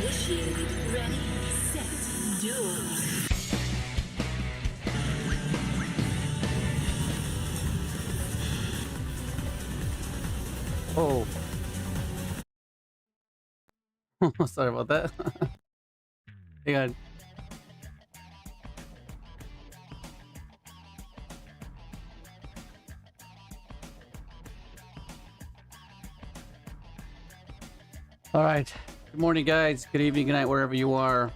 Initiated. Ready, set, duel. Oh. Sorry about that. Hang on. All right. Good morning, guys. Good evening, good night, wherever you are.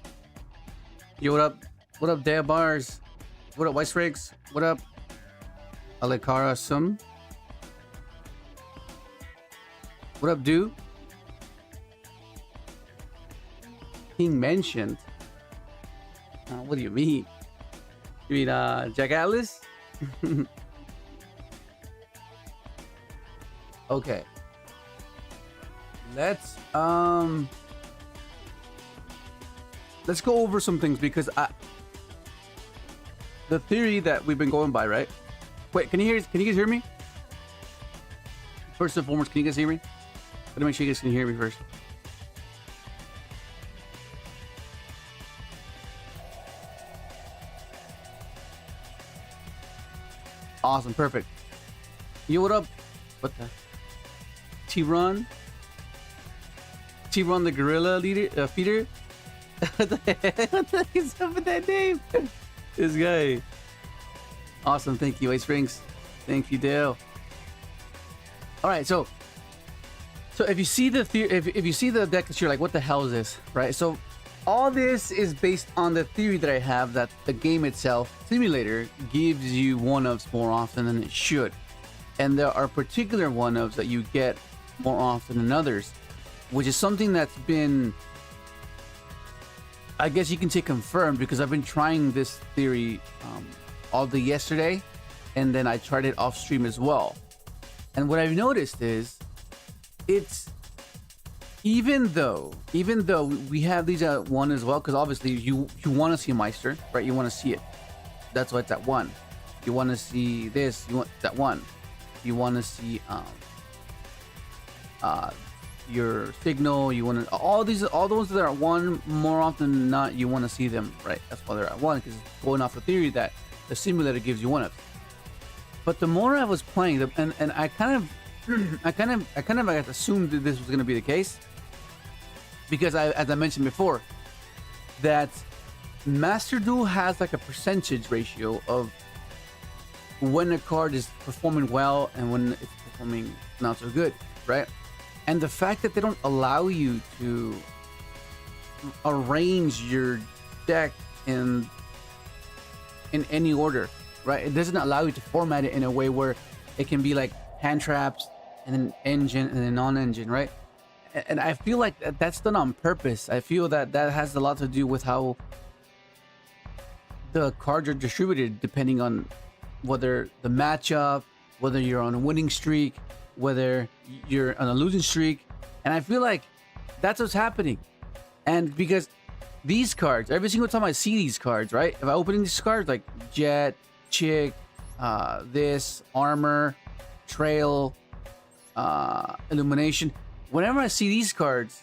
Yo, what up? What up, Dea Bars? What up, White Rigs? What up? Alekara Sum? What up, dude? Being mentioned? What do you mean? You mean, Jack Atlas? Okay. Let's go over some things because the theory that we've been going by, right? Wait, can you guys hear me? First and foremost, can you guys hear me? Gotta make sure you guys can hear me first. Awesome, perfect. Yo, what up? What the? T-Run? T-Run the gorilla leader, feeder? What the heck is up with that name? This guy. Awesome, thank you, Ace Rings. Thank you, Dale. All right, so if you see the if you see the deck that you're like, what the hell is this, right? So all this is based on the theory that I have that the game itself, simulator, gives you one-ofs more often than it should, and there are particular one-ofs that you get more often than others, which is something that's been, I guess you can say, confirmed, because I've been trying this theory all day yesterday, and then I tried it off stream as well. And what I've noticed is, it's even though we have these at 1 as well, because obviously you want to see a Meister, right? You want to see it. That's why it's at 1. You want to see this, you want it's at 1. You want to see your signal, you want to all the ones that are at 1 more often than not, you want to see them, right? That's why they're at 1, because it's going off the theory that the simulator gives you one-ofs. But the more I was playing them, and I kind of assumed that this was going to be the case, because as I mentioned before, that Master Duel has like a percentage ratio of when a card is performing well and when it's performing not so good, right? And the fact that they don't allow you to arrange your deck in any order, right? It doesn't allow you to format it in a way where it can be like hand traps and then engine and then non-engine, right? And I feel like that's done on purpose. I feel that has a lot to do with how the cards are distributed, depending on whether the matchup, whether you're on a winning streak, whether you're on a losing streak. And I feel like that's what's happening. And because these cards, every single time I see these cards, right? If I open these cards like Jet, Chick, this, Armor, Trail, Illumination, whenever I see these cards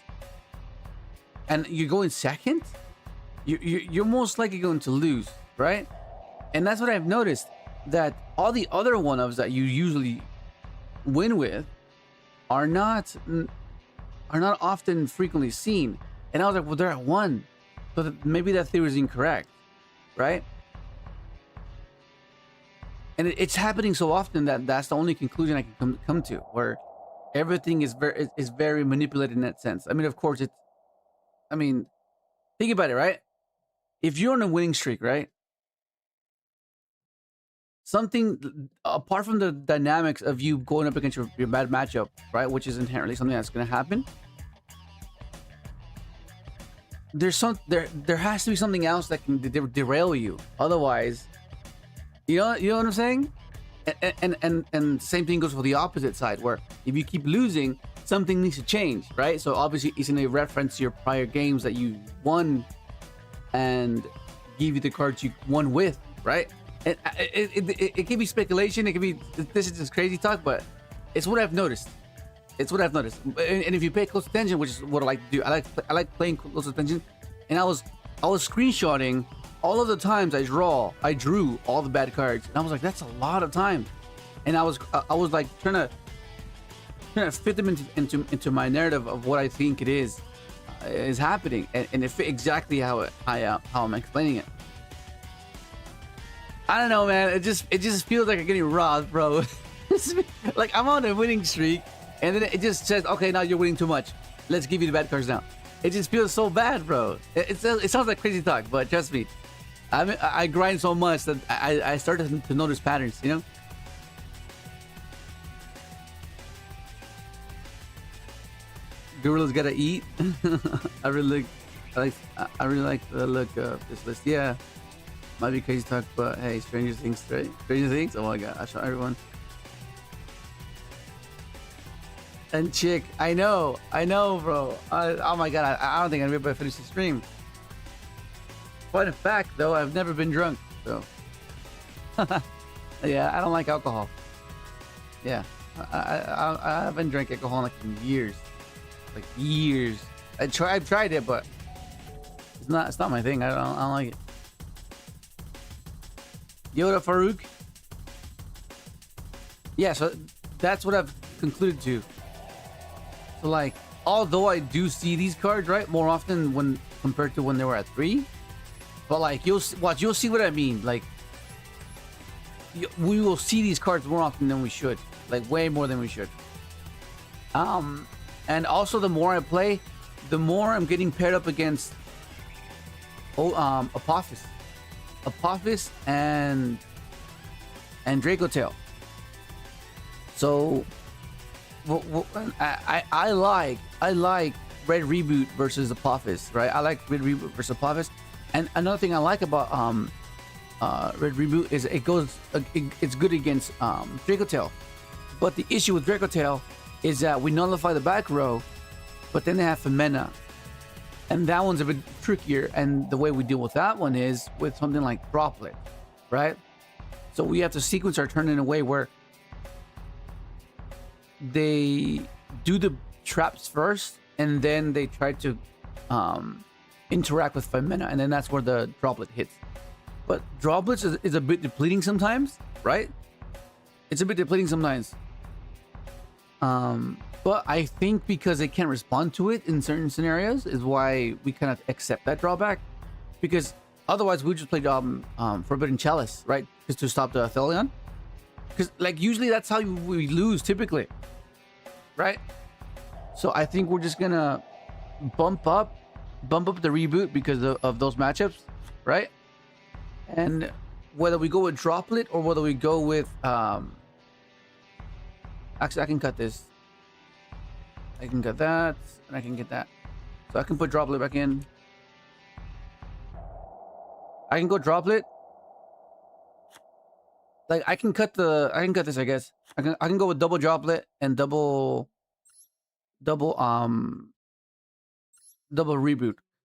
and you're going second, you're most likely going to lose, right? And that's what I've noticed, that all the other one-ofs that you usually win with are not often frequently seen. And I was like, well, they're at 1, so maybe that theory is incorrect, right? And it's happening so often that that's the only conclusion I can come to, where everything is very manipulated in that sense. I mean, of course, think about it, right? If you're on a winning streak, right? Something apart from the dynamics of you going up against your bad matchup, right, which is inherently something that's going to happen, there has to be something else that can derail you. Otherwise, you know what I'm saying? And same thing goes for the opposite side, where if you keep losing, something needs to change, right? So obviously it's in a reference to your prior games that you won and give you the cards you won with, right? And it can be speculation, it can be, this is just crazy talk, but it's what I've noticed. It's what I've noticed. And if you pay close attention, which is what I like to do, I like playing close attention. And I was screenshotting all of the times I drew all the bad cards, and I was like, that's a lot of time. And I was like trying to fit them into my narrative of what I think it is happening, and it fit exactly how I'm explaining it. I don't know, man. It just feels like I'm getting robbed, bro. Like I'm on a winning streak, and then it just says, okay, now you're winning too much. Let's give you the bad cards now. It just feels so bad, bro. It sounds like crazy talk, but trust me, I grind so much that I started to notice patterns, you know. Gorillas gotta eat. I really like the look of this list. Yeah, might be crazy talk, but hey, Stranger Things, right? Stranger Things. Oh my god, I show everyone. And chick, I know, bro. Oh my god, I don't think I'm able to finish the stream. But in fact, though, I've never been drunk, so yeah, I don't like alcohol. Yeah, I haven't drank alcohol in years. Like years. I've tried it, but it's not my thing. I don't like it. Yoda Farouk. Yeah, so that's what I've concluded to. So like, although I do see these cards right more often when compared to when they were at 3, but like you'll see what I mean. Like we will see these cards more often than we should, like way more than we should. And also, the more I play, the more I'm getting paired up against Apophis and Dracotail. So I like Red Reboot versus Apophis, right? I like Red Reboot versus Apophis. And another thing I like about Red Reboot is it's good against Dracotail. But the issue with Dracotail is that we nullify the back row, but then they have Femena. And that one's a bit trickier. And the way we deal with that one is with something like Droplet, right? So we have to sequence our turn in a way where they do the traps first, and then they try to interact with Femena, and then that's where the Droplet hits. But Droplets is a bit depleting sometimes, right? It's a bit depleting sometimes. But I think because they can't respond to it in certain scenarios is why we kind of accept that drawback. Because otherwise we just played Forbidden Chalice, right? Just to stop the Athelion. Because like usually that's how we lose typically, right? So I think we're just gonna bump up the reboot because of those matchups, right? And whether we go with Droplet or whether we go with actually, I can cut this. I can cut that, and I can get that. So I can put Droplet back in. I can go Droplet. Like I can cut this, I guess. I can go with double Droplet and double reboot.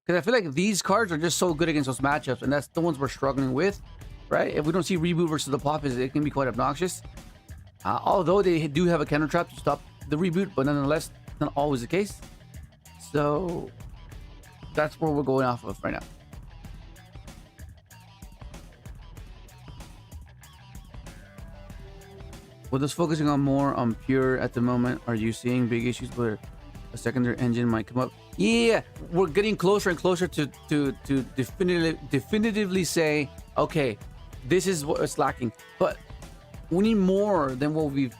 Because I feel like these cards are just so good against those matchups, and that's the ones we're struggling with, right? If we don't see reboot versus the Apophis, it can be quite obnoxious. Although they do have a counter trap to stop the reboot, but nonetheless, not always the case. So that's where we're going off of right now. With us focusing on more on pure at the moment, are you seeing big issues where a secondary engine might come up? Yeah, we're getting closer and closer to definitively say, okay, this is what's lacking. But we need more than what we've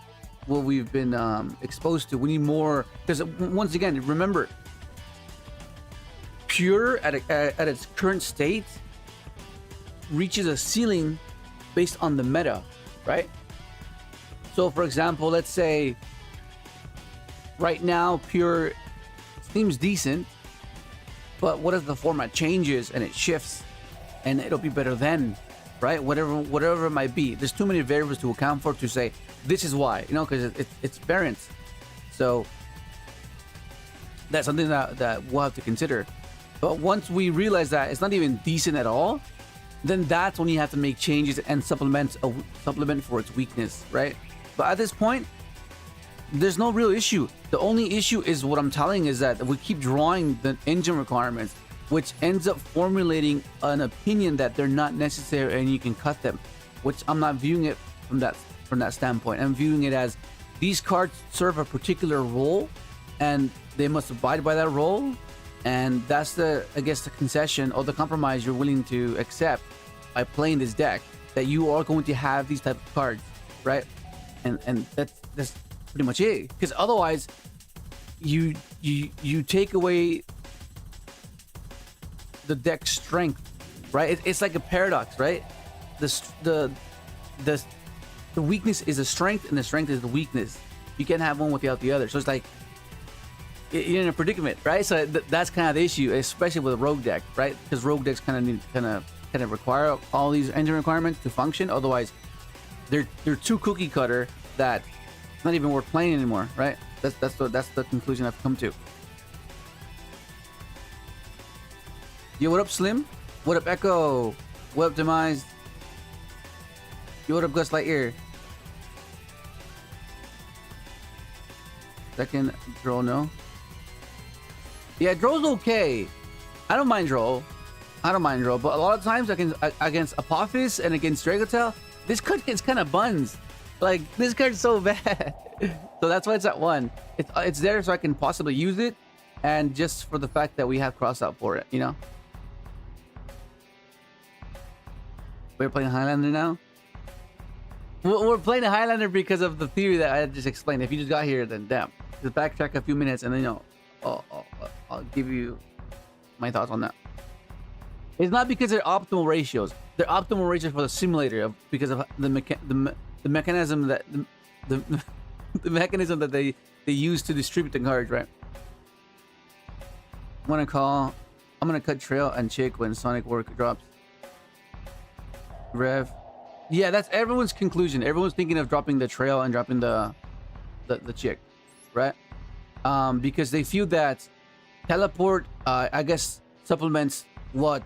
been exposed to. We need more, because once again, remember, pure at its current state reaches a ceiling based on the meta, right? So for example, let's say right now pure seems decent, but what if the format changes and it shifts and it'll be better then, right? Whatever it might be. There's too many variables to account for to say this is why, you know, because it's variance. So that's something that we'll have to consider. But once we realize that it's not even decent at all, then that's when you have to make changes and supplement for its weakness, right? But at this point, there's no real issue. The only issue is what I'm telling is that we keep drawing the engine requirements, which ends up formulating an opinion that they're not necessary and you can cut them, which I'm not viewing it from that standpoint. I'm viewing it as these cards serve a particular role and they must abide by that role, and that's the, I guess, the concession or the compromise you're willing to accept by playing this deck, that you are going to have these type of cards, right? And that's pretty much it, because otherwise you take away the deck's strength, right? It's like a paradox, right? The weakness is a strength and the strength is the weakness. You can't have one without the other. So it's like you're in a predicament, right? So that's kind of the issue, especially with a rogue deck, right? Because rogue decks kind of require all these engine requirements to function. Otherwise, they're too cookie cutter that it's not even worth playing anymore, right? That's the conclusion I've come to. Yo, what up, Slim? What up, Echo? What up, Demise? Yo, what up, Gus Lightyear? Second, Droll, no. Yeah, Droll's okay. I don't mind Droll. But a lot of times against Apophis and against Dracotail, this card gets kind of buns. Like, this card's so bad. So that's why it's at 1. It's there so I can possibly use it, and just for the fact that we have cross out for it, you know? We're playing Highlander now? We're playing a Highlander because of the theory that I just explained. If you just got here, then damn. Just backtrack a few minutes and then, you know, I'll give you my thoughts on that. It's not because they're optimal ratios. They're optimal ratios for the simulator because of the mechanism that the mechanism that they use to distribute the cards, right? I'm gonna cut Trail and Chick when Sonic Work drops. Rev. Yeah, that's everyone's conclusion. Everyone's thinking of dropping the Trail and dropping the Chick, right? Because they feel that teleport, I guess, supplements what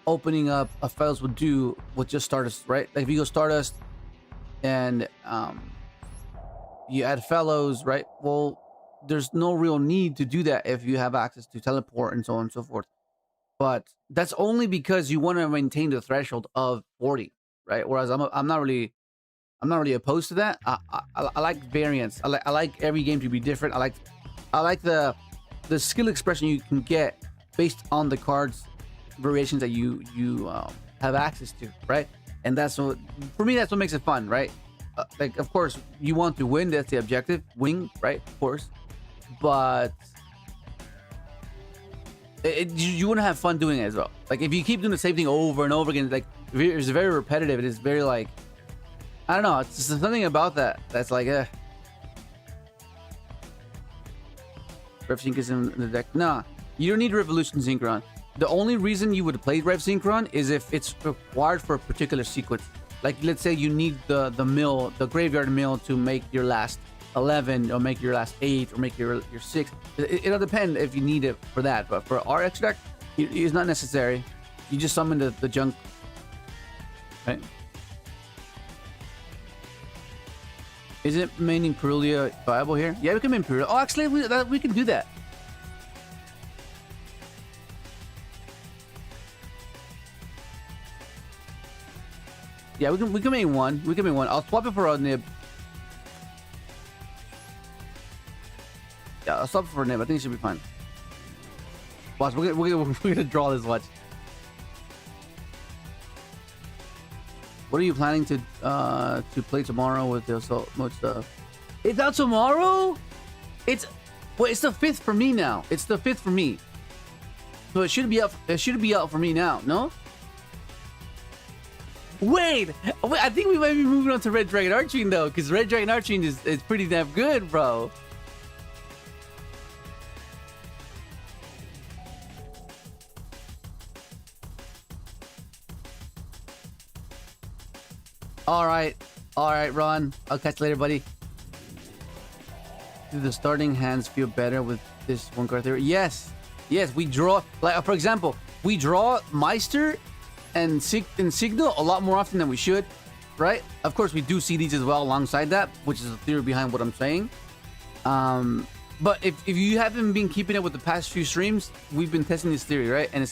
opening up a Fellows would do with just Stardust, right? Like if you go Stardust and you add Fellows, right? Well, there's no real need to do that if you have access to teleport and so on and so forth. But that's only because you want to maintain the threshold of 40, right? Whereas I'm not really opposed to that. I like variance. I like every game to be different. I like the skill expression you can get based on the cards variations that you have access to, right? And that's what, for me, that's what makes it fun, right? Like, of course, you want to win. That's the objective. Win, right? Of course. But you want to have fun doing it as well. Like, if you keep doing the same thing over and over again, like, it's very repetitive. It is very, like, I don't know. It's just something about that that's like, Rev Sync is in the deck. Nah, you don't need Revolution Synchron. The only reason you would play Rev Synchron is if it's required for a particular sequence. Like, let's say you need the mill, the graveyard mill, to make your last 11, or make your last 8, or make your 6. It'll depend if you need it for that. But for our extra deck, it's not necessary. You just summon the junk, right? Isn't maining Perulia viable here? Yeah, we can main Perulia. Oh, actually, we can do that. Yeah, we can main one. We can main one. I'll swap it for a nib. Yeah, I'll swap it for a nib. I think it should be fine. Watch, we're gonna draw this. Watch. What are you planning to play tomorrow with the assault mode stuff? It's out tomorrow? It's the 5th for me now. It's the 5th for me. So it should be up. It should be out for me now. No? Wait, I think we might be moving on to Red Dragon Arching though, because Red Dragon Arching is pretty damn good, bro. All right, Ron. I'll catch you later, buddy. Do the starting hands feel better with this one card theory? Yes, we draw, like, for example, we draw Meister and Signal a lot more often than we should. right? Of course, we do see these as well alongside that, which is the theory behind what I'm saying. But if you haven't been keeping up with the past few streams, we've been testing this theory, right? And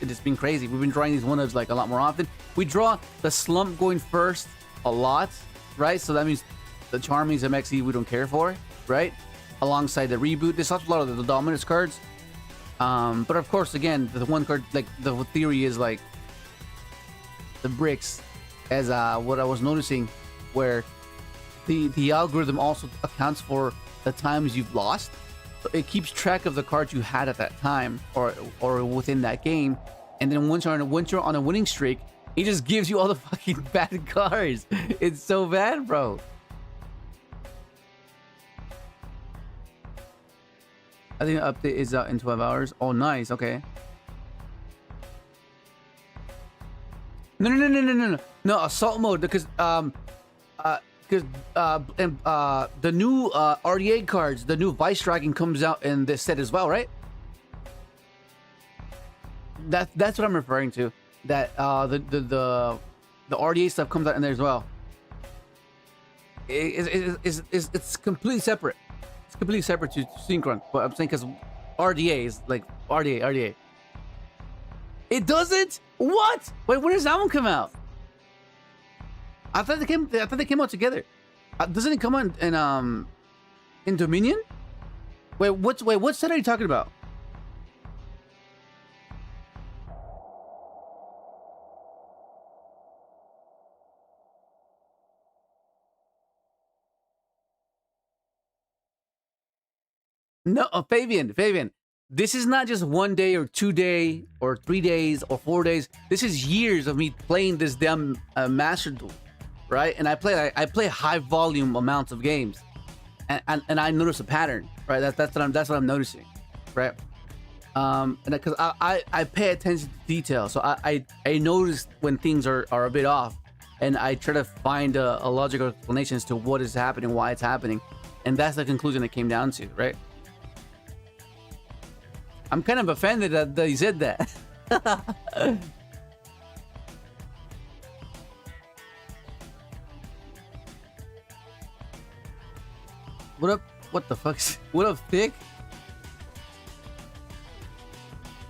it's been crazy. We've been drawing these one-ofs like a lot more often. We draw the slump going first a lot, right? So that means the Charmies MXE we don't care for, right? Alongside the reboot. This helps a lot of the dominance cards. But of course, again, the one card, like the theory is like the bricks as what I was noticing, where the algorithm also accounts for the times you've lost. So it keeps track of the cards you had at that time or within that game, and then once you're on a winning streak, it just gives you all the fucking bad cards. It's so bad, bro. I think the update is out in 12 hours. Oh, nice. Okay. No, assault mode, because the new RDA cards, the new Vice Dragon comes out in this set as well, right? That's what I'm referring to. That the RDA stuff comes out in there as well. It's completely separate. It's completely separate to Synchron. But I'm saying because RDA is like RDA. It doesn't? What? Wait, when does that one come out? I thought they came out together. Doesn't it come out in Dominion? Wait, what set are you talking about? No, Fabian. This is not just 1 day or 2 day or 3 days or 4 days. This is years of me playing this damn Master Duel, right? And I play high volume amounts of games, and I notice a pattern, right? That's what I'm noticing, right? And because I pay attention to detail, so I notice when things are a bit off, and I try to find a logical explanation as to what is happening, why it's happening, and that's the conclusion it came down to, right? I'm kind of offended that he said that. What up? What the fuck? What up, Thick?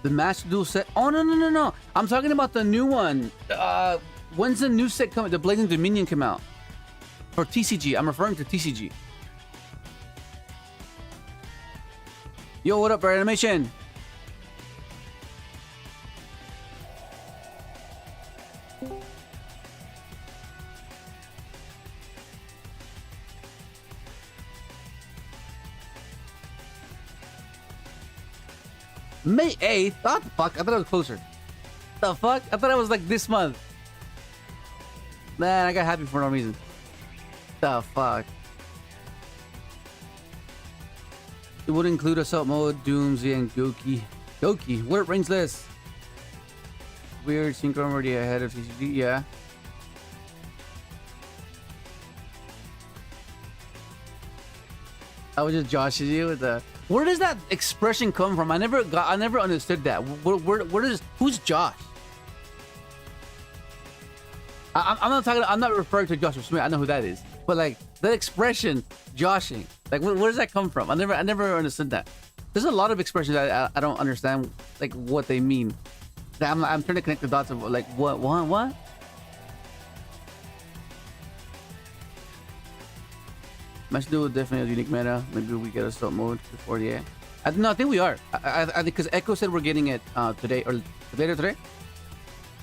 The Master Duel set? Oh, no. I'm talking about the new one. When's the new set coming? The Blazing Dominion come out? Or TCG. I'm referring to TCG. Yo, what up, bro? Animation? May 8th? What the fuck? I thought it was closer. The fuck? I thought it was like this month. Man, I got happy for no reason. The fuck? It would include Assault Mode, Doomsday, and Goki. What brings this? Weird, Synchro already ahead of TCG, yeah. I was just joshing you with the... Where does that expression come from? I never understood that. Who's Josh? I'm not referring to Joshua Smith. I know who that is. But like that expression, joshing, like where does that come from? I never understood that. There's a lot of expressions that I don't understand, like what they mean. I'm trying to connect the dots of like what? Match Duel definitely a unique meta. Maybe we get a Assault Mode before the end. I think we are. I think because Echo said we're getting it today or later today.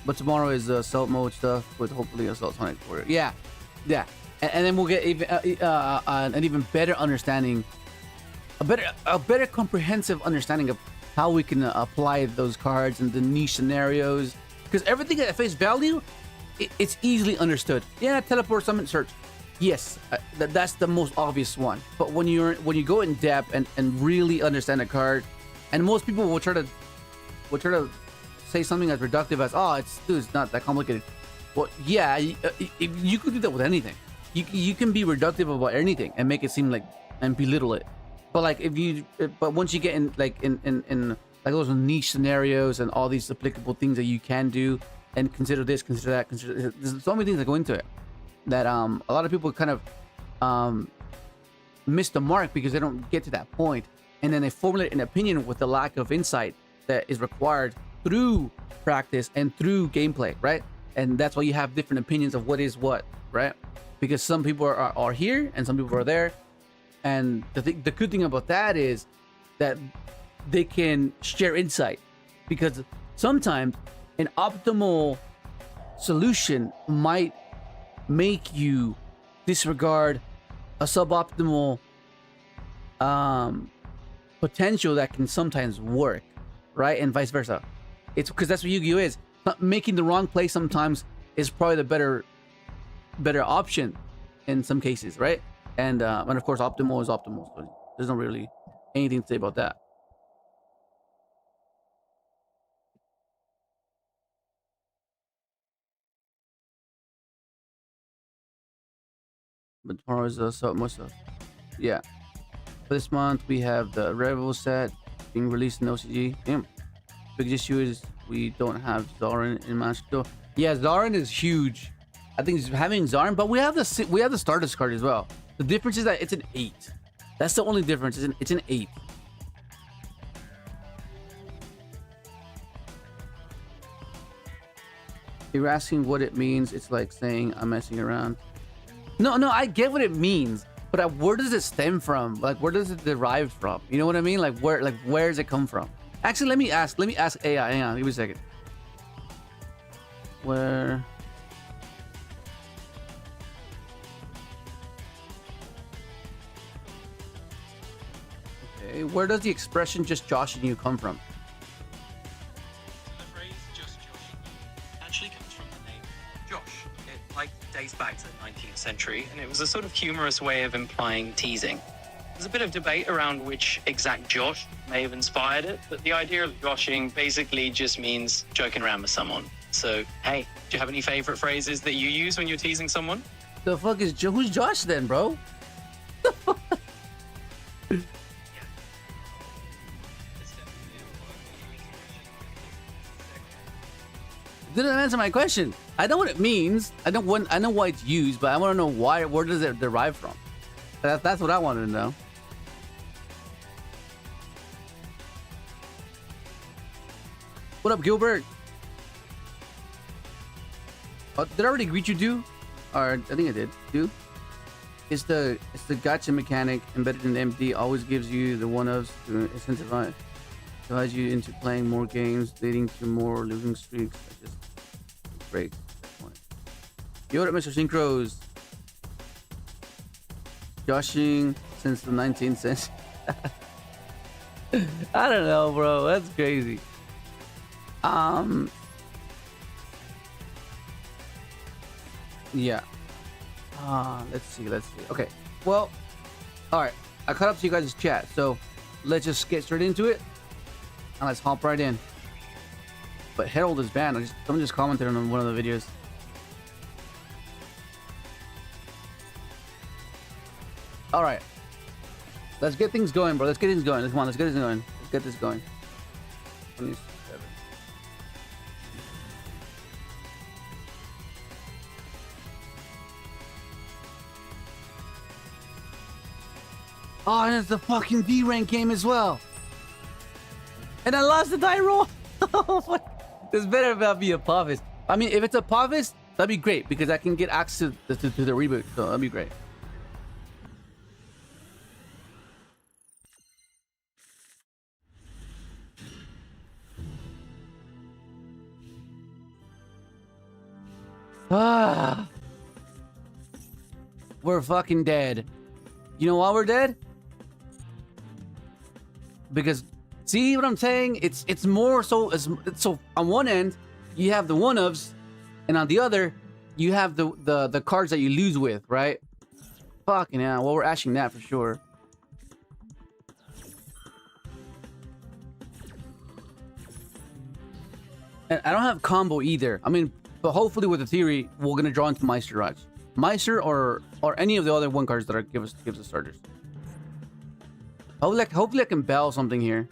But tomorrow is Assault Mode stuff with hopefully Assault Sonic Warrior. Yeah. And then we'll get even an even better understanding, a better comprehensive understanding of how we can apply those cards and the niche scenarios. Because everything at face value, it's easily understood. Yeah, teleport, summon, search. Yes, that's the most obvious one. But when you go in depth and really understand a card, and most people will try to say something as reductive as, oh, it's not that complicated. Well, yeah, you could do that with anything. You can be reductive about anything and make it seem like and belittle it. But like but once you get in like those niche scenarios and all these applicable things that you can do and consider this, consider that, there's so many things that go into it. that a lot of people kind of miss the mark because they don't get to that point, and then they formulate an opinion with the lack of insight that is required through practice and through gameplay, right? And that's why you have different opinions of what is what, right? Because some people are here and some people are there, and the good thing about that is that they can share insight, because sometimes an optimal solution might make you disregard a suboptimal potential that can sometimes work, right? And vice versa. It's because that's what Yu-Gi-Oh is. Making the wrong play sometimes is probably the better option in some cases, right? And of course optimal is optimal, so there's not really anything to say about that. But tomorrow is so much stuff. Yeah. This month we have the Rebel set being released in OCG. Damn. Big issue is we don't have Zarin in Master. Yeah, Zarin is huge. I think having Zarin, but we have the Stardust card as well. The difference is that it's an 8. That's the only difference. It's an 8. You're asking what it means. It's like saying I'm messing around. No, I get what it means, but where does it stem from? Like, where does it derive from? You know what I mean? Like, where does it come from? Actually, let me ask AI. Hang on, give me a second. Where? Okay, where does the expression "just joshing you" come from? The phrase "just joshing you" actually comes from the name Josh. It dates back to the 19th century, and it was a sort of humorous way of implying teasing. There's a bit of debate around which exact Josh may have inspired it, but the idea of joshing basically just means joking around with someone. So, hey, do you have any favorite phrases that you use when you're teasing someone? The fuck is who's Josh then, bro? Didn't answer my question. I know what it means. I know why it's used, but I want to know why. Where does it derive from? That's what I wanted to know. What up, Gilbert? Oh, did I already greet you, dude? Or I think I did. Dude, it's the gacha mechanic embedded in MD. Always gives you the one-ofs to incentivize you into playing more games, leading to more losing streaks. That just breaks that point. Yo, Mr. Synchros. Joshing since the 19th century. I don't know, bro. That's crazy. Yeah. Let's see. Okay. Well, all right. I caught up to you guys' chat, so let's just get straight into it. And let's hop right in. But Herald is banned. Someone just commented on one of the videos. All right. Let's get things going, bro. Let's get things going. Come on, let's get this going. Let's get this going. 27. Oh, and it's the fucking D-rank game as well. And I lost the die roll. This better not be Apophis. I mean, if it's Apophis, that'd be great because I can get access to the reboot. So that'd be great. Ah, we're fucking dead. You know why we're dead? Because see what I'm saying? It's more so so on one end you have the one-ofs, and on the other you have the cards that you lose with, right? Fucking hell. Well, we're ashing that for sure. And I don't have combo either. I mean, but hopefully with the theory, we're gonna draw into Meister or any of the other one cards that gives us starters. Hopefully I can bell something here.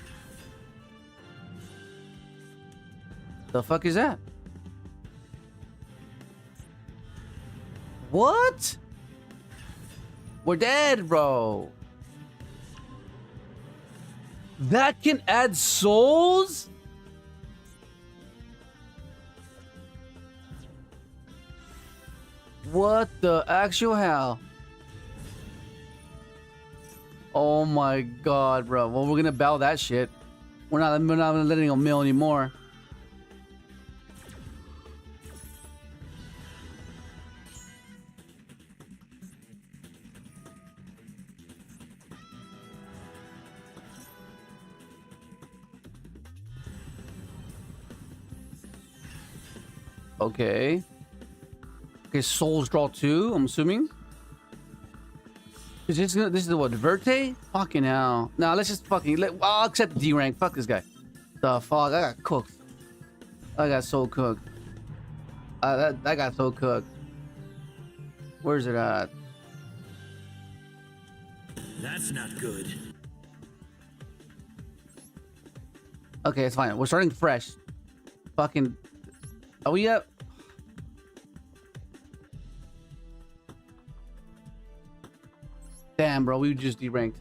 The fuck is that? What? We're dead, bro. That can add souls? What the actual hell? Oh my god, bro. Well, we're gonna bow that shit. We're not letting him mill anymore. Okay. Okay, souls draw 2, I'm assuming. Is this is what, Verte? Fucking hell. Nah, let's just fucking I'll accept D rank. Fuck this guy. The fuck, I got cooked. I got so cooked. I got so cooked. Where's it at? That's not good. Okay, it's fine. We're starting fresh. Fucking. Are we up? Damn, bro, we just deranked.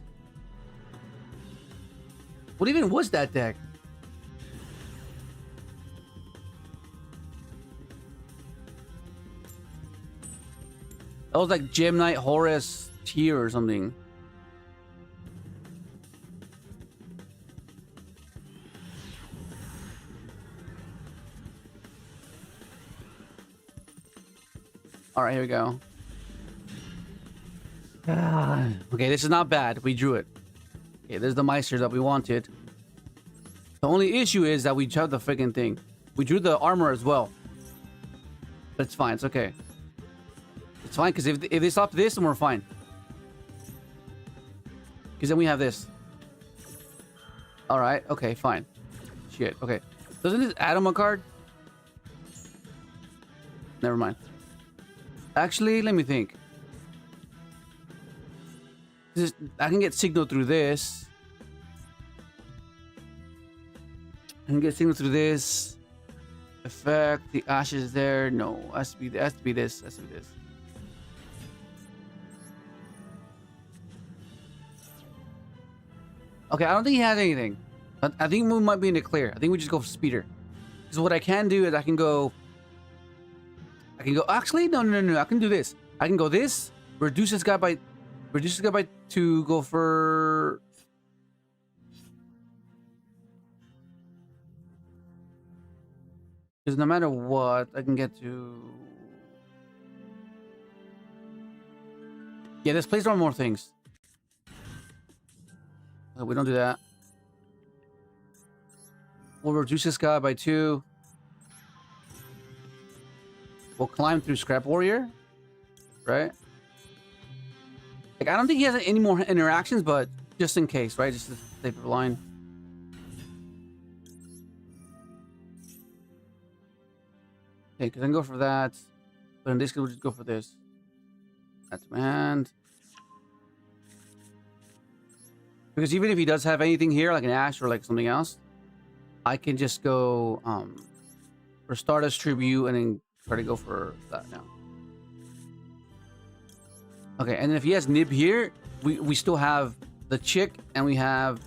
What even was that deck? That was like Gemknight, Horus, tier or something. All right, here we go. Okay, this is not bad. We drew it. Okay, there's the Meister that we wanted. The only issue is that we have the freaking thing. We drew the armor as well. But it's fine. It's okay. It's fine, because if they stop this, then we're fine. Because then we have this. Alright, okay, fine. Shit, okay. Doesn't this add him a card? Never mind. Actually, let me think. I can get signal through this. I can get signal through this. Effect, the ashes there. No, has to be this. Has to be this. Okay, I don't think he has anything. I think we might be in the clear. I think we just go for speeder. Because what I can do is I can go. Actually, no. I can do this. I can go this. Reduce this guy by 2. Go for. Because no matter what, I can get to. Yeah, this plays on more things. We don't do that. We'll reduce this guy by 2. We'll climb through Scrap Warrior. Right? Like, I don't think he has any more interactions, but just in case, right? Just to save the line. Okay, because I can go for that. But in this case, we'll just go for this. That's my hand. Because even if he does have anything here, like an Ash or like something else, I can just go for Stardust Tribute and then try to go for that now. Okay, and then if he has Nib here, we still have the Chick and we have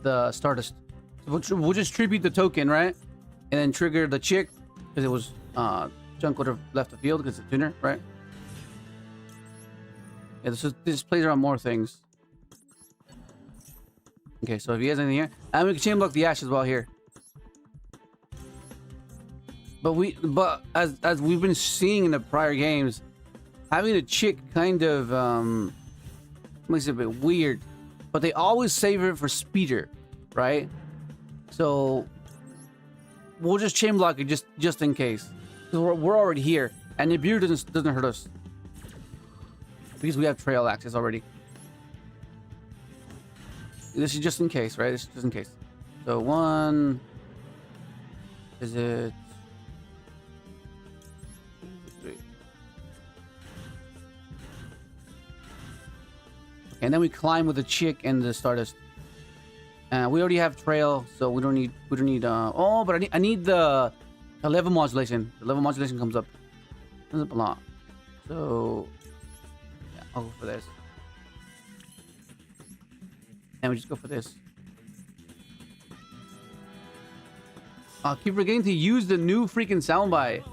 the Stardust. So we'll just tribute the token, right? And then trigger the Chick because it was Junk would have left the field because it's a tuner, right? Yeah, this plays around more things. Okay, so if he has anything here, and we can chain block the Ash as well here. But as we've been seeing in the prior games, having a Chick kind of makes it a bit weird. But they always save it for speeder, right? So we'll just chain block it just in case, because we're already here, and the beard doesn't hurt us because we have trail access already. This is just in case, right? This is just in case. So 1 is it 3. And then we climb with the Chick and the Stardust. We already have trail, so we don't need oh, but I need the level modulation. The level modulation comes up a lot. So yeah, I'll go for this. And we just go for this. I keep forgetting to use the new freaking soundbite.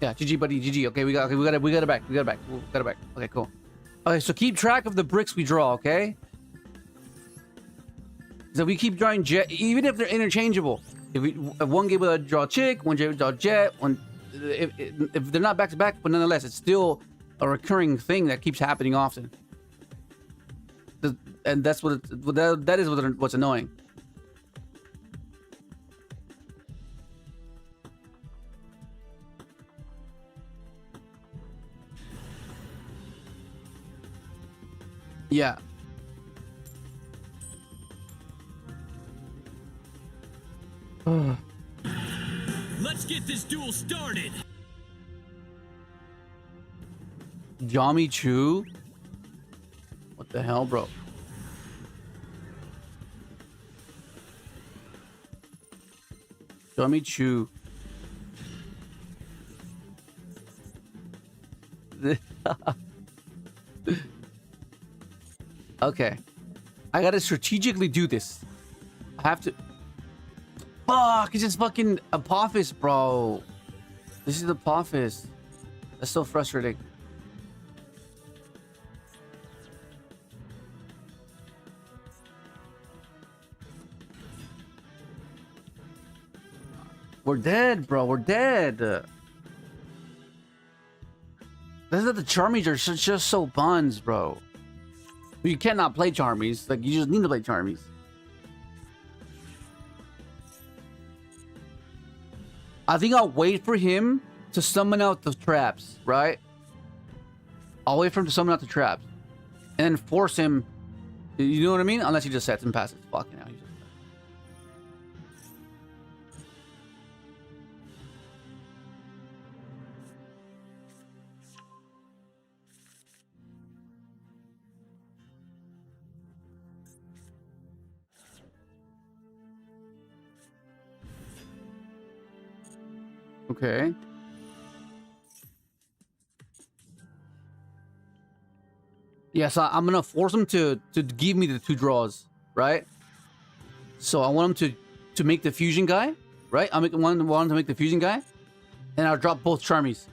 Yeah, GG, buddy, GG. Okay, we got it back. We got it back. Okay, cool. Okay, so keep track of the bricks we draw, okay? So we keep drawing jet, even if they're interchangeable. If one game will draw chick, one game will draw jet, if they're not back to back, but nonetheless, it's still a recurring thing that keeps happening often. And that's what that is what's annoying. Yeah. Let's get this duel started. Jami Chu? What the hell, bro? Jami Chu. Okay. I gotta strategically do this. I have to... Fuck! It's just fucking Apophis, bro. This is Apophis. That's so frustrating. We're dead, bro. We're dead. This is that the Charmies are just so buns, bro. You cannot play Charmies. Like, you just need to play Charmies. I think I'll wait for him to summon out the traps, right? I'll wait for him to summon out the traps. And then force him... You know what I mean? Unless he just sets and passes. Fucking hell. Okay. Yeah, so I'm gonna force him to give me the 2 draws, right? So I want him to make the fusion guy, right? I want him to make the fusion guy, and I'll drop both Charmies.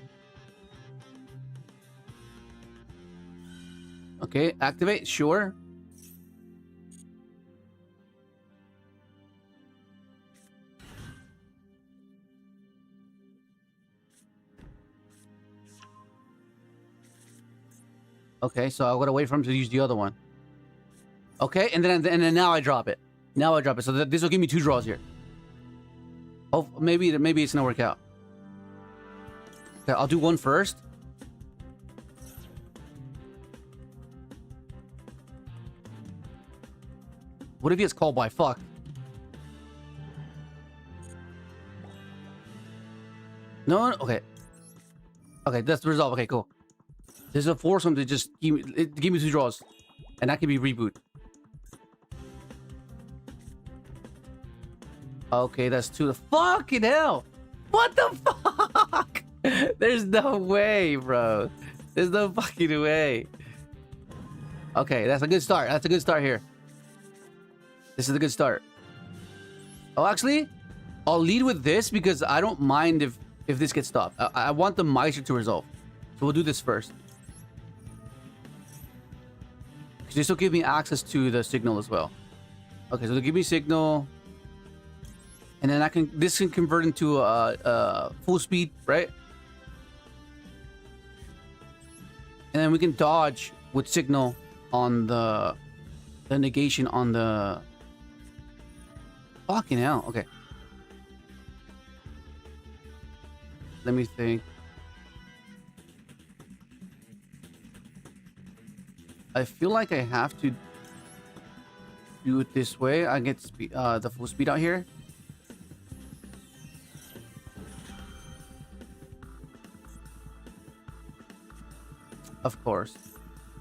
Okay, activate, sure. Okay, so I gotta wait for him to use the other one. Okay, and then now I drop it. Now I drop it. So this will give me 2 draws here. Oh, maybe it's gonna work out. Okay, I'll do one first. What if he gets called by? Fuck. No, okay. Okay, that's the result. Okay, cool. This will force him to just give me 2 draws. And that can be reboot. Okay, that's 2. The fucking hell! What the fuck? There's no way, bro. There's no fucking way. Okay, that's a good start. That's a good start here. This is a good start. Oh, actually, I'll lead with this because I don't mind if this gets stopped. I want the Meister to resolve. So we'll do this first. This will give me access to the signal as well. Okay, so they'll give me signal, and then this can convert into full speed, right? And then we can dodge with signal on the negation on the... Fucking hell, okay. Let me think. I feel like I have to do it this way. I get the full speed out here. Of course.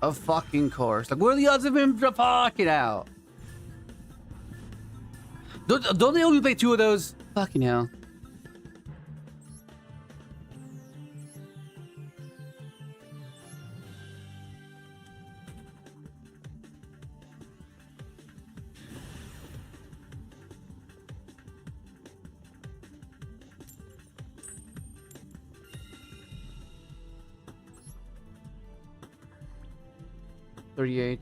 Of fucking course. Like, what are the odds of him fucking out? Don't they only play 2 of those? Fucking hell. $38.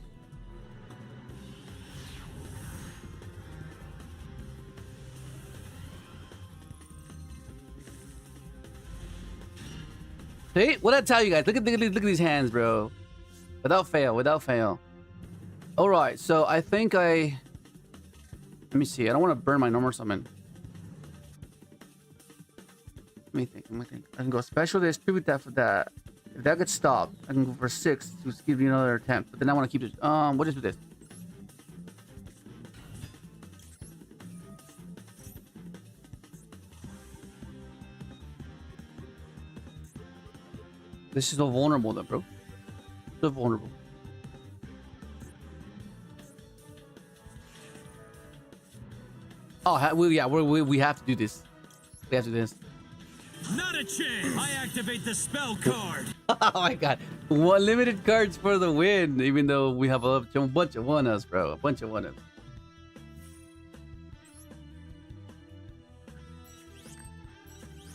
See? What did I tell you guys? Look at these hands, bro. Without fail. Alright, so I think let me see. I don't want to burn my normal summon. Let me think. I can go special, distribute that for that. If that gets stopped, I can go for 6 to give you another attempt. But then I want to keep this. What is with this? This is so vulnerable, though, bro. So vulnerable. Oh, we have to do this. We have to do this. Not a chance! I activate the spell card! Oh my god. 1 limited cards for the win, even though we have a bunch of 1-ups, bro. A bunch of 1-ups.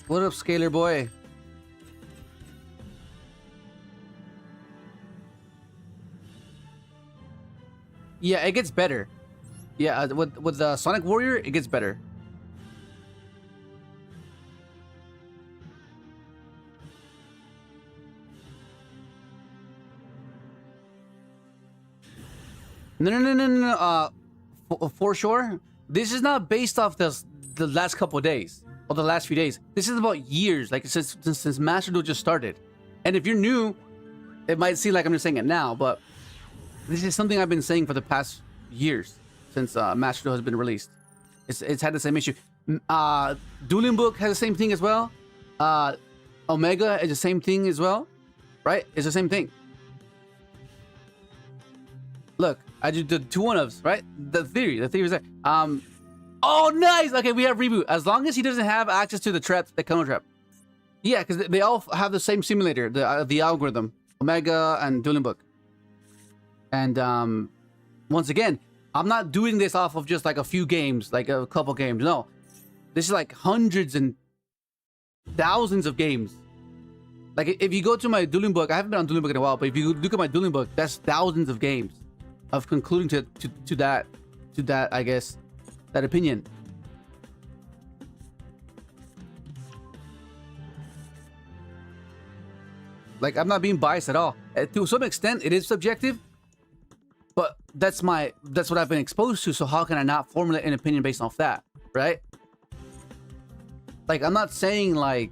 What up, Scalar boy? Yeah, it gets better. Yeah, with the Sonic Warrior, it gets better. No. For sure. This is not based off the last couple of days or the last few days. This is about years, like since Master Duel just started. And if you're new, it might seem like I'm just saying it now, but this is something I've been saying for the past years since Master Duel has been released. It's had the same issue. Dueling Book has the same thing as well. Omega is the same thing as well, right? It's the same thing. Look, I just did 2 1-ups, right? The theory is there. Oh, nice. Okay, we have reboot. As long as he doesn't have access to the trap, the counter trap. Yeah, because they all have the same simulator, the algorithm, Omega and Dueling Book. And once again, I'm not doing this off of just like a few games, like a couple games. No, this is like hundreds and thousands of games. Like if you go to my Dueling Book, I haven't been on Dueling Book in a while, but if you look at my Dueling Book, that's thousands of games of concluding to that, I guess, that opinion. Like, I'm not being biased at all. To some extent, it is subjective, but that's what I've been exposed to. So how can I not formulate an opinion based off that, right? Like, I'm not saying like,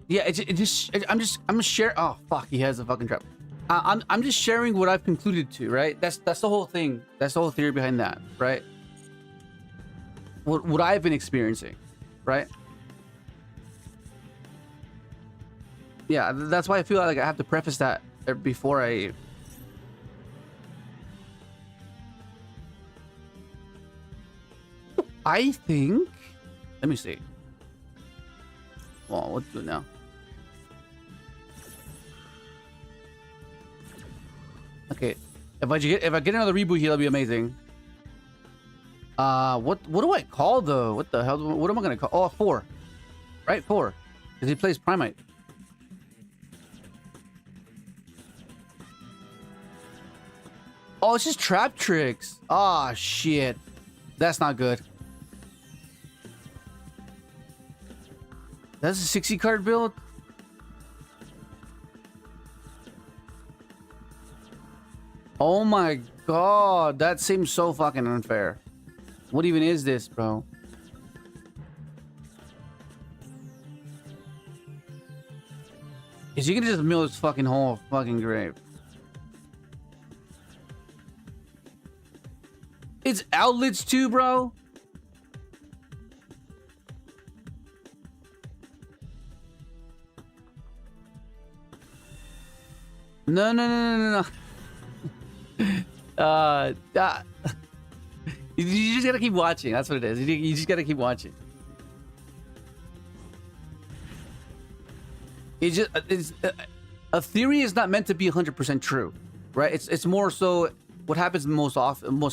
yeah, I'm sharing. Oh fuck, he has a fucking trap. I'm just sharing what I've concluded to, right? That's the whole thing. That's the whole theory behind that, right? What I've been experiencing, right? Yeah, that's why I feel like I have to preface that before I think. Let me see. Well, what to do now? Okay, if I get another reboot here, that'll be amazing. What do I call though? What the hell? What am I gonna call? Oh, 4, right? 4, because he plays Primite. Oh, it's just trap tricks. Ah, shit, that's not good. That's a 60 card build. Oh my god, that seems so fucking unfair. What even is this, bro? Is he gonna just mill his fucking whole fucking grave? It's outlets too, bro. No. uh, uh, you just gotta keep watching. That's what it is. You just gotta keep watching. A theory is not meant to be 100% true, right? It's more so what happens most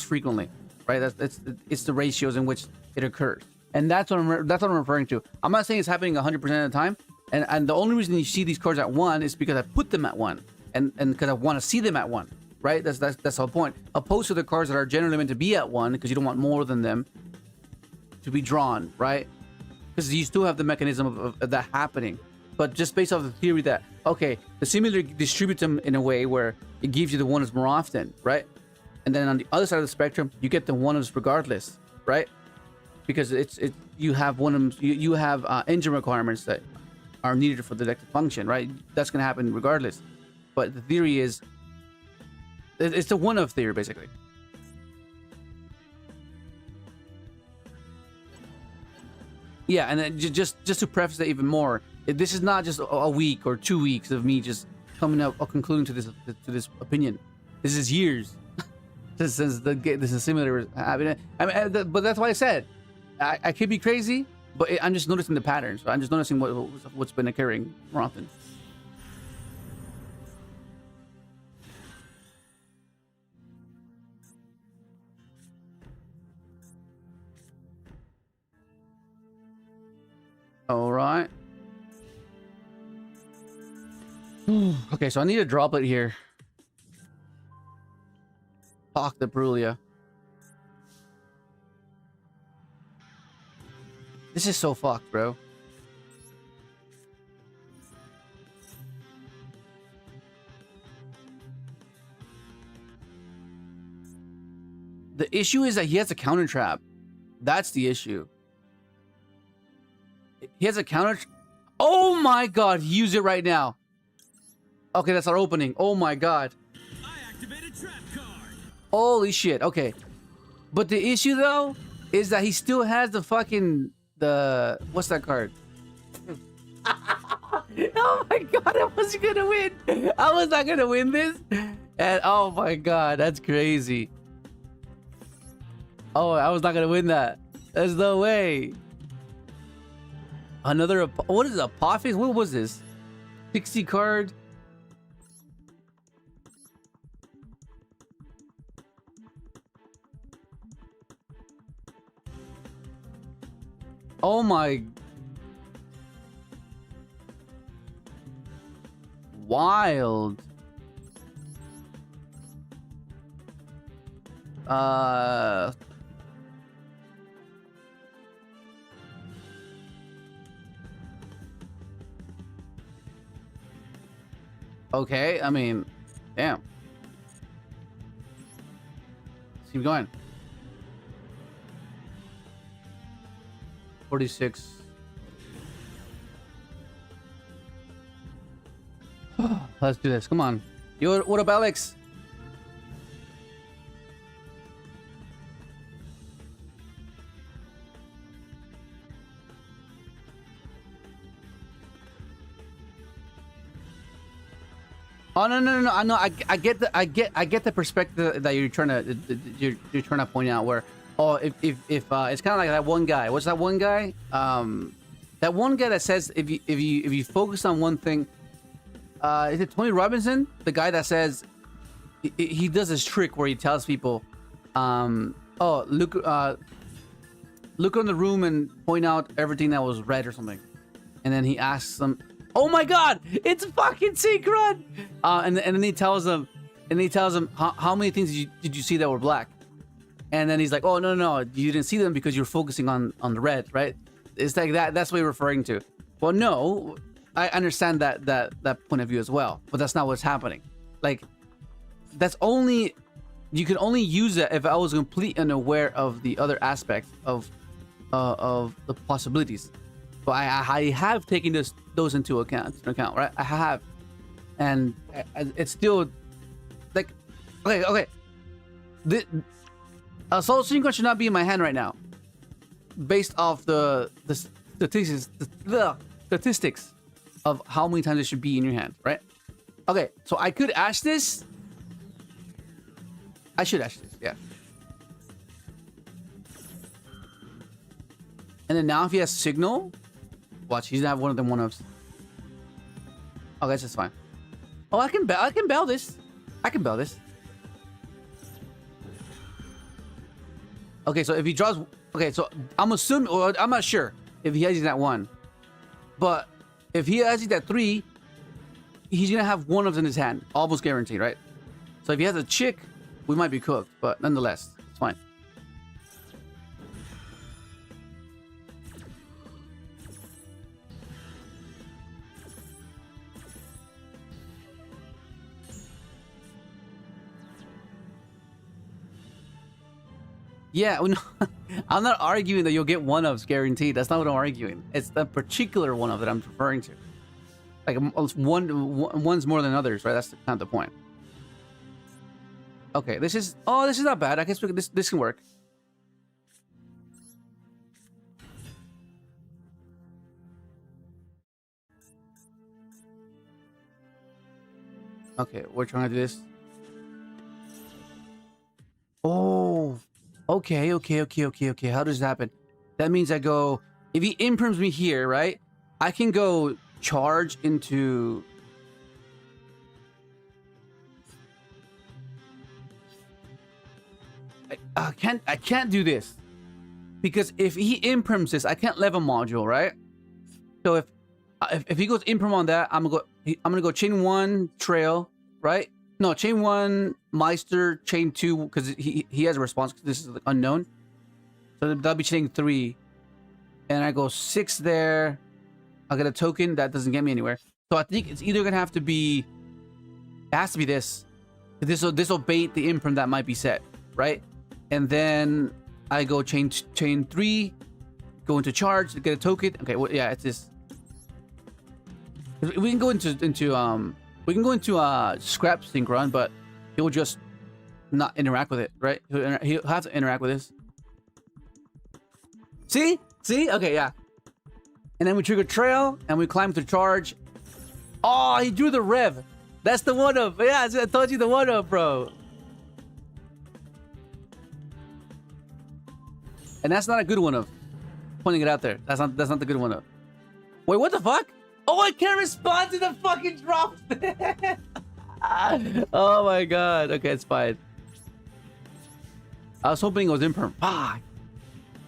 frequently, right? It's the ratios in which it occurs, and that's what I'm referring to. I'm not saying it's happening 100% of the time, and the only reason you see these cards at 1 is because I put them at 1, and because I want to see them at 1, right? That's the whole point. Opposed to the cards that are generally meant to be at 1 because you don't want more than them to be drawn, right? Because you still have the mechanism of that happening. But just based off the theory that, okay, the simulator distributes them in a way where it gives you the one-ofs more often, right? And then on the other side of the spectrum, you get the one-ofs regardless, right? Because you have you have engine requirements that are needed for the deck to function, right? That's gonna happen regardless. But the theory is, it's the one-off theory, basically. Yeah, and then just to preface that even more, this is not just a week or 2 weeks of me just coming up or concluding to this opinion. This is years since this is similar. I mean, but that's why I said I could be crazy, but I'm just noticing the patterns. I'm just noticing what's been occurring more often. All right. Okay, so I need a droplet here. Fuck the Brulia. This is so fucked, bro. The issue is that he has a counter trap. That's the issue. He has a counter. Oh my god, use it right now. Okay, that's our opening. Oh my god. I activated trap card. Holy shit. Okay. But the issue though is that he still has the fucking what's that card? Oh my god, I wasn't gonna win. I was not gonna win this. And oh my god, that's crazy. Oh, I was not gonna win that. There's no way. Another what is it, Apophis? What was this? 60 card. Oh my. Wild. Okay, I mean, damn. Let's keep going. 46. Let's do this. Come on. Yo, what up, Alex? Oh no. I get the perspective that you're trying to point out. Where if it's kind of like that one guy. What's that one guy? That one guy that says if you focus on one thing. Is it Tony Robinson? The guy that says he does this trick where he tells people, oh look in the room and point out everything that was red or something, and then he asks them. Oh my god, it's fucking Synchron! And then he tells them, how many things did you see that were black? And then he's like, oh no, you didn't see them because you're focusing on the red, right? It's like that. That's what you're referring to. Well, no, I understand that point of view as well, but that's not what's happening. Like, that's only you can only use it if I was completely unaware of the other aspects of the possibilities. But I have taken those into account, right? I have, and it's still like, okay. Soul Synchron should not be in my hand right now, based off the statistics of how many times it should be in your hand, right? Okay, so I could ash this. I should actually, yeah. And then now if he has signal, watch, he's gonna have one of them one-ups. Oh, that's just fine. Oh, I can bail this. I can bail this. Okay, so if he draws, okay, so I'm assuming, or I'm not sure if he has that one, but if he has that 3, he's gonna have one of them in his hand, almost guaranteed, right? So if he has a chick, we might be cooked, but nonetheless, it's fine. Yeah, no, I'm not arguing that you'll get one-ups guaranteed. That's not what I'm arguing. It's the particular one-up that I'm referring to. Like one's more than others, right? That's kind of the point. Okay, this is not bad. I guess this can work. Okay, we're trying to do this. Oh, okay. How does it happen? That means I go, if he imprims me here, right? I can go charge into... I can't do this. Because if he imprims this, I can't level module, right? So if he goes imprim on that, I'm gonna go chain 1 trail, right? No, chain 1 Meister, chain 2, because he has a response, because this is like unknown. So that'll be chain 3. And I go 6 there. I'll get a token. That doesn't get me anywhere. So I think it's either gonna have to be... It has to be this. This will bait the imprint that might be set, right? And then I go chain 3, go into charge to get a token. Okay, well, yeah, it's this. We can go into scrap Synchron, but he'll just not interact with it, right? He'll have to interact with this. See? Okay, yeah. And then we trigger trail and we climb to charge. Oh, he drew the rev. That's the one-up. Yeah, I told you the one-up, bro. And that's not a good one-up. Pointing it out there. That's not the good one-up. Wait, what the fuck? Oh, I can't respond to the fucking drop. Oh my god. Okay, it's fine. I was hoping it was imperm. Ah,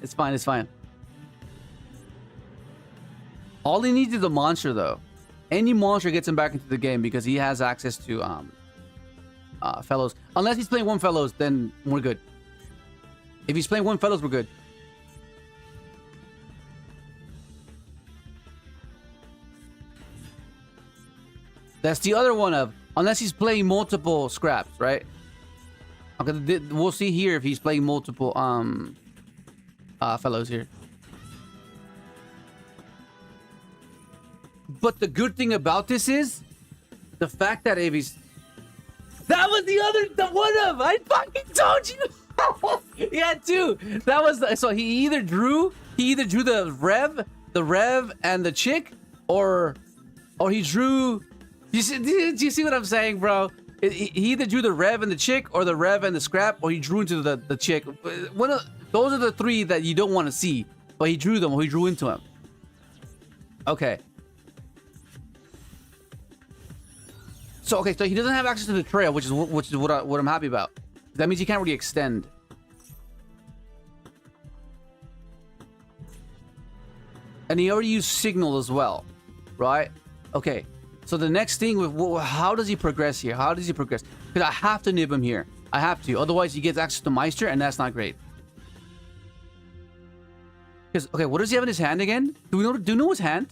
it's fine. All he needs is a monster, though. Any monster gets him back into the game because he has access to fellows. Unless he's playing one fellows, then we're good. If he's playing one fellows, we're good. That's the other one of, unless he's playing multiple scraps, right? Okay, we'll see here if he's playing multiple fellows here. But the good thing about this is the fact that if he's... That was the one of, I fucking told you. He had 2. That was so he either drew the rev and the chick, or he drew... Do you see what I'm saying, bro? He either drew the rev and the chick, or the rev and the scrap, or he drew into the chick. Those are the 3 that you don't want to see, but he drew them, or he drew into them. Okay. So so he doesn't have access to the trail, which is what I'm happy about. That means he can't really extend. And he already used signal as well, right? Okay. So the next thing, how does he progress here? How does he progress? Because I have to nib him here. I have to. Otherwise, he gets access to Meister, and that's not great. Because, okay, what does he have in his hand again? Do you know his hand?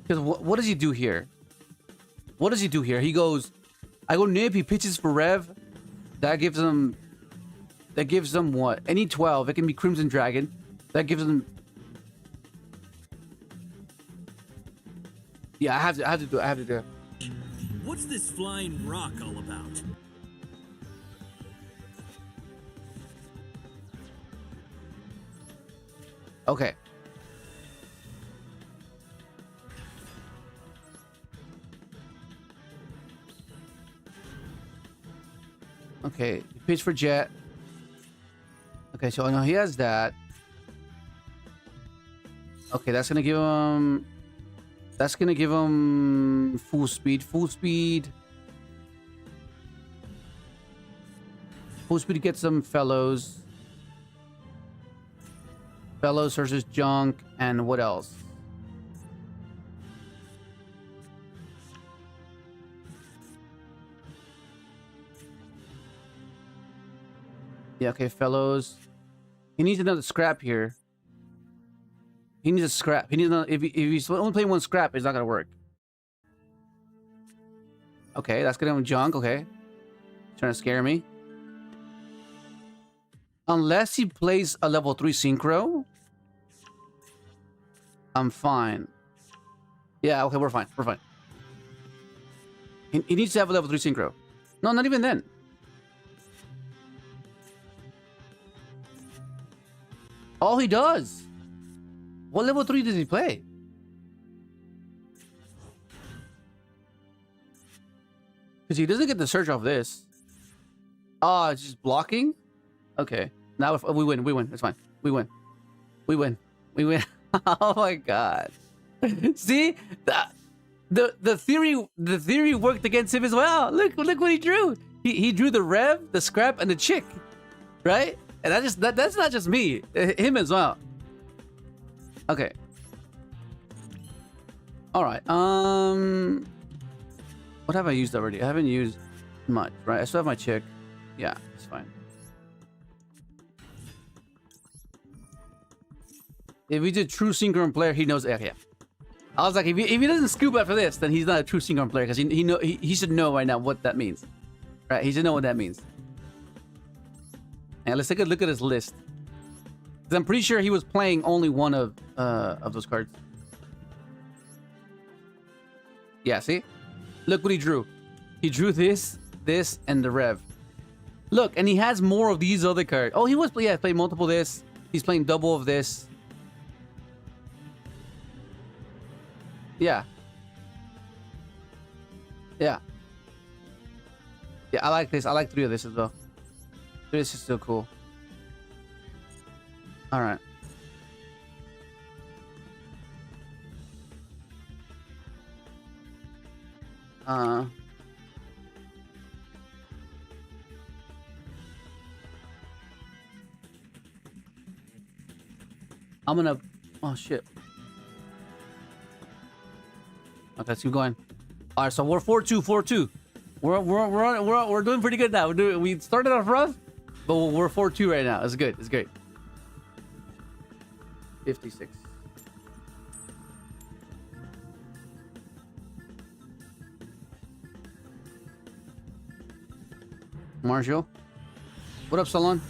Because what does he do here? What does he do here? He goes, I go nib, he pitches for rev. That gives him what? Any 12. It can be Crimson Dragon. That gives him... Yeah, I have to do it. What's this flying rock all about? Okay. Okay, pitch for jet. Okay, so now he has that. Okay, that's gonna give him. That's gonna give him full speed. Full speed. Full speed to get some fellows. Fellows versus junk, and what else? Yeah, okay, fellows. He needs another scrap here. He needs a scrap. He needs another. If he's only playing one scrap, it's not gonna work. Okay, that's gonna have junk. Okay, trying to scare me. Unless he plays a level 3 synchro, I'm fine. Yeah, okay, we're fine. We're fine. He needs to have a level 3 synchro. No, not even then. All he does. What level 3 does he play? Because he doesn't get the surge off this. Oh, it's just blocking? Okay. Now if we win. We win. It's fine. We win. We win. We win. Oh my god. See? The theory worked against him as well. Look what he drew. He drew the rev, the scrap, and the chick. Right? And that's not just me. Him as well. Okay. Alright. What have I used already? I haven't used much, right? I still have my chick. Yeah, it's fine. If he's a true Synchron player, he knows. Yeah. I was like, if he doesn't scoop after this, then he's not a true Synchron player, because he should know right now what that means. Right? He should know what that means. And let's take a look at his list. Because I'm pretty sure he was playing only one of those cards. Yeah, see? Look what he drew. He drew this, and the rev. Look, and he has more of these other cards. Oh, he was playing multiple this. He's playing double of this. Yeah. Yeah. Yeah, I like this. I like 3 of this as well. This is still cool. All right. I'm gonna. Oh shit. Okay, let's keep going. All right, so we're 4-2, 4-2. We're doing pretty good now. We started off rough, but we're 4-2 right now. It's good. It's great. 56. Marshall. What up, Salon?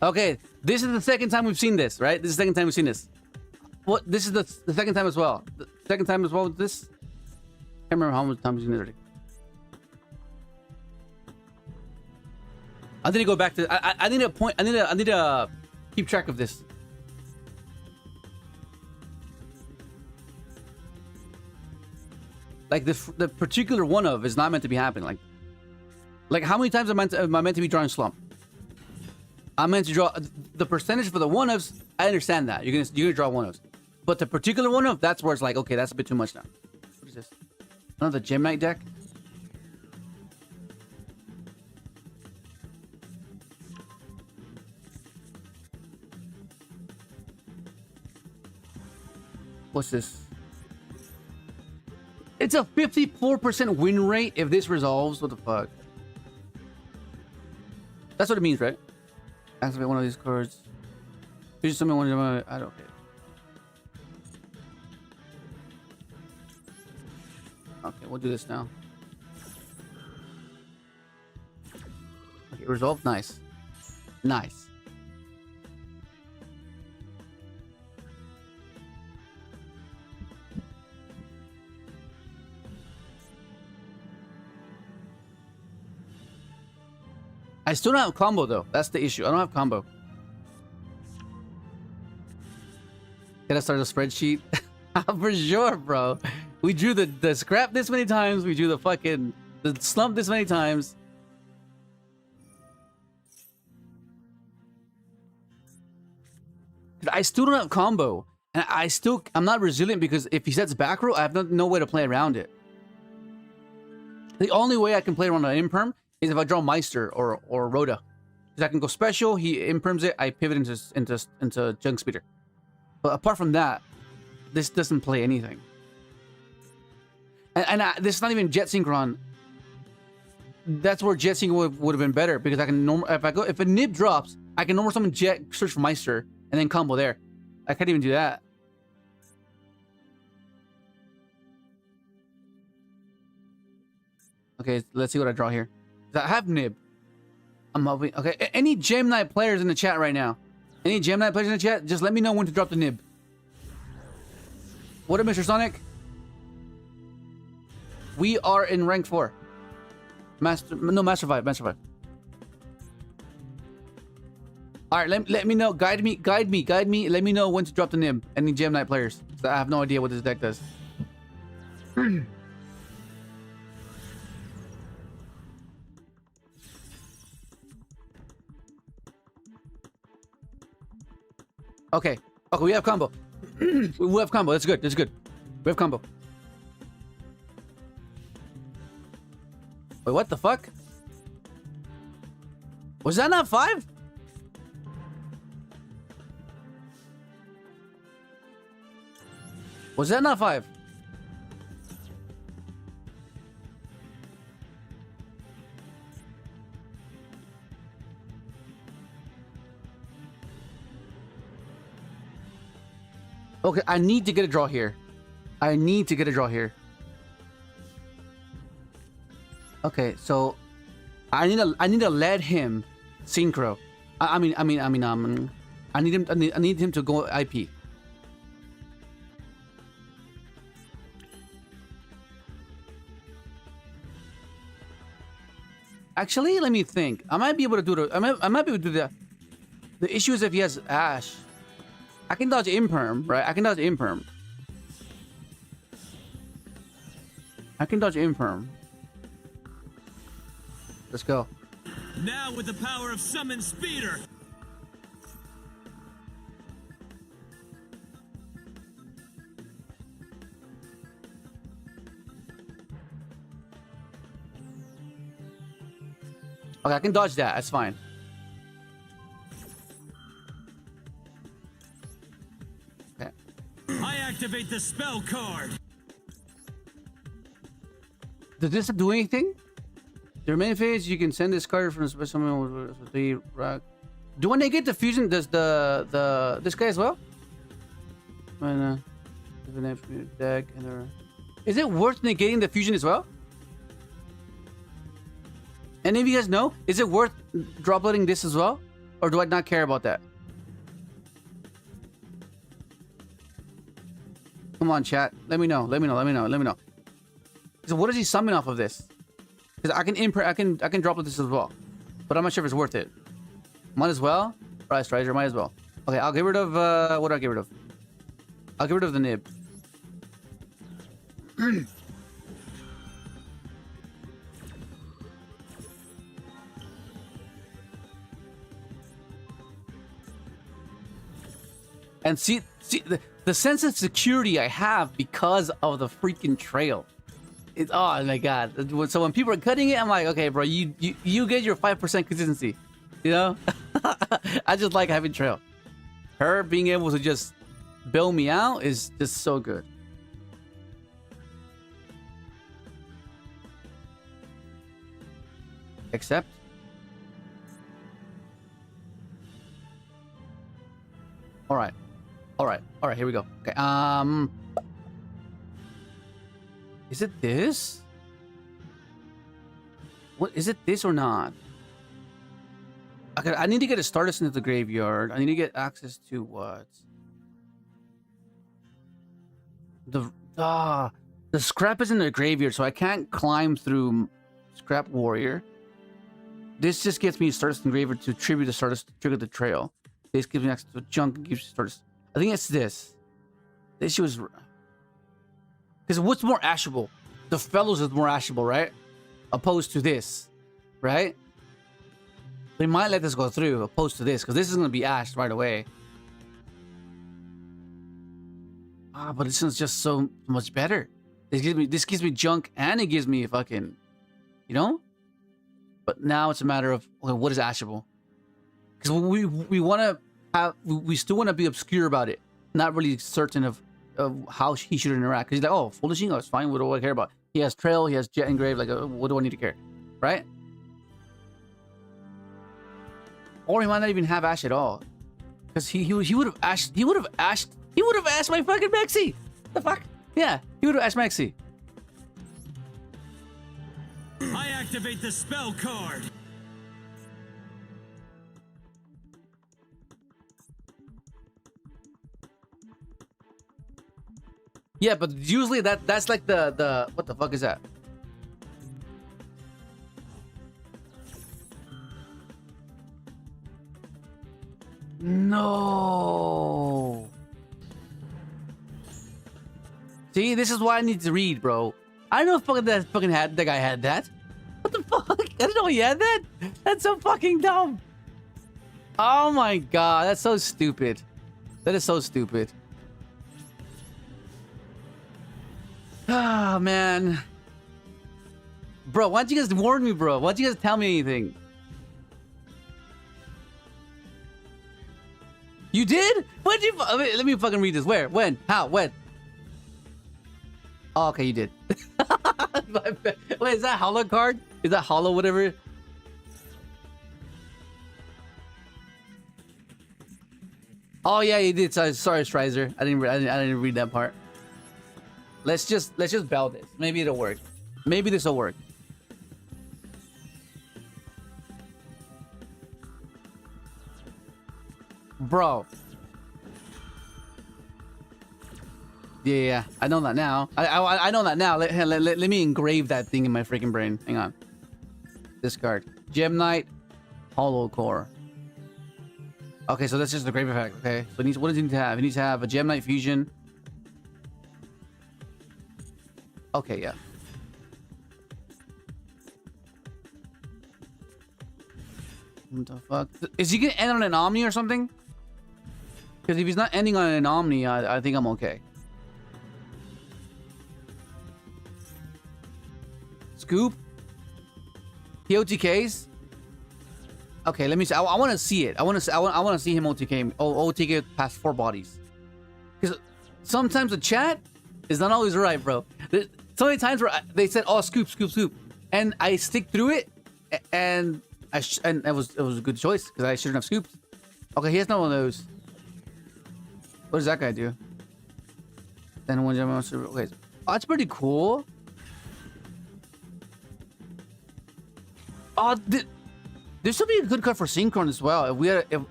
Okay, this is the second time we've seen this, right? This is the second time we've seen this. What? This is the second time as well. The second time as well with this. Can't remember how much time we've seen it already. I need to go back to. I need a point. I need to keep track of this. Like the particular one of is not meant to be happening. Like how many times am I meant to be drawing slump? I'm meant to draw the percentage for the one ofs. I understand that you're gonna draw one ofs, but the particular one of, that's where it's like, okay, that's a bit too much now. What is this? Another Gemknight deck. What's this? It's a 54% win rate if this resolves. What the fuck? That's what it means, right? Activate one of these cards. Here's something one of them. I don't care. Okay, we'll do this now. Okay, resolve. Nice. Nice. I still don't have combo though. That's the issue. I don't have combo. Can I start a spreadsheet? For sure, bro. We drew the scrap this many times. We drew the slump this many times. I still don't have combo. And I'm not resilient because if he sets back row, I have no way to play around it. The only way I can play around an imperm is if I draw Meister or Rhoda. Because I can go special, he imperms it, I pivot into Junk Speeder. But apart from that, this doesn't play anything. And this is not even Jet Synchron. That's where Jet Synchron would have been better because I can if a nib drops, I can normal summon Jet, search for Meister, and then combo there. I can't even do that. Okay, let's see what I draw here. I have nib. I'm hoping. Okay, any Gemknight players in the chat right now? Any Gemknight players in the chat? Just let me know when to drop the nib. What up, Mr. Sonic? We are in rank 4. Master 5. All right, let me know. Guide me. Let me know when to drop the nib. Any Gemknight players? I have no idea what this deck does. Okay, we have combo. We have combo. That's good. We have combo. Wait, what the fuck? Was that not 5? Was that not 5? Okay, I need to get a draw here. Okay, so I need to let him synchro. I need him to go IP. Actually, let me think. I might be able to do I might be able to do that. The issue is if he has Ash. I can dodge imperm, right? I can dodge imperm. Let's go. Now with the power of summon speeder. Okay, I can dodge that. That's fine. Okay. I activate the spell card. Does this do anything? The remaining phase, you can send this card from the special with the rock. Do I negate the fusion? Does this guy as well? Deck and is it worth negating the fusion as well? Any of you guys know? Is it worth dropletting this as well? Or do I not care about that? Come on, chat. Let me know. So what does he summon off of this? Because I can droplet this as well. But I'm not sure if it's worth it. Might as well. Price Riser, might as well. Okay, I'll get rid of what do I get rid of? I'll get rid of the nib. And see the sense of security I have because of the freaking trail. It's, oh my god. So when people are cutting it, I'm like, okay, bro, you get your 5% consistency. You know? I just like having trail. Her being able to just bail me out is just so good. Except All right, here we go. Okay, is it this? What is it, this or not? Okay, I need to get a Stardust into the graveyard. I need to get access to what? The scrap is in the graveyard, so I can't climb through Scrap Warrior. This just gets me Stardust in the graveyard to tribute the Stardust to trigger the trail. This gives me access to junk and gives you Stardust. I think it's this. The issue is Because what's more ashable? The fellows is more ashable, right? Opposed to this, right? They might let this go through, opposed to this, because this is gonna be ashed right away. Ah, but this one's just so much better. This gives me junk, and it gives me fucking, you know. But now it's a matter of, okay, what is ashable? Because we want to have, we still want to be obscure about it, not really certain of how he should interact. Because he's like, oh, full machine, it's fine. What do I care about? He has trail, he has jet engraved. Like, what do I need to care, right? Or he might not even have ash at all, because he would have ashed my fucking Mexi. The fuck? Yeah, he would have ashed Mexi. I activate the spell card. Yeah, but usually that's like the what the fuck is that? No. See, this is why I need to read, bro. I don't know if that guy had that. What the fuck? I didn't know he had that. That's so fucking dumb. Oh my god, that's so stupid. That is so stupid. Ah, man. Bro, why don't you guys warn me, bro? Why don't you guys tell me anything? You did? When did you... Let me fucking read this. Where? When? How? When? Oh, okay, you did. Wait, is that hollow card? Is that hollow whatever? Oh yeah, you did. Sorry, Strizer. I didn't read that part. Let's just bell this. Maybe it'll work. Maybe this will work. Bro. Yeah, I know that now. I know that now. Let me engrave that thing in my freaking brain. Hang on. Discard. Gemknight. Hollow core. Okay, so that's just the grave effect. Okay, so what does he need to have? He needs to have a Gemknight fusion. Okay, yeah. What the fuck? Is he gonna end on an Omni or something? Because if he's not ending on an Omni, I think I'm okay. Scoop. He OTKs. Okay, let me see. I want to see it. I want to see him OTK. OTK past 4 bodies. Because sometimes the chat is not always right, bro. There's so many times where they said, "Oh, scoop, scoop, scoop," and I stick through it, and it was a good choice because I shouldn't have scooped. Okay, he has no one of those. What does that guy do? Then one gem monster. Okay, oh, that's pretty cool. Oh, this would be a good card for Synchron as well.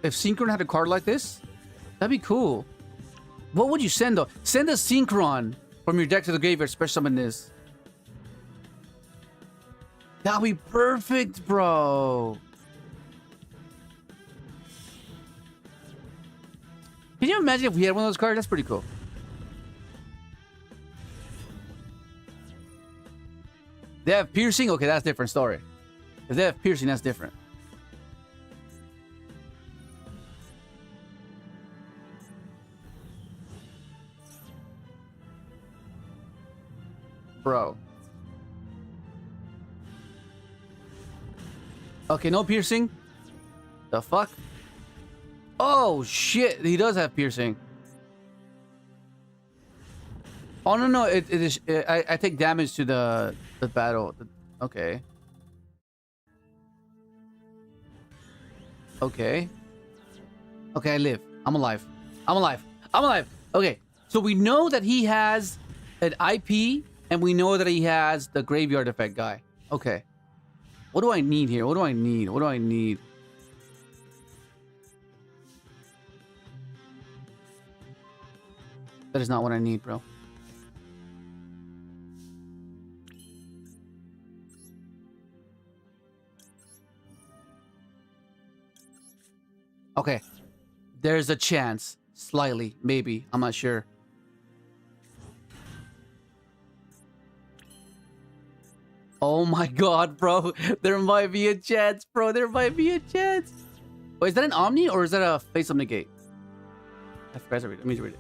If Synchron had a card like this, that'd be cool. What would you send though? Send a Synchron from your deck to the graveyard. Special summon this. That'd be perfect, bro. Can you imagine if we had one of those cards? That's pretty cool. They have piercing? Okay, that's a different story. If they have piercing, that's different. Bro. Okay, no piercing. The fuck? Oh shit, he does have piercing. Oh no, it is. I take damage to the battle. Okay. Okay. Okay, I live. I'm alive. I'm alive. I'm alive. Okay, so we know that he has an IP, and we know that he has the graveyard effect guy. Okay. What do I need here? What do I need? What do I need? That is not what I need, bro. Okay. There's a chance. Slightly. Maybe. I'm not sure. Oh my god, bro. There might be a chance, bro. There might be a chance. Wait, is that an Omni or is that a face of negate? I forgot to read it. Let me read it.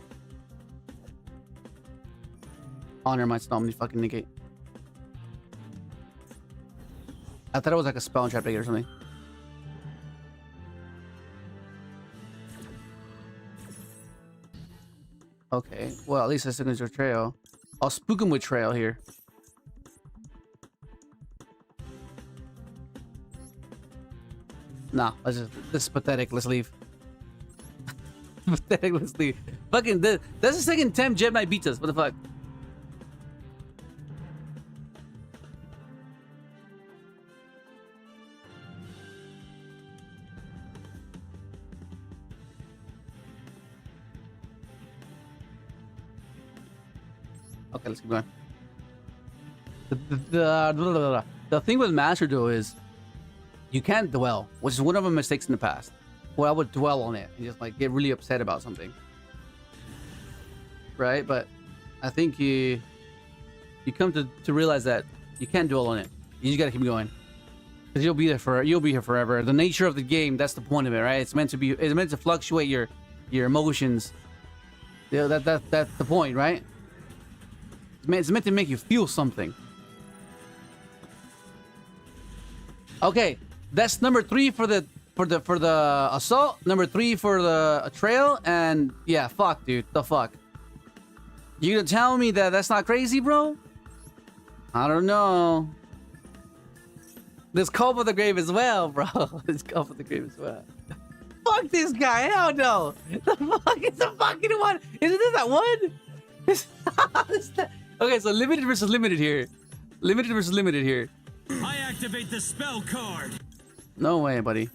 Oh, never mind. It's an Omni fucking negate. I thought it was like a spell and trap negate or something. Okay. Well, at least I signature trail. I'll spook him with trail here. Nah, let's just, this is pathetic. Let's leave. Pathetic, let's leave. Fucking, that's the second time Gemknight beats us. What the fuck? Okay, let's keep going. The thing with Master Duel is you can't dwell, which is one of my mistakes in the past. Where I would dwell on it and just like get really upset about something. Right? But I think you come to realize that you can't dwell on it. You just gotta keep going. Because you'll be here forever. The nature of the game, that's the point of it, right? It's meant to fluctuate your emotions. Yeah, that's the point, right? It's meant to make you feel something. Okay, that's number 3 for the assault, number 3 for the trail, and yeah, fuck, dude, the fuck. You gonna tell me that that's not crazy, bro? I don't know. There's Call for the Grave as well, bro. There's Call for the Grave as well. Fuck this guy, hell no. The fuck is the fucking one? Isn't this that one? Okay, so limited versus limited here. Limited versus limited here. I activate the spell card. No way, buddy.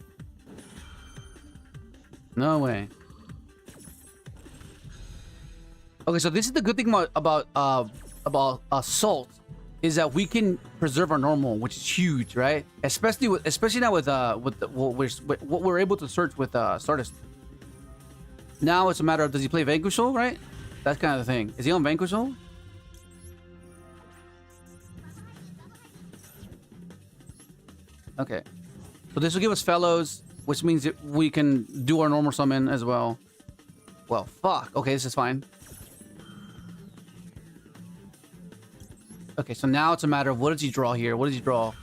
No way. Okay, so this is the good thing about assault, is that we can preserve our normal, which is huge, right? Especially now with what we're able to search with Stardust. Now it's a matter of, does he play Vanquish, right? That's kind of the thing. Is he on Vanquish? Okay, so this will give us fellows, which means that we can do our normal summon as well. Well, fuck. Okay, this is fine. Okay, so now it's a matter of, what does he draw here? What does he draw?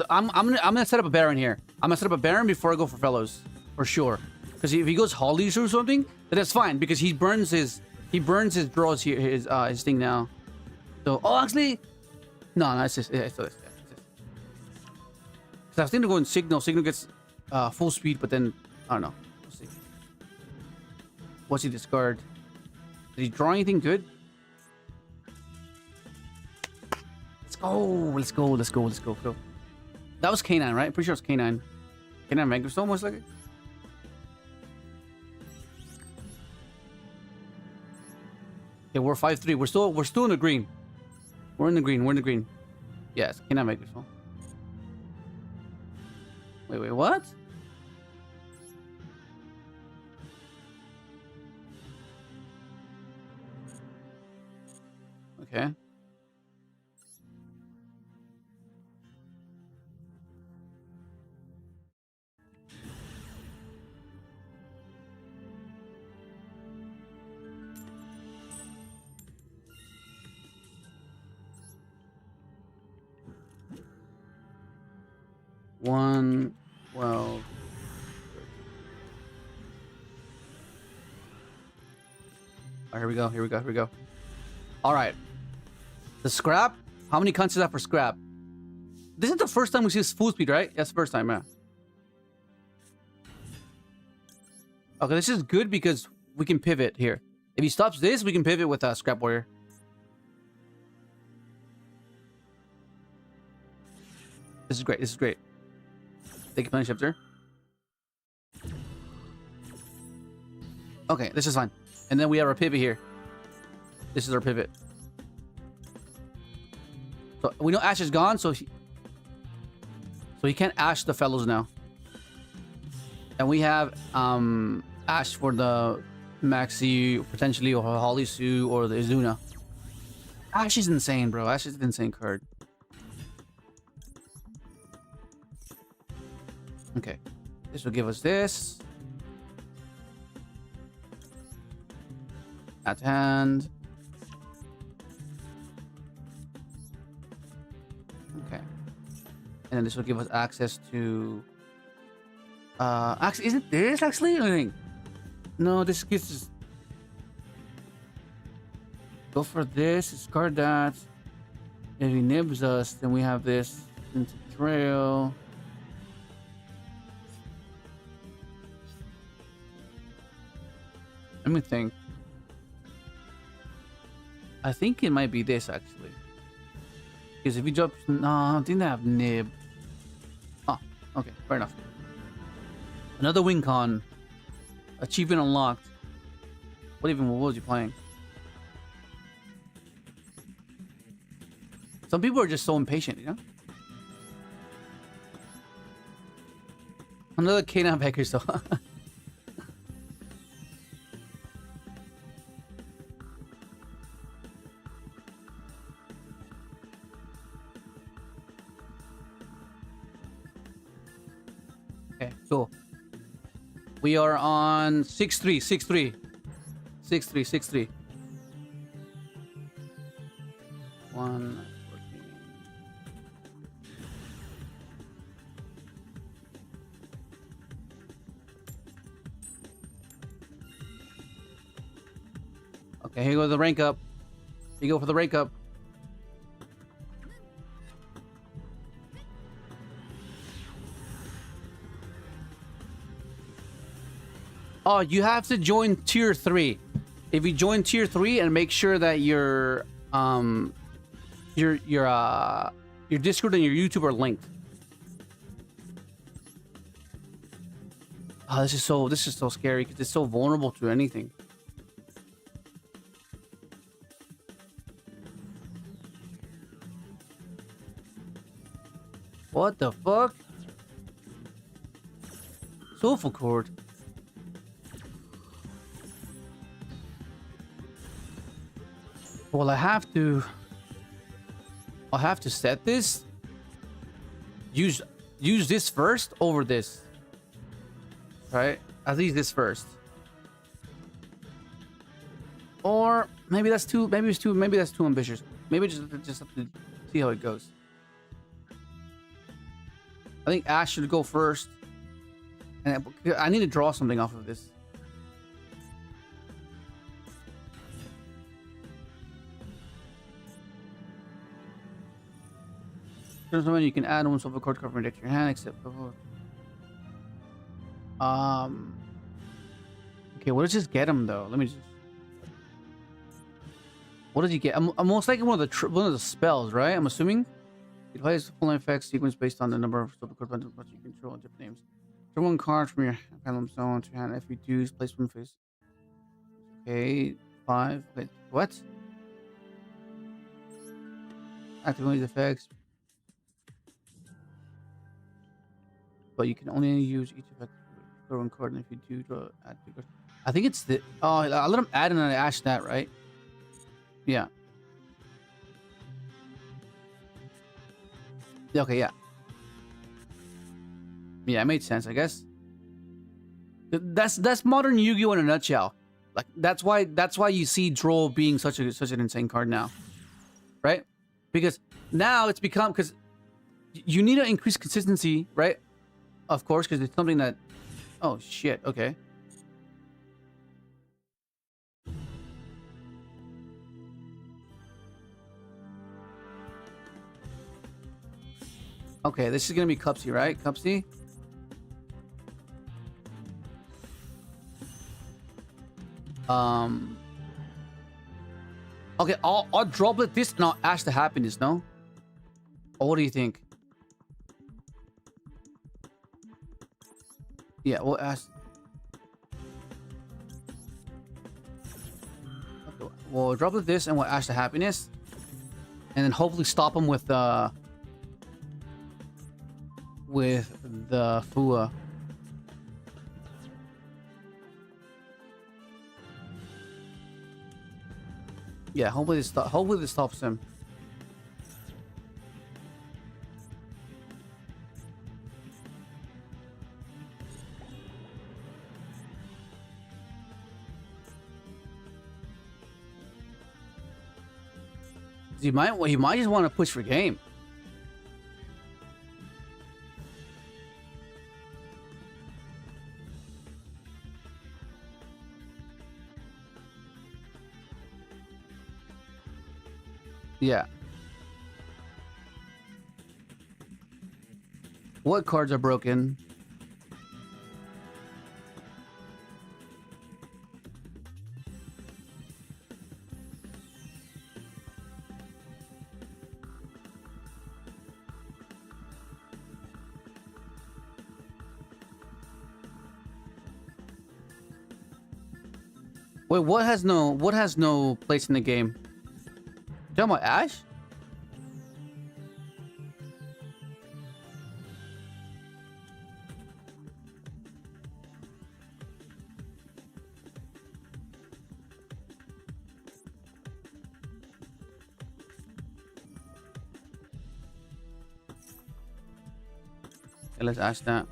I'm gonna set up a Baron here. I'm gonna set up a Baron before I go for fellows, for sure. Because if he goes Hollies or something, then that's fine, because he burns his draws here, his thing now. So, oh, actually, no, it's just, it's this. I was thinking of going Signal. Signal gets full speed, but then I don't know. We'll see. What's he discard? Did he draw anything good? Let's go. That was K9, right? Pretty sure it's K9. K9 Vanquish, almost like it. Okay, we're 5-3. We're still in the green. We're in the green. Yes, K9 Vanquish. Wait, what? Okay. One, 12. Oh, here we go. All right. The scrap. How many counts is that for scrap? This is the first time we see this full speed, right? That's the first time, yeah. Okay, this is good because we can pivot here. If he stops this, we can pivot with Scrap Warrior. This is great. Thank you, Planet Shifter. Okay, this is fine. And then we have our pivot here. This is our pivot. So we know Ash is gone, so he can't Ash the fellows now. And we have Ash for the Maxi, potentially, or Holly Sue, or the Izuna. Ash is insane, bro. Ash is an insane card. Okay. This will give us this. At hand. Okay. And then this will give us access to... actually, isn't this actually? I think. No, this gives us... Go for this, discard that. If he nibs us, then we have this into trail. Let me think. I think it might be this actually. Because if you drop... No, I think they have nib. Oh, okay, fair enough. Another win con. Achievement unlocked. What was you playing? Some people are just so impatient, you know? Another K9 hacker, so. Okay, cool. We are on 6-3, 6-3. 6-3, 6-3. 1. Okay, here goes the rank up. Here you go for the rank up. Oh, you have to join tier 3. If you join tier 3 and make sure that your Discord and your YouTube are linked. Oh, this is so scary because it's so vulnerable to anything. What the fuck? Sulfacord. Well, I'll have to set this. Use this first over this. Right? At least this first. Or maybe that's too maybe that's too ambitious. Maybe just have to see how it goes. I think Ash should go first. And I need to draw something off of this. There's no way you can add one Sulfacord covering deck to your hand except for... Okay, what does this get him though? Let me just... What does he get? I'm most likely one of the spells, right? I'm assuming. It plays full effect sequence based on the number of Sulfacord buttons you control in different names. Draw one card from your pendulum zone to your hand. If you do, place one face. Okay, 5. Wait, what? Activate these effects. But you can only use each effect for one card, and if you do draw, add 2 cards. I think it's the... Oh, I'll let him add and then Ash that, right? Yeah. Okay, yeah. Yeah, it made sense, I guess. That's modern Yu-Gi-Oh in a nutshell. Like that's why you see DROLL being such an insane card now, right? Because now it's become because you need to increase consistency, right? Of course, because it's something that... Oh, shit. Okay. Okay, this is going to be Cupsy, right? Cupsy? Okay, I'll drop it this and I'll ask the happiness, no? Or what do you think? Yeah, we'll ask. We'll drop this and we'll ask the happiness, and then hopefully stop him with the FUWA. Yeah, hopefully this stops him. He might just want to push for game. Yeah. What cards are broken? Wait, what has no place in the game? You talking about Ash? Okay, let's ask that.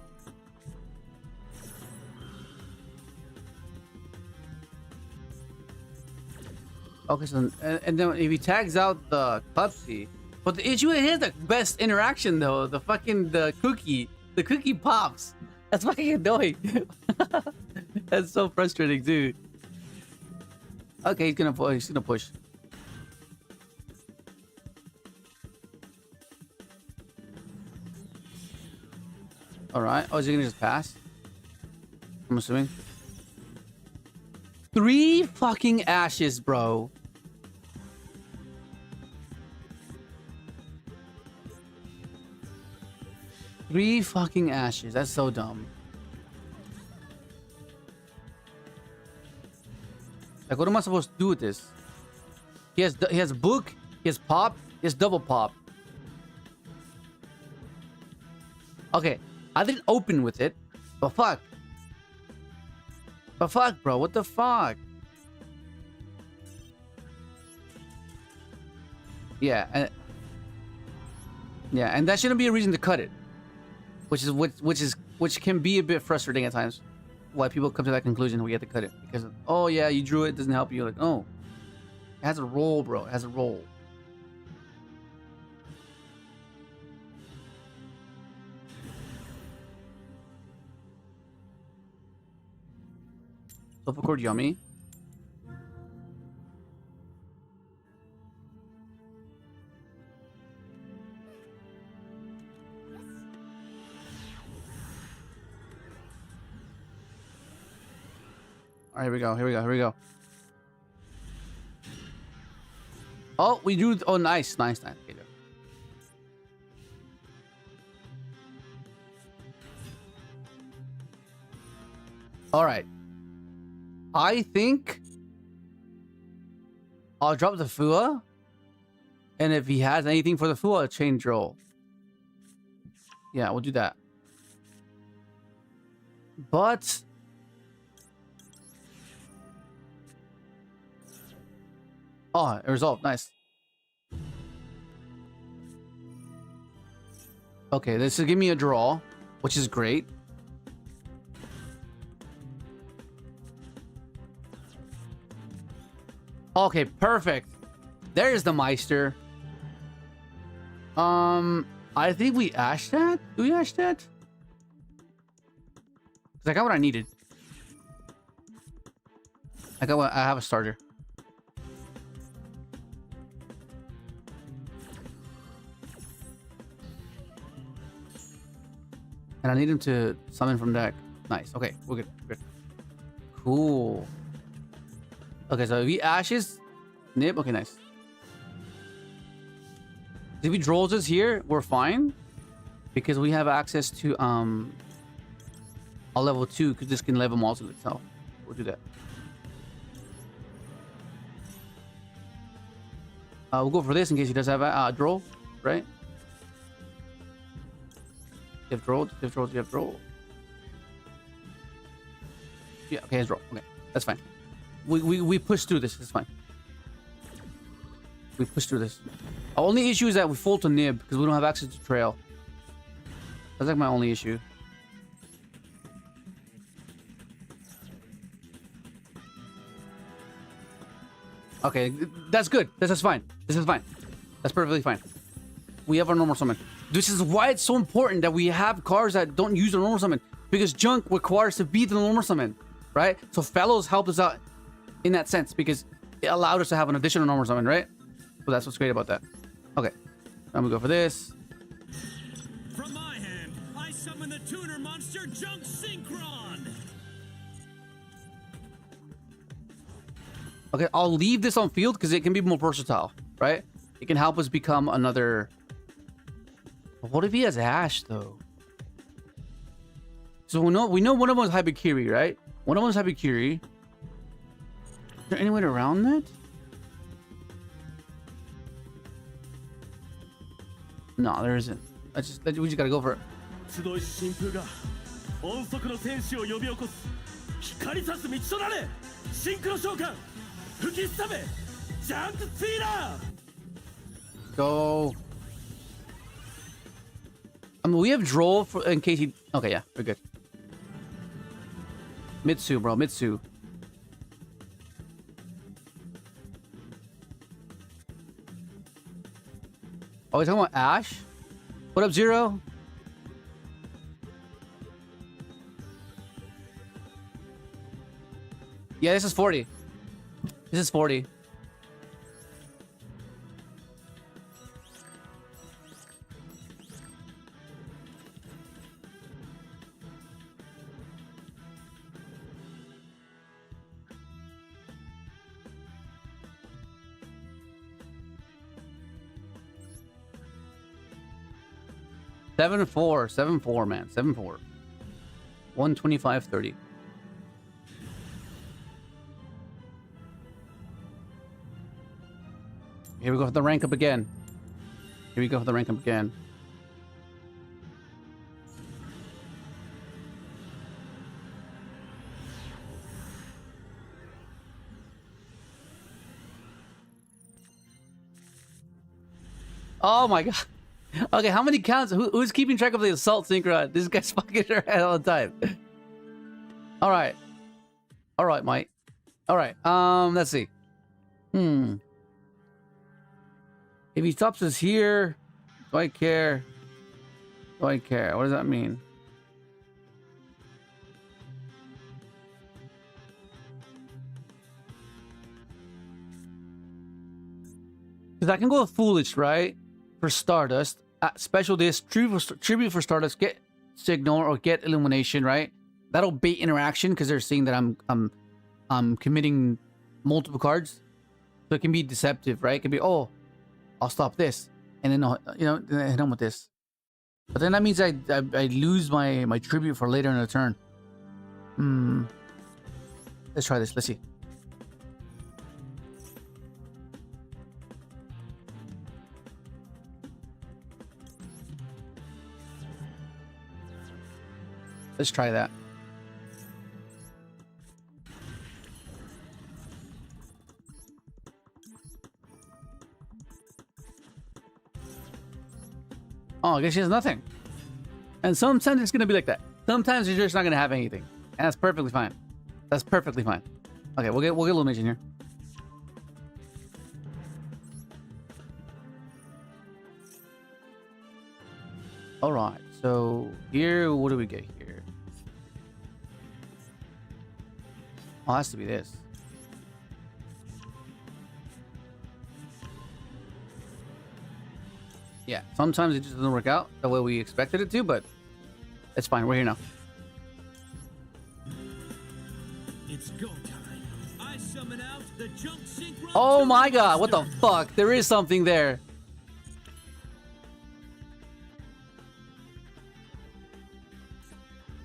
Okay, so and then if he tags out the Pupsy, but the issue is the best interaction though. The cookie pops. That's fucking annoying. That's so frustrating, dude. Okay, he's gonna push. All right. Oh, is he gonna just pass? I'm assuming. 3 fucking ashes, bro. Three fucking ashes. That's so dumb. Like, what am I supposed to do with this? He has book, he has pop, he has double pop. Okay, I didn't open with it, but fuck. But fuck, bro, what the fuck? Yeah, and that shouldn't be a reason to cut it, which can be a bit frustrating at times. Why people come to that conclusion we have to cut it because oh yeah, you drew it, doesn't help you. Like, oh, it has a roll, bro. It has a roll. Sulfacord, yummy. All right, here we go. Oh, we drew. Oh, nice. Okay, good. All right. I think I'll drop the FUWA, and if he has anything for the FUWA, I'll chain DROLL. Yeah, we'll do that. But oh, it resolved. Nice. Okay, this will give me a draw, which is great. Okay, perfect. There's the Meister. I think we ash that. Do we ash that? Cause I got what I needed. I have a starter. And I need him to summon from deck. Nice. Okay, we're good. Cool. Okay, so if he ashes, nib. Okay, nice. If he drolls us here, we're fine. Because we have access to a level 2, because this can level multiple itself. We'll do that. We'll go for this in case he does have a droll, right? You have droll. Yeah, okay, it's droll. Okay, that's fine. We push through this. It's fine. We push through this. Our only issue is that we fall to Nib because we don't have access to Trail. That's like my only issue. Okay, that's good. This is fine. This is fine. That's perfectly fine. We have our normal summon. This is why it's so important that we have cards that don't use the normal summon. Because Junk requires to be the normal summon, right? So Fellows helped us out in that sense because it allowed us to have an additional normal summon, right? So that's what's great about that. Okay, I'm gonna go for this. From my hand, I summon the tuner monster Junk Synchron. Okay, I'll leave this on field because it can be more versatile, right? It can help us become another... What if he has Ash, though? So we know one of them is Hibikiri, right? One of them is Hibikiri. Is there any way around that? No, there isn't. We just gotta go for it. 集い神風が音速の戦士を呼び起こす光さす道となれシンクロ召喚吹きすためジャンクスピーダー Go. I mean, we have Droll for, in case he... Okay, yeah, we're good. Mitsu, bro, Mitsu. Oh, we're talking about Ash? What up, Zero? Yeah, this is 40. This is 40. Seven four, man. 7-4. 125.30. Here we go for the rank up again. Here we go for the rank up again. Oh my god. Okay, how many counts? Who's keeping track of the assault Synchron? This guy's fucking her head all the time. Alright. Alright, Mike. Alright, let's see. If he stops us here, do I care? Do I care? What does that mean? Because I can go with Foolish, right? For Stardust. Special disc, tribute for Stardust, get Signal or get Illumination, right? That'll bait interaction because they're seeing that I'm committing multiple cards. So it can be deceptive, right? It can be, oh, I'll stop this. And then, you know, then I hit him with this. But then that means I lose my tribute for later in the turn. Let's try this. Let's see. Let's try that. Oh, I guess she has nothing. And sometimes it's gonna be like that. Sometimes you're just not gonna have anything, and that's perfectly fine. That's perfectly fine. Okay, we'll get Illumination here. All right. So here, what do we get here? Oh, it has to be this. Yeah, sometimes it just doesn't work out the way we expected it to, but it's fine. We're here now. It's go time. I summon out the Junk Synchron. Oh my god, what the fuck? There is something there.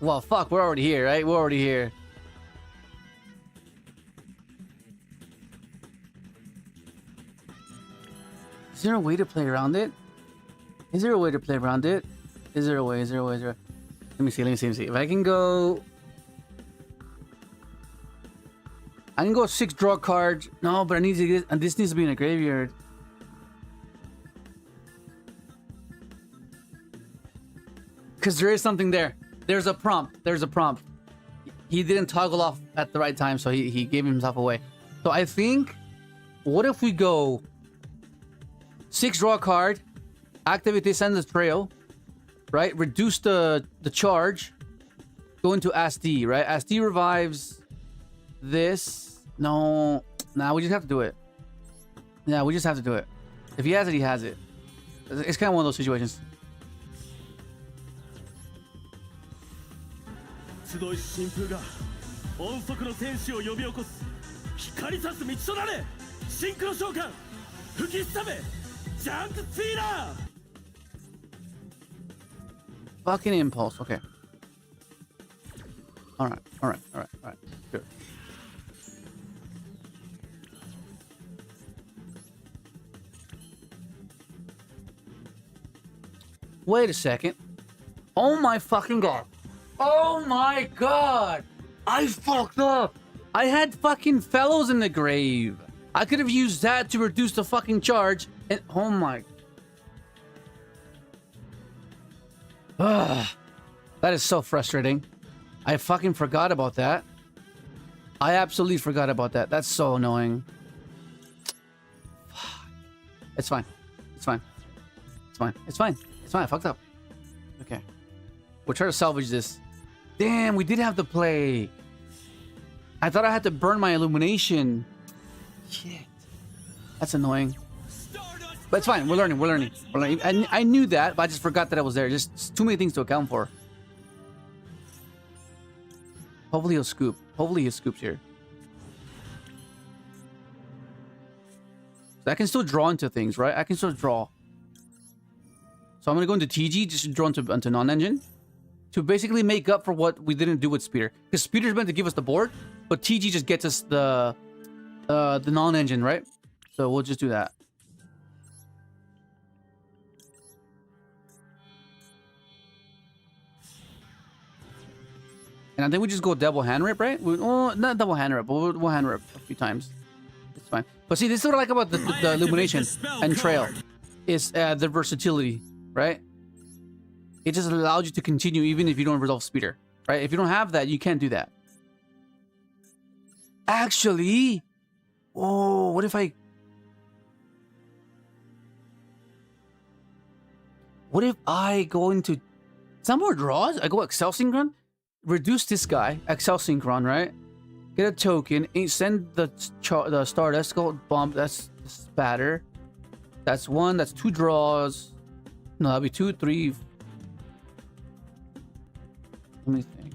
Well, fuck, we're already here, right? We're already here. Is there a way to play around it? Is there a way to play around it? Is there a way? Is there a way? Is there a... Let me see. If I can go... I can go 6 draw cards. No, but I need to get... And this needs to be in a graveyard. Because there is something there. There's a prompt. There's a prompt. He didn't toggle off at the right time, so he gave himself away. So I think, what if we go 6 draw a card, activate this and the trail, right? Reduce the charge, go into SD, right? SD revives this. No, nah, we just have to do it. Yeah, we just have to do it. If he has it, he has it. It's kind of one of those situations. 集い神風が音速の天使を呼び起こす光さす道となれシンクロ召喚吹きすためジャンクフィーラー Fucking impulse. Okay. Alright. Good. Wait a second. Oh my fucking god. Oh my god. I fucked up. I had fucking fellows in the grave. I could have used that to reduce the fucking charge. And oh my. Ugh. That is so frustrating. I fucking forgot about that. I absolutely forgot about that. That's so annoying. It's fine. It's fine. It's fine. It's fine. It's fine. I fucked up. Okay. We'll try to salvage this. Damn, we did have to play. I thought I had to burn my illumination. Shit. That's annoying. But it's fine. We're learning. We're learning. We're learning. I knew that, but I just forgot that I was there. Just too many things to account for. Hopefully he'll scoop. Hopefully he scoops here. So I can still draw into things, right? I can still draw. So I'm going to go into TG, just to draw into non-engine. To basically make up for what we didn't do with Speeder. Because Speeder's meant to give us the board, but TG just gets us the non-engine, right? So we'll just do that. And I think we just go double hand rip, right? Oh, not double hand rip, but we'll hand rip a few times. It's fine. But see, this is what I like about the illumination and trail. Is the versatility, right? It just allows you to continue even if you don't resolve Speeder, right? If you don't have that, you can't do that. Actually, oh, what if I go into some more draws? I go Excel Synchron, reduce this guy, Excel Synchron, right? Get a token, send the Stardust, go bump. That's spatter. That's 1. That's 2 draws. No, that'll be 2, 3. Let me think.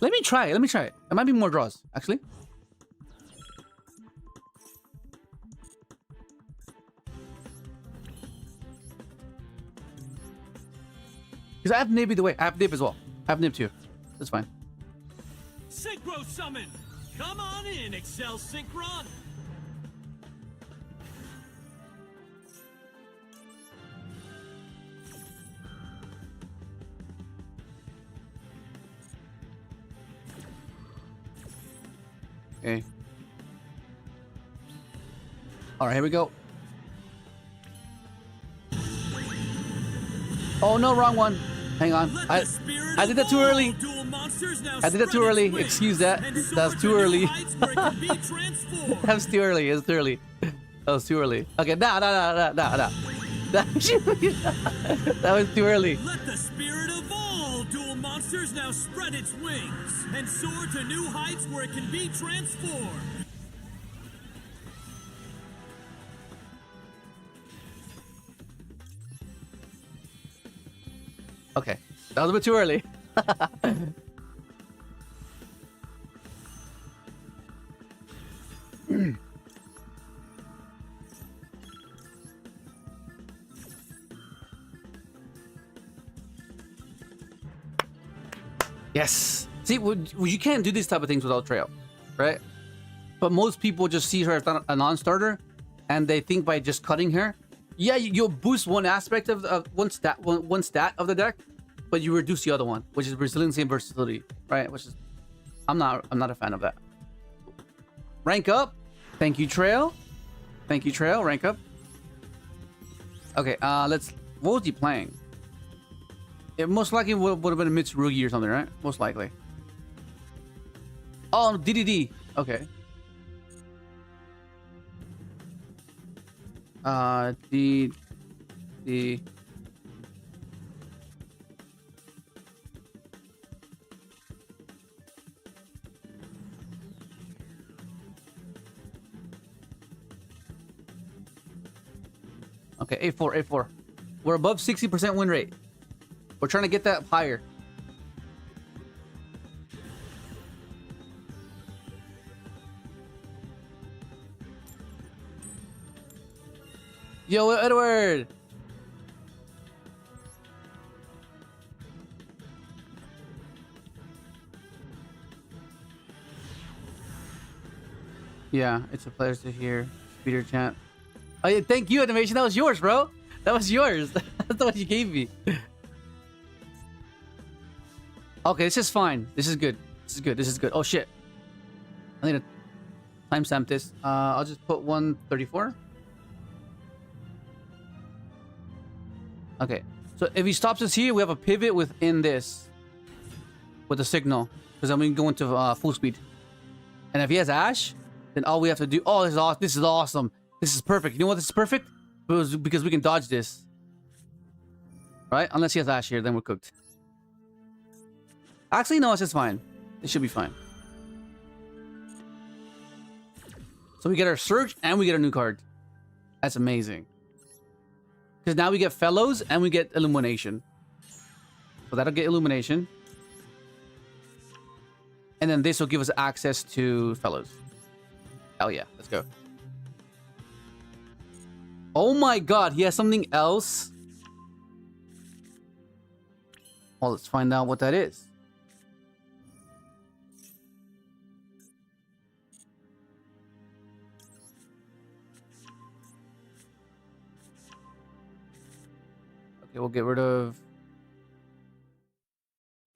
Let me try it. Let me try it. It might be more draws, actually. Because I have nib either way. I have nib as well. I have nib too. That's fine. Synchro summon! Come on in, Excel Synchron! Okay. Alright, here we go. Oh no, wrong one. Hang on. I did that too early. I did that too early. Excuse that. That's too early. That was too early. It's too early. That was too early. Okay, nah. That was too early. Let the spirit of all dual monsters now spread its wings and soar to new heights where it can be transformed. Okay, that was a bit too early. Yes. See, you can't do these type of things without Trail, right? But most people just see her as a non-starter, and they think by just cutting her, yeah, you'll boost one aspect of one stat of the deck, but you reduce the other one, which is resiliency and versatility, right? Which is, I'm not a fan of that. Rank up. Thank you, Trail. Thank you, Trail. Rank up. Okay, let's... What was he playing? It most likely would have been a Mitsurugi or something, right? Most likely. Oh, DDD. Okay. D... Okay, A4, A4. We're above 60% win rate. We're trying to get that higher. Yo, Edward! Yeah, it's a pleasure to hear. Speeder chant. Oh yeah, thank you, animation. That was yours, bro. That was yours. That's what you gave me. Okay, this is fine. This is good. This is good. This is good. Oh shit. I need to timestamp this. I'll just put 134. Okay. So if he stops us here, we have a pivot within this with a signal, because then we can go into full speed. And if he has Ash, then all we have to do. Oh, this is awesome. This is awesome. This is perfect. You know what? This is perfect because we can dodge this. Right? Unless he has Ash here, then we're cooked. Actually, no, it's just fine. It should be fine. So we get our Surge and we get a new card. That's amazing. Because now we get Fellows and we get Illumination. So that'll get Illumination. And then this will give us access to Fellows. Hell yeah, let's go. Oh my god, he has something else. Well, let's find out what that is. Okay, we'll get rid of...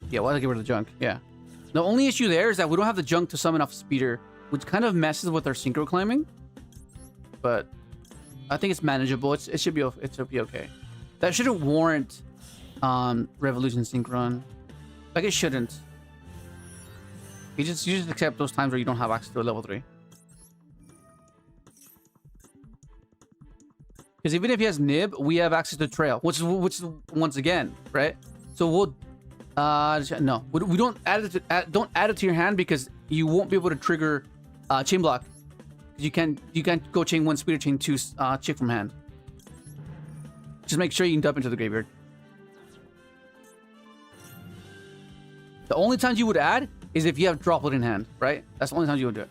Yeah, we'll get rid of the junk. Yeah. The only issue there is that we don't have the junk to summon off Speeder, which kind of messes with our Synchro climbing. But I think it's manageable. It should be okay. That shouldn't warrant Revolution Synchron. Like, it shouldn't. You just accept those times where you don't have access to a level 3. Because even if he has Nib, we have access to Trail, which is once again, right? So we'll no, we don't add it to, don't add it to your hand, because you won't be able to trigger chain block. You can't go chain 1 Speeder, chain 2 chick from hand. Just make sure you can dump into the graveyard. The only times you would add is if you have Droplet in hand, right? That's the only times you would do it.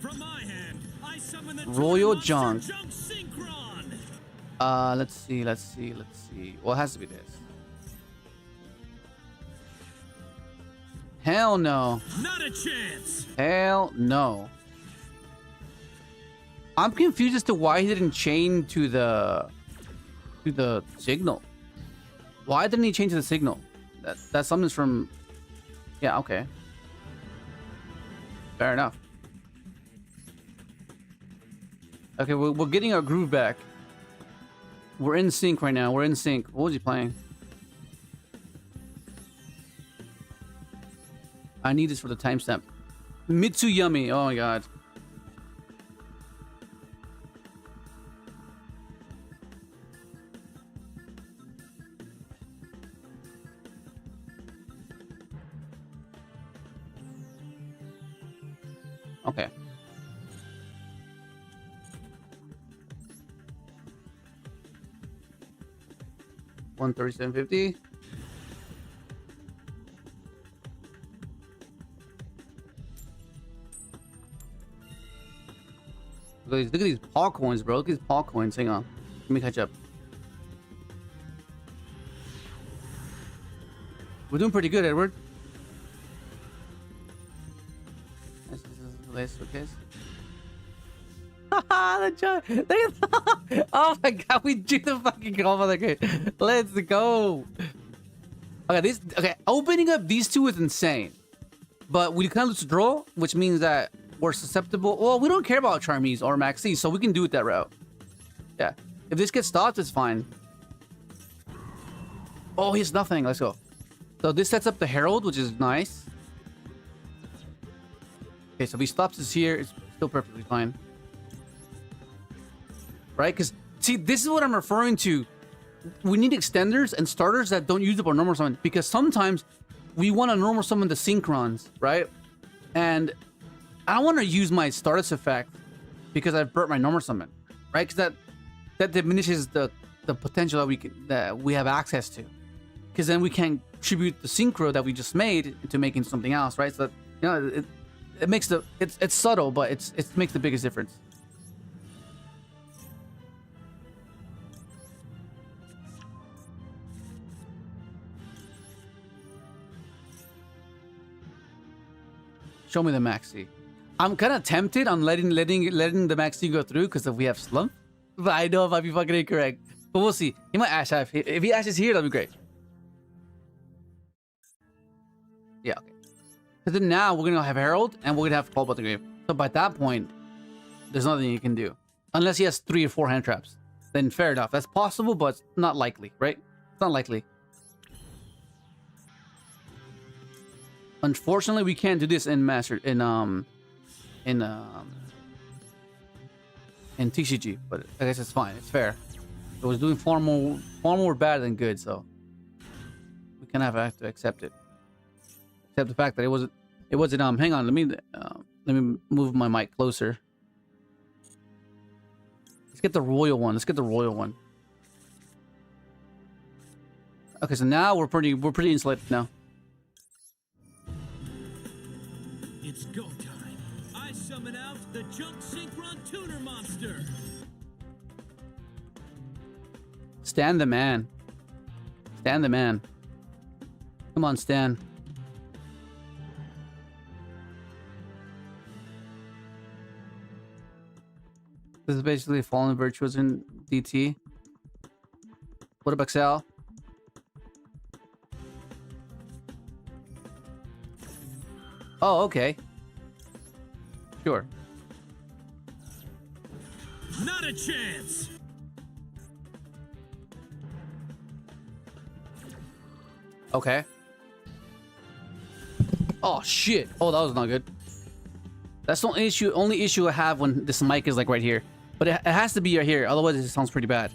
From my hand, I summon the Royal Junk. Synchron. Let's see. Well, it has to be this. Hell no. Not a chance. Hell no. I'm confused as to why he didn't chain to the signal. Why didn't he change to the signal? That summons from... Yeah, okay. Fair enough. Okay, we're getting our groove back. We're in sync right now. We're in sync. What was he playing? I need this for the timestamp. Mitsurugi. Oh my god. Okay. $137.50. Look at these paw coins, bro. Look at these paw coins. Hang on. Let me catch up. We're doing pretty good, Edward. This is okay. The jump. Look at oh my god, we drew the fucking combo. Okay, let's go. Okay, opening up these two is insane. But we kind of lose draw, which means that we're susceptible. Well, we don't care about Charmies or Maxi, so we can do it that route. Yeah. If this gets stopped, it's fine. Oh, he's nothing. Let's go. So this sets up the Herald, which is nice. Okay, so if he stops us here, it's still perfectly fine. Right? Because, see, this is what I'm referring to. We need extenders and starters that don't use up our normal summon. Because sometimes we want to normal summon the Synchrons, right? And I don't want to use my status effect because I've burnt my normal summon, right? Because that diminishes the potential that we have access to. Because then we can tribute the Synchro that we just made into making something else, right? So that, you know, it makes it's subtle, but it makes the biggest difference. Show me the Maxi. I'm kind of tempted on letting the Maxi go through because if we have Slump, but I know it might be fucking incorrect. But we'll see. He might Ash have. If he Ashes here, that'll be great. Yeah, okay. Because then now we're gonna have Herald and we're gonna have Call About the Grave. So by that point, there's nothing you can do unless he has 3 or 4 hand traps. Then fair enough. That's possible, but it's not likely, right? It's not likely. Unfortunately, we can't do this in TCG, but I guess it's fine. It's fair. It was doing far more bad than good, so we kind of have to accept it. Except the fact that it wasn't. Hang on. Let me move my mic closer. Let's get the royal one. Okay, so now we're pretty insulated now. It's go time. I summon out the Junk Synchron Tuner Monster. Stan the man. Stan the man. Come on, Stan. This is basically Fallen Virtuos in DT. What about Excel? Oh, okay. Sure. Not a chance. Okay. Oh shit. Oh, that was not good. That's the only issue I have when this mic is like right here. But it has to be right here, otherwise it sounds pretty bad.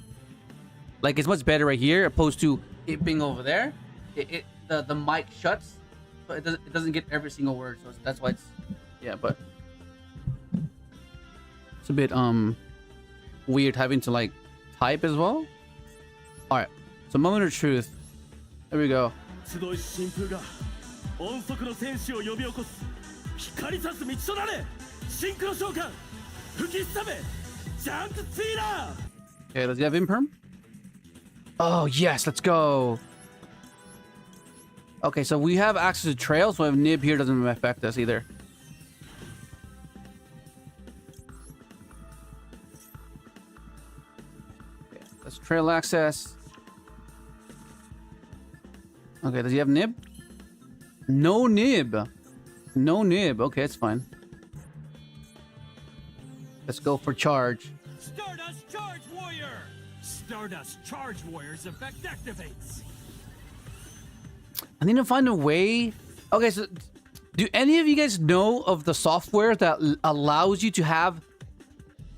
Like it's much better right here opposed to it being over there. The mic shuts, but it doesn't get every single word, so that's why it's but it's a bit weird having to like type as well. All right, so moment of truth. There we go. Okay, does he have imperm? Oh yes, let's go. Okay, so we have access to trail, so if Nib here doesn't affect us either. Okay, that's trail access. Okay, does he have Nib? No Nib. No Nib. Okay, it's fine. Let's go for charge. Stardust Charge Warrior! Stardust Charge Warrior's effect activates. I need to find a way. Okay, so do any of you guys know of the software that allows you to have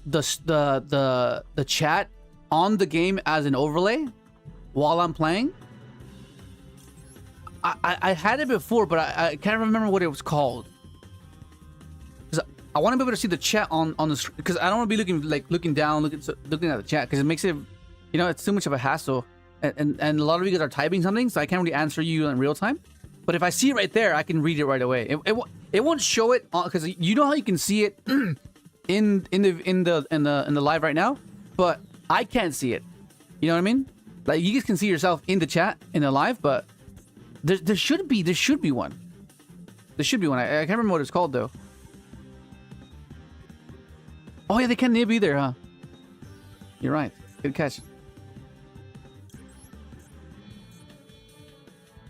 the chat on the game as an overlay while I'm playing? I had it before, but I can't remember what it was called. Because I want to be able to see the chat on the screen. Because I don't want to be looking down, looking at the chat. Because it makes it, it's too much of a hassle. And a lot of you guys are typing something, so I can't really answer you in real time. But if I see it right there, I can read it right away. It won't show it because you know how you can see it in the live right now, but I can't see it. You know what I mean? Like you guys can see yourself in the chat in the live, but there should be one. There should be one. I can't remember what it's called though. Oh yeah, they can't nib either, huh? You're right. Good catch.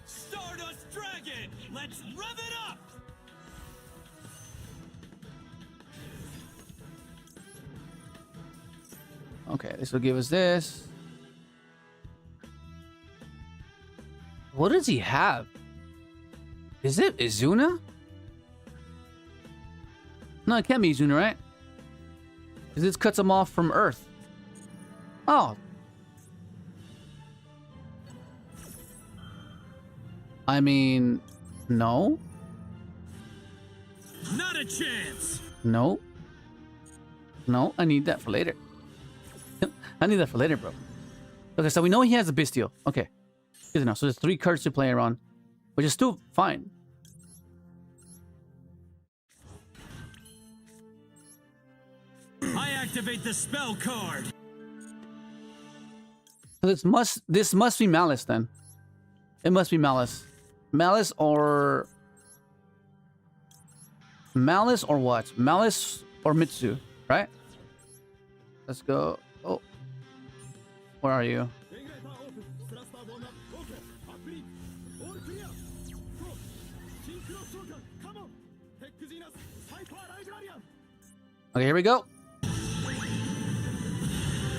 Stardust Dragon, let's rev it up. so give us this. What does he have? Is it Izuna? No, it can't be Izuna, right? Because this cuts him off from Earth. Oh. I mean, no. Not a chance. No. No, I need that for later. I need that for later, bro. Okay, so we know he has a Bestial. Okay. Good enough. So there's 3 cards to play around, which is still fine. I activate the spell card. So this must be Maliss then. It must be Maliss. Maliss or what? Maliss or Mitsu, right? Let's go. Oh. Where are you? Okay, here we go.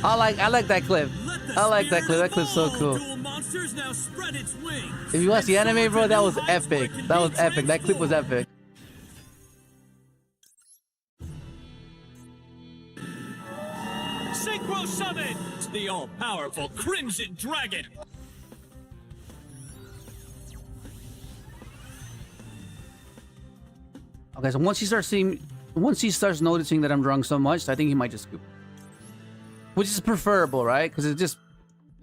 I like that clip. I like that clip. That clip's so cool. If you watch the anime, bro, that was epic. That was epic. That clip was epic. Synchro summon the all-powerful Crimson Dragon. Okay, so once he starts noticing that I'm drawing so much, I think he might just scoop. Which is preferable, right? Because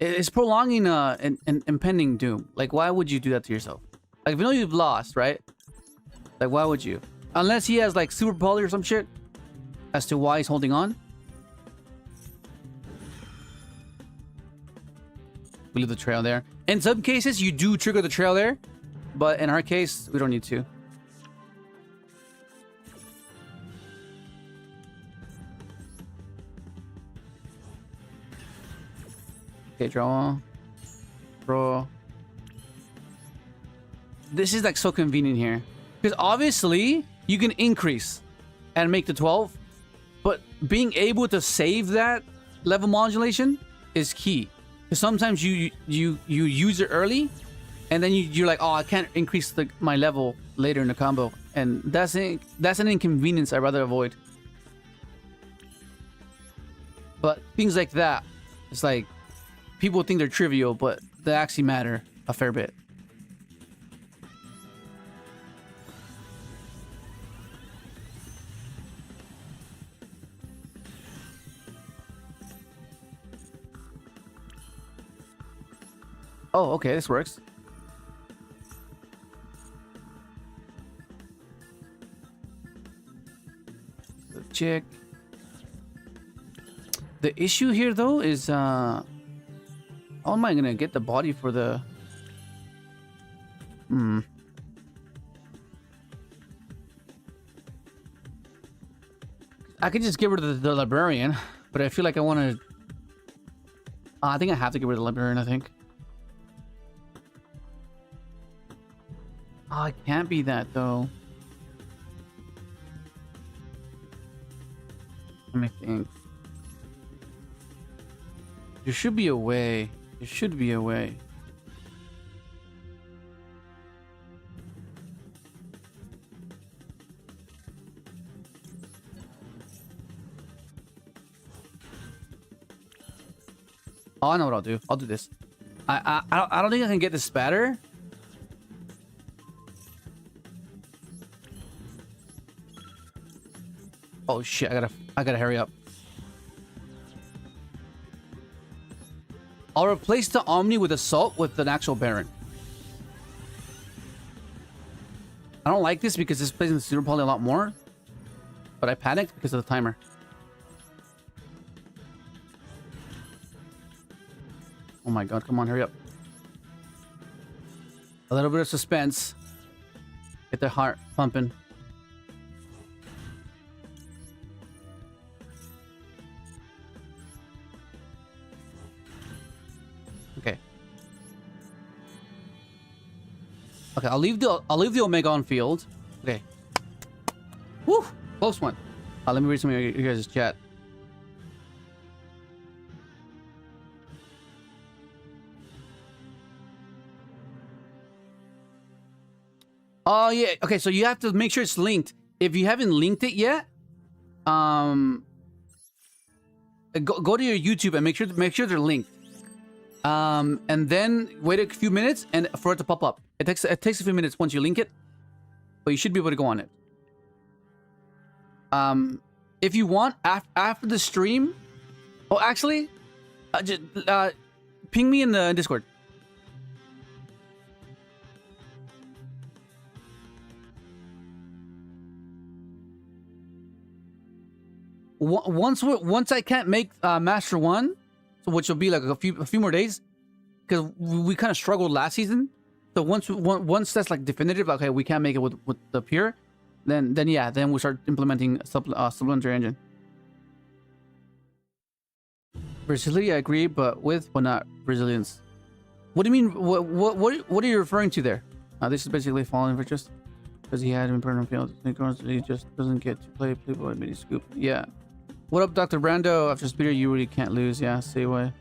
it's prolonging an impending doom. Like, why would you do that to yourself? Like, if you know you've lost, right? Like, why would you? Unless he has, like, super poly or some shit as to why he's holding on. We leave the trail there. In some cases, you do trigger the trail there. But in our case, we don't need to. Okay, draw. Draw. This is like so convenient here. Because obviously, you can increase and make the 12. But being able to save that level modulation is key. Because sometimes you use it early. And then you're like, oh, I can't increase my level later in the combo. And that's an inconvenience I'd rather avoid. But things like that, it's like, people think they're trivial, but they actually matter a fair bit. Oh, okay, this works. The chick. The issue here, though, is how am I gonna get the body for the... I could just get rid of the librarian, but I feel like I want to... I think I have to get rid of the librarian, I think. Oh, it can't be that, though. Let me think. There should be a way. There should be a way. Oh, I know what I'll do. I'll do this. I don't think I can get the spatter. Oh shit! I gotta hurry up. I'll replace the Omni with Assault with an actual Baron. I don't like this because this plays in the Super Poly a lot more. But I panicked because of the timer. Oh my god, come on, hurry up. A little bit of suspense. Get their heart pumping. Okay. Okay, I'll leave the Omega on field. Okay. Woo! Close one. Let me read some of your guys' chat. Oh yeah. Okay, so you have to make sure it's linked. If you haven't linked it yet, go to your YouTube and make sure they're linked. And then wait a few minutes and for it to pop up. It takes a few minutes once you link it, but you should be able to go on it. If you want after the stream, oh actually, just ping me in the Discord. Once I can't make Master 1, so which will be like a few more days, because we kind of struggled last season. So once that's like definitive, like, okay, we can't make it with the pure, then yeah, then we start implementing supplementary engine. Versatility, I agree, but not resilience. What do you mean? What are you referring to there? This is basically falling for just because he had impermanent field. He just doesn't get to play Playboy mini scoop. Yeah. What up, Dr. Brando? After Speeder, you really can't lose. Yeah, stay away.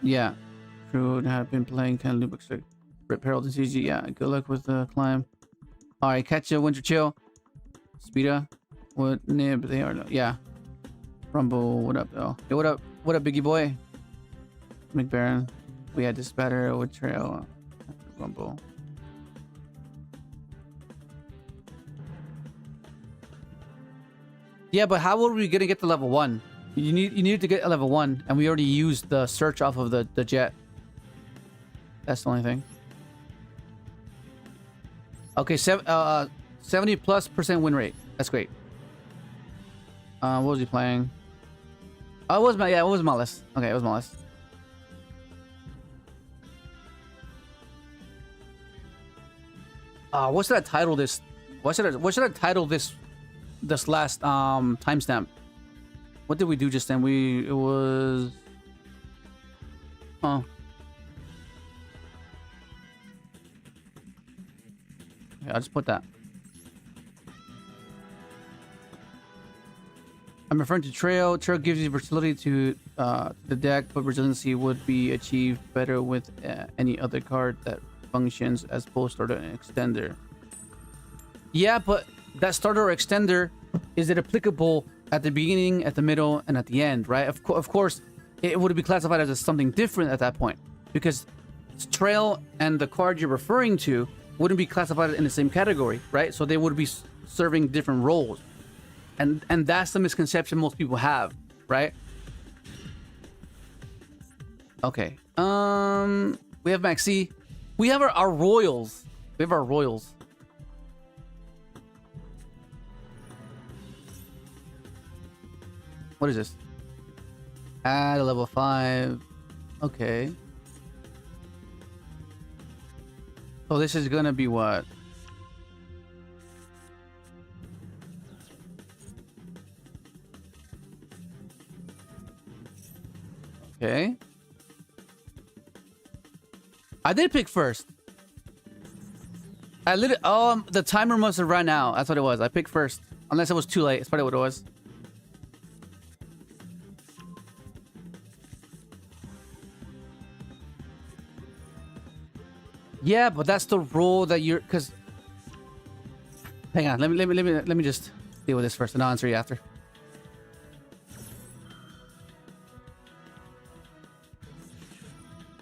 Yeah. True, have been playing kind of Lubbock. Rip Herald and CG. Yeah, good luck with the climb. Alright, catch ya, Winter Chill. Speeder. What nib they are. Yeah. Rumble, what up, though? Hey, what up? What up, Biggie Boy? McBaron. We had this batter with Trail. Rumble. Yeah, but how are we gonna get to level 1? You need to get a level 1, and we already used the search off of the jet. That's the only thing. Okay, 70+% win rate. That's great. What was he playing? Oh, it was Maliss. Okay, it was Maliss. What should I title this? What should I title this last timestamp? What did we do just then? It was yeah, I'll just put that. I'm referring to Trail. Trail gives you versatility to the deck, but resiliency would be achieved better with any other card that functions as both starter and extender. Yeah, but that starter or extender, is it applicable at the beginning, at the middle, and at the end, right? Of course, it would be classified as something different at that point, because Trail and the card you're referring to wouldn't be classified in the same category, right? So they would be serving different roles. And that's the misconception most people have, right? Okay. We have Maxi. We have our royals. We have our royals. What is this? Add a level 5. Okay. So this is gonna be what? Okay. I did pick first. The timer must have run out. That's what it was. I picked first. Unless it was too late. It's probably what it was. Yeah, but that's the rule that you're, cause hang on, let me just deal with this first and I'll answer you after.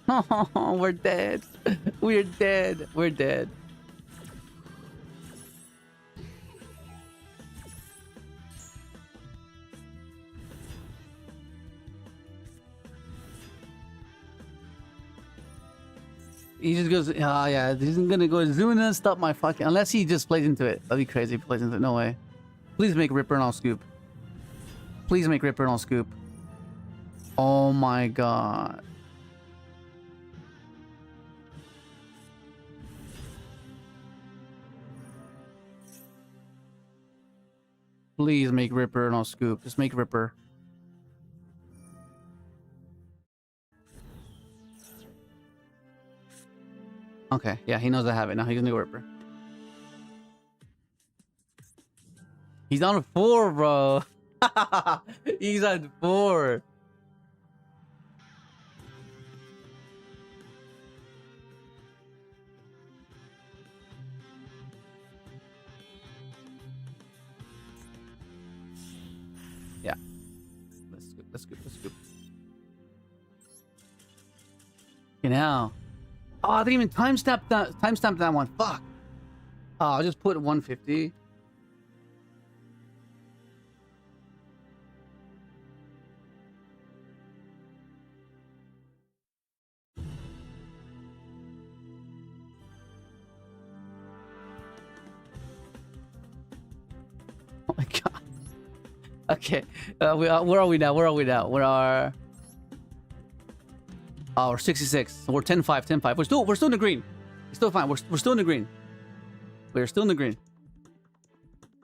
Oh, we're dead. We're dead. We're dead. He just goes, oh yeah, he's gonna go Zuna, stop my fucking, unless he just plays into it. That'd be crazy if he plays into it. No way. Please make Ripper and I'll scoop. Please make Ripper and I'll scoop. Oh my god. Please make Ripper and I'll scoop. Just make Ripper. Okay, yeah, he knows I have it now. He's gonna go Ripper. He's on 4, bro. He's on 4. scoop, let's scoop. Okay, now. Oh, I didn't even timestamp that one. Fuck. Oh, I'll just put 150. Oh my god. Okay. Where are we now? Where are we now? Where are... Oh, we're 66. So we're 10-5, 10-5. We're still in the green. It's still fine. We're still in the green. We're still in the green.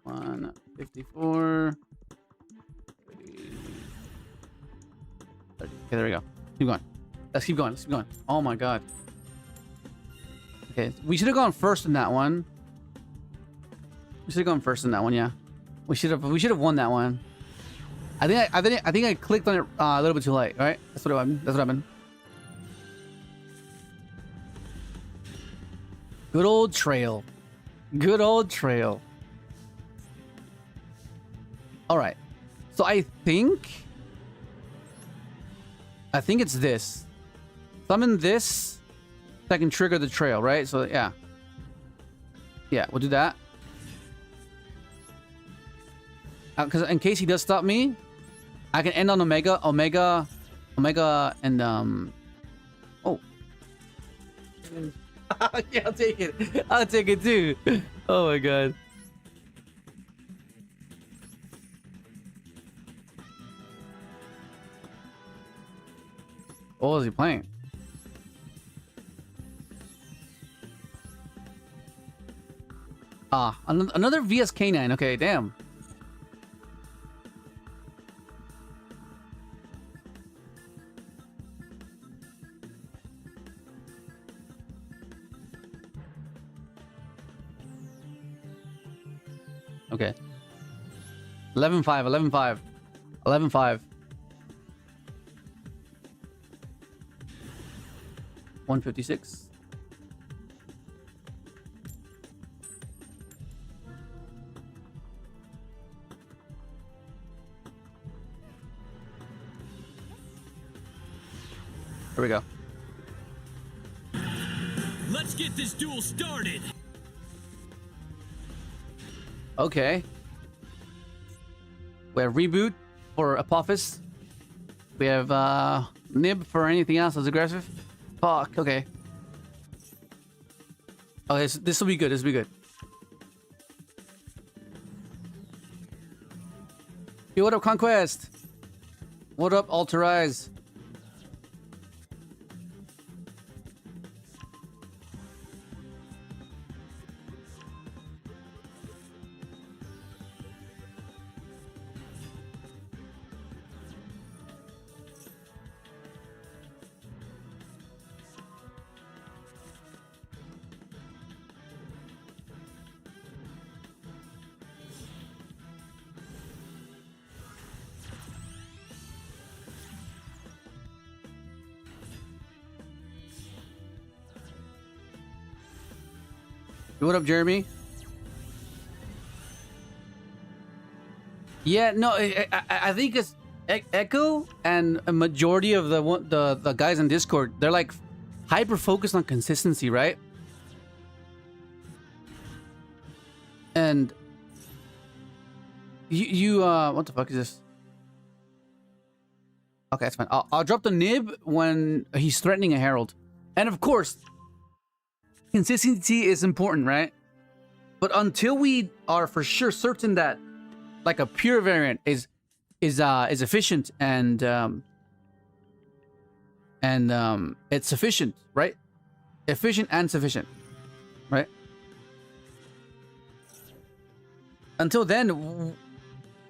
154. 30. Okay, there we go. Keep going. Let's keep going. Let's keep going. Oh my god. Okay, we should have gone first in that one. We should have gone first in that one. Yeah, we should have won that one. I think I clicked on it a little bit too late. Right? That's what happened. That's what happened. Good old trail. Good old trail. All right. So I think it's this. Summon this. So I can trigger the trail, right? So yeah. Yeah, we'll do that. Because in case he does stop me, I can end on Omega, and oh. Yeah, I'll take it. I'll take it too. Oh my god. What was he playing? Ah, another VSK9. Okay, damn. Okay. 11-5, 11-5. 11-5. 156. Here we go. Let's get this duel started. Okay. We have reboot for Apophis. We have nib for anything else that's aggressive. Fuck. Okay. Okay, so this will be good. This will be good. Yo, what up, Conquest? What up, Alterize? What up, Jeremy? Yeah, no, I think it's Echo and a majority of the guys in Discord. They're like hyper focused on consistency, right? And you what the fuck is this? Okay, that's fine. I'll drop the nib when he's threatening a herald, and of course. Consistency is important, right? But until we are for sure certain that, like, a pure variant is efficient and it's sufficient, right? Efficient and sufficient, right? Until then,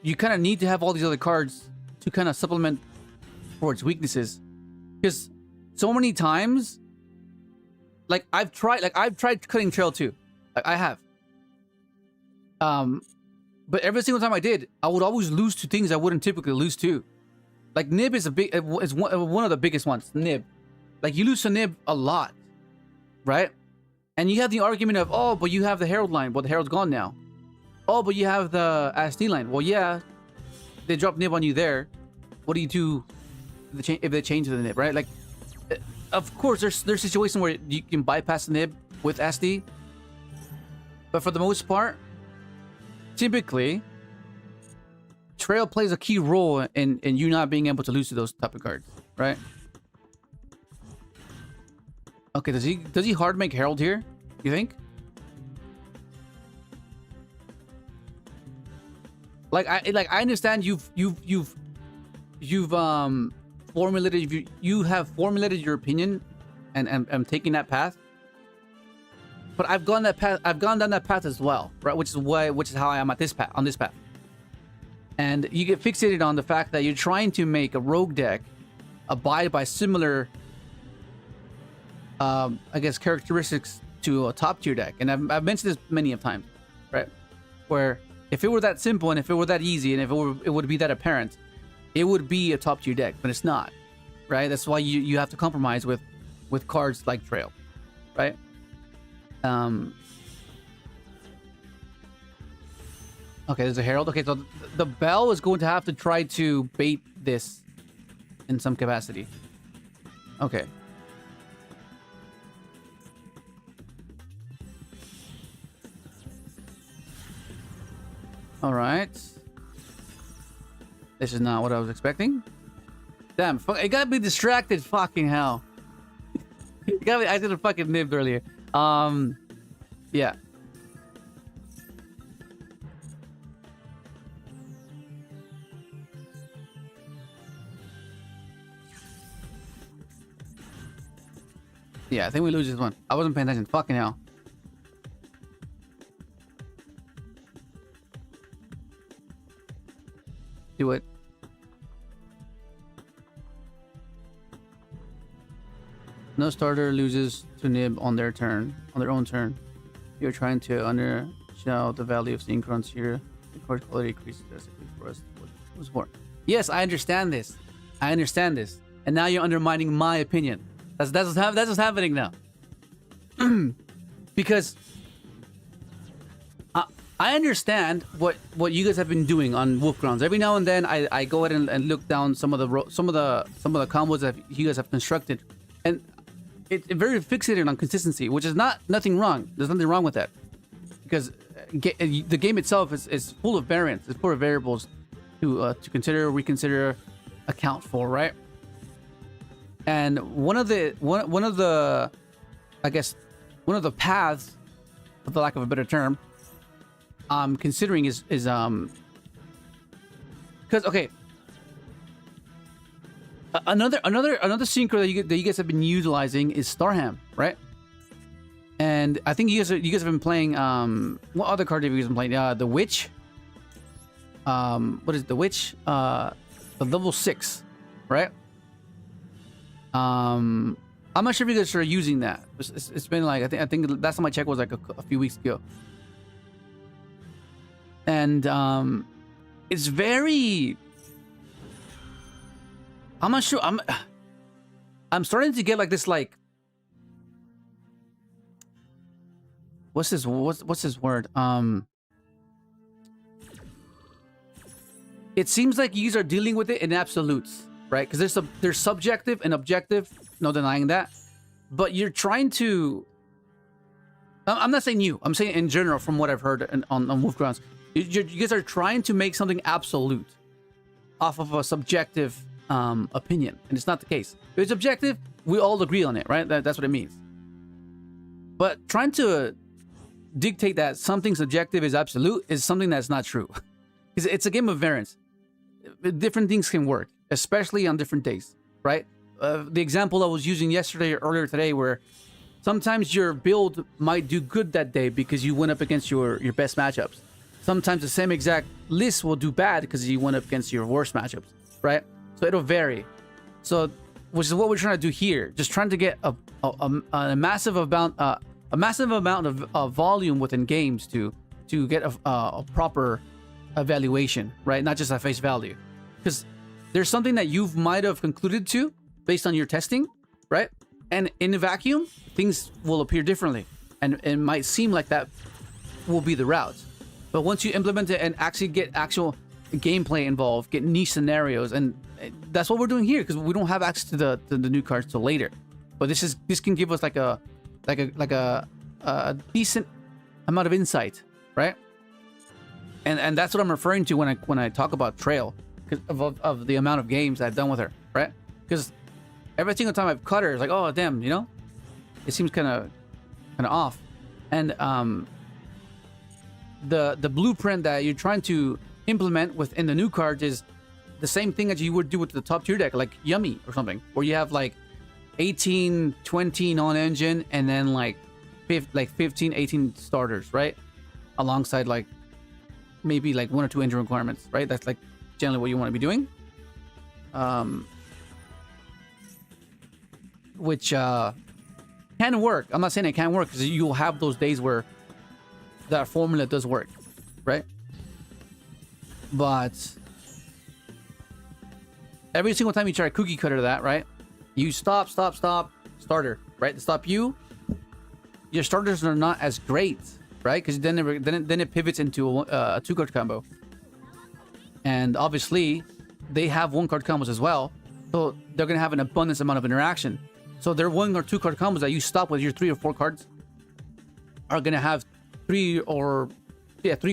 you kind of need to have all these other cards to kind of supplement for its weaknesses, because so many times. Like I've tried cutting trail too. Like I have. But every single time I did, I would always lose to things I wouldn't typically lose to. Like nib is one of the biggest ones. Nib, like you lose to nib a lot, right? And you have the argument of, oh, but you have the herald line. Well, the herald's gone now. Oh, but you have the SD line. Well, yeah, they dropped nib on you there. what do you do if they change the nib, right? Like, of course, there's situations where you can bypass the nib with SD, but for the most part, typically, Trail plays a key role in you not being able to lose to those type of cards, right? Okay, does he hard make Herald here? You think? Like I understand you've formulated you have formulated your opinion and taking that path. But I've gone down that path as well, right? Which is how I am at this path on this path. And you get fixated on the fact that you're trying to make a rogue deck abide by similar I guess characteristics to a top tier deck. And I've mentioned this many of times, right? Where if it were that simple and if it were that easy and if it would be that apparent, it would be a top tier deck, but it's not, right? That's why you have to compromise with cards like Trail, right? Okay, there's a Herald. Okay, so the Bell is going to have to try to bait this in some capacity. Okay. All right. This is not what I was expecting. Damn, it got me distracted. Fucking hell. It got me. I did a fucking nibbed earlier. Yeah. Yeah, I think we lose this one. I wasn't paying attention. Fucking hell. Do it. No starter loses to nib on their turn, on their own turn. You're trying to undersell the value of Synchron's here. The card quality increases drastically for us. What's more? Yes, I understand this. I understand this. And now you're undermining my opinion. That's what's happening now. Because I understand what you guys have been doing on Wolf Grounds. Every now and then I go ahead and look down some of the combos that you guys have constructed, and it's very fixated on consistency, which is nothing wrong. There's nothing wrong with that, because the game itself is full of variants. It's full of variables to consider, reconsider, account for, right? And one of the I guess one of the paths, for the lack of a better term, I'm considering is because okay, another synchro that you guys have been utilizing is Starham, right? And I think you guys have been playing what other card have you guys been playing? The Witch. What is the Witch? The level 6, right? I'm not sure if you guys are using that. It's been like I think last time I checked was like a few weeks ago. And it's very, I'm not sure, I'm starting to get like this, like, what's this word? It seems like you are dealing with it in absolutes, right? Because there's subjective and objective, no denying that, but you're trying to, I'm not saying you, I'm saying in general from what I've heard on Wolf Grounds. You guys are trying to make something absolute off of a subjective opinion, and it's not the case. If it's objective, we all agree on it, right? That's what it means. But trying to dictate that something subjective is absolute is something that's not true. It's a game of variance. Different things can work, especially on different days, right? The example I was using yesterday or earlier today, where sometimes your build might do good that day because you went up against your best matchups. Sometimes the same exact list will do bad because you went up against your worst matchups, right? So it'll vary. So, which is what we're trying to do here. Just trying to get a massive amount of volume within games to get a proper evaluation, right? Not just at face value. Because there's something that you might have concluded to based on your testing, right? And in a vacuum, things will appear differently. And it might seem like that will be the route. But once you implement it and actually get actual gameplay involved, get niche scenarios, and that's what we're doing here because we don't have access to the new cards till later. But this can give us like a decent amount of insight, right? And that's what I'm referring to when I talk about Trail, because of the amount of games I've done with her, right? Because every single time I've cut her, it's like, oh damn, you know, it seems kind of off. And the blueprint that you're trying to implement within the new cards is the same thing that you would do with the top tier deck, like Yummy or something, where you have like 18, 20 non-engine, and then like 15, 18 starters, right? Alongside like maybe like 1 or 2 engine requirements, right? That's like generally what you want to be doing. Which can work. I'm not saying it can't work, because you'll have those days where that formula does work, right? But every single time you try a cookie cutter to that, right? You stop, starter, right? To stop you, your starters are not as great, right? Because then it pivots into a 2-card combo, and obviously they have 1-card combos as well, so they're gonna have an abundance amount of interaction. So their 1 or 2-card combos that you stop with your 3 or 4 cards are gonna have 3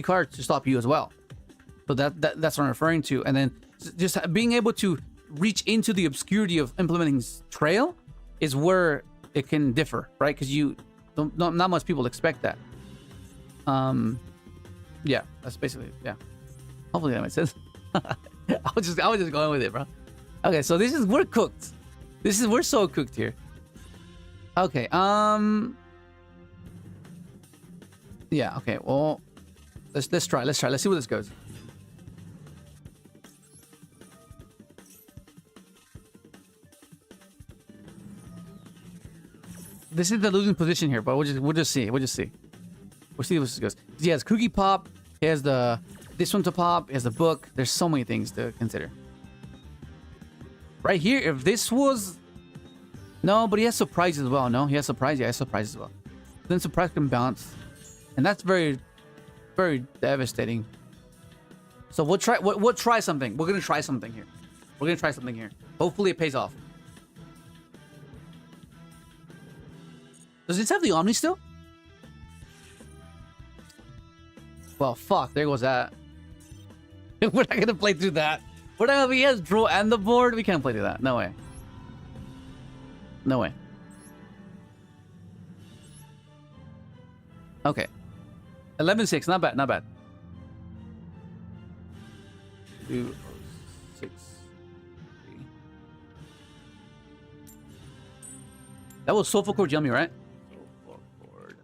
cards to stop you as well. So that's what I'm referring to. And then just being able to reach into the obscurity of implementing Trail is where it can differ, right? Because not much people expect that. Yeah, that's basically, yeah. Hopefully that makes sense. I was just going with it, bro. Okay, so we're cooked. We're so cooked here. Okay, yeah, okay, well, let's try. Let's see where this goes. This is the losing position here, but we'll just see. We'll see where this goes. He has Cookie Pop. He has this one to pop. He has the book. There's so many things to consider. Right here, if this was... No, but he has Surprise as well. No, he has Surprise. Yeah, he has Surprise as well. Then Surprise can bounce. And that's very, very devastating. So we'll try something. We're going to try something here. Hopefully it pays off. Does this have the Omni still? Well, fuck. There goes that. We're not going to play through that. He has draw and the board. We can't play through that. No way. No way. Okay. 11-6. Not bad. Not bad. 2, 6, 3. That was Sulfacord Yummy, right? Sulfacord.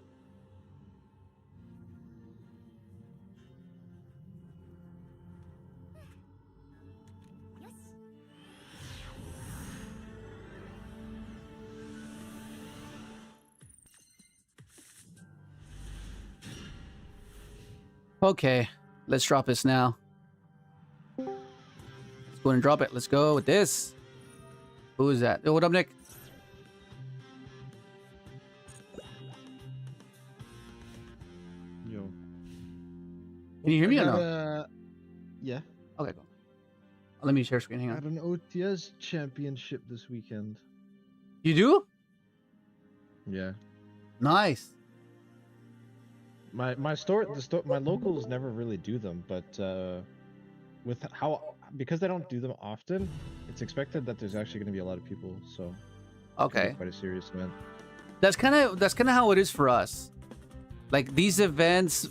Okay, let's drop this now. Let's go and drop it. Let's go with this. Who is that? Oh, what up, Nick? Yo. Can you hear me or no? Yeah. Okay, cool. Let me share screen. Hang I on. had an OTS championship this weekend. You do? Yeah. Nice. My locals never really do them, but because they don't do them often, it's expected that there's actually going to be a lot of people. So Okay. quite a serious event. That's kind of how it is for us. Like these events,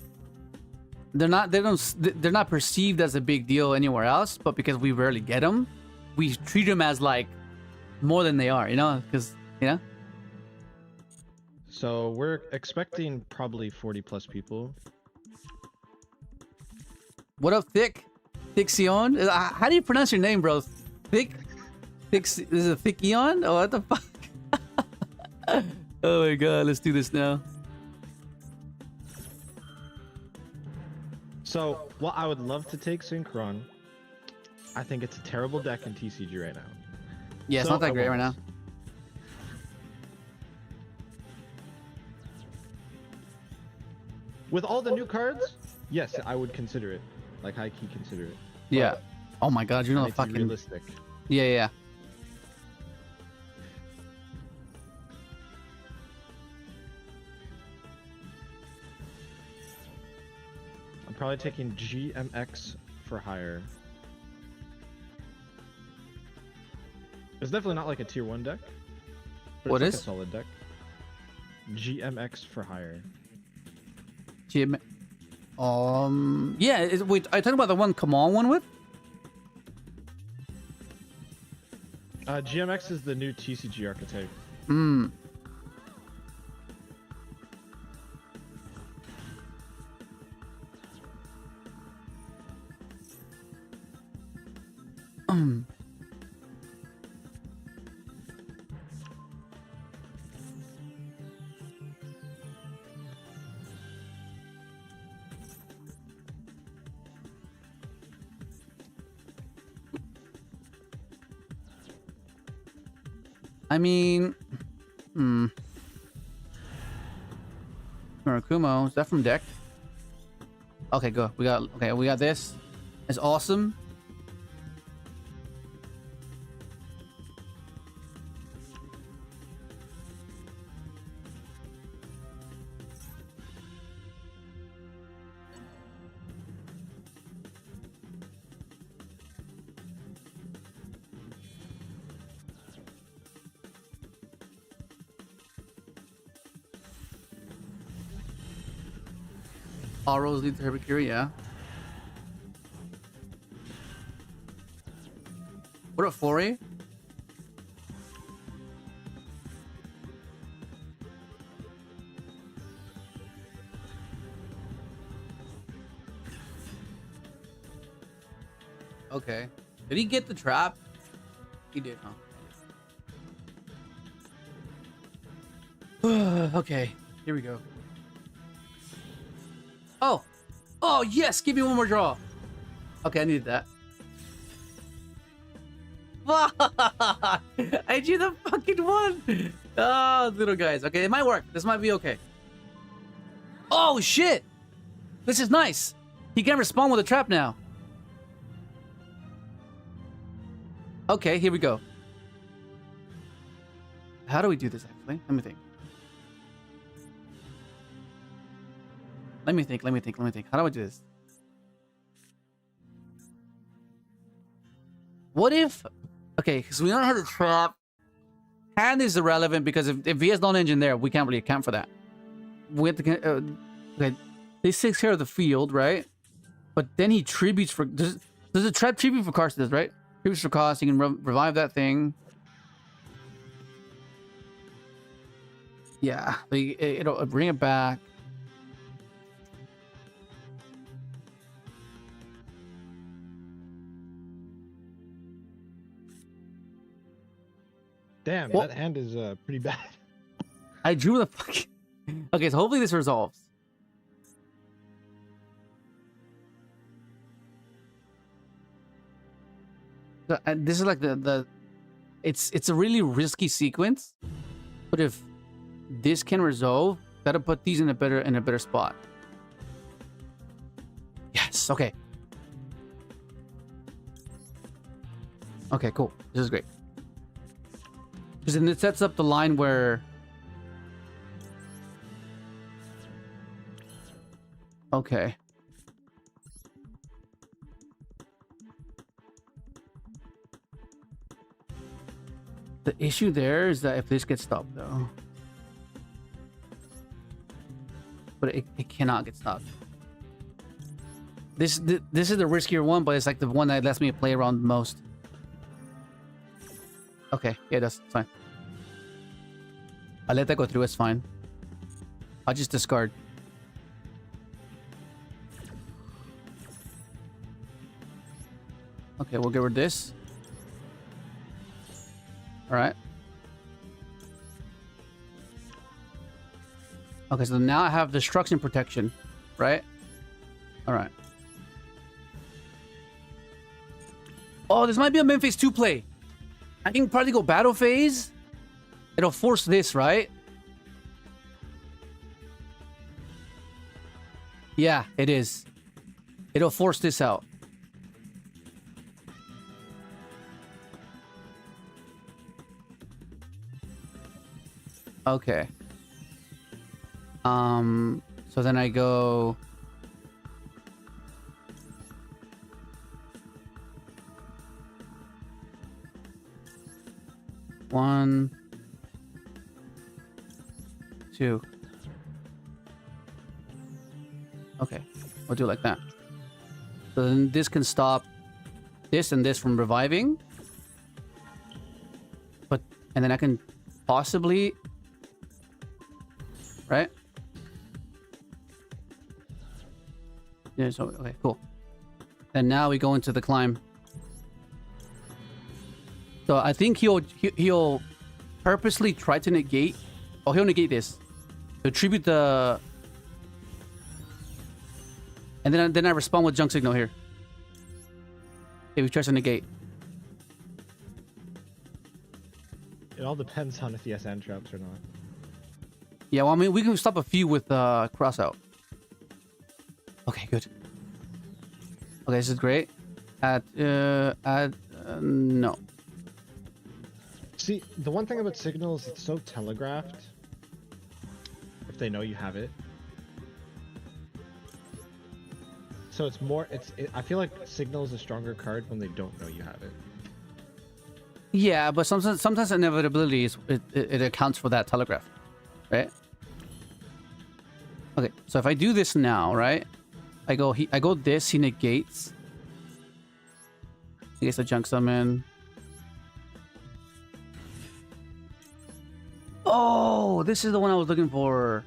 they're not perceived as a big deal anywhere else, but because we rarely get them, we treat them as like more than they are, you know? Because, you know? So we're expecting probably 40+ people. What up, Thick? Thixion? How do you pronounce your name, bro? Thick? This is a Thickion? Oh, what the fuck? Oh my god, let's do this now. So, well, I would love to take Synchron. I think it's a terrible deck in TCG right now. Yeah, it's not that great right now. With all the new cards, yes, I would consider it. Like, high-key consider it. Yeah. Oh my god, you know it's fucking realistic. Yeah, yeah. I'm probably taking GMX for hire. It's definitely not like a tier 1 deck. But What it's is? like a solid deck. GMX for hire. Jim. Yeah. Wait, are you talking about the one Kamal one with? GMX is the new TCG archetype. Hmm. I mean, Murakumo, is that from deck? Okay, go. We got this. It's awesome. All roads lead to Herbicury, yeah. What up, Foray? Okay. Did he get the trap? He did, huh? Okay, here we go. Oh yes, give me one more draw. Okay, I needed that. I drew the fucking one. Oh, little guys. Okay, it might work. This might be okay. Oh shit! This is nice. He can respond with a trap now. Okay, here we go. How do we do this actually? Let me think. Let me think. How do I do this? What if... Okay, because we don't know how to trap. Hand is irrelevant because if he has non-engine there, we can't really account for that. We have to... okay, this takes care of the field, right? But then he tributes for... Does a trap tribute for cost, right? Tributes for cost, you can revive that thing. Yeah, it'll bring it back. Damn, What? that hand is pretty bad. I drew the fucking... Okay, so hopefully this resolves. This is like the... It's a really risky sequence. But if this can resolve, that'll put these in a better spot. Yes, okay. Okay, cool. This is great. Because then it sets up the line where... Okay. The issue there is that if this gets stopped, though... But it cannot get stopped. This is the riskier one, but it's like the one that lets me play around most. Okay, yeah, that's fine. I'll let that go through, it's fine. I'll just discard. Okay, we'll get rid of this. Alright. Okay, so now I have destruction protection, right? Alright. Oh, this might be a main phase 2 play. I can probably go battle phase. It'll force this, right? Yeah, it is. It'll force this out. Okay. So then I go. One, two. Okay, we'll do it like that. So then this can stop this and this from reviving. But, and then I can possibly, right? Yeah, so, okay, cool. And now we go into the climb. So I think he'll purposely try to negate. Oh, he'll negate this. He'll tribute the. And then I respond with junk signal here. If he tries to negate. It all depends on if he has end traps or not. Yeah, well, I mean, we can stop a few with cross out. Okay, good. Okay, this is great. No. See, the one thing about signal is it's so telegraphed. If they know you have it. So it's more, I feel like signal is a stronger card when they don't know you have it. Yeah, but sometimes inevitability is it accounts for that telegraph, right? Okay, so if I do this now, right? I go this, he negates. He gets a junk summon. Oh, this is the one I was looking for.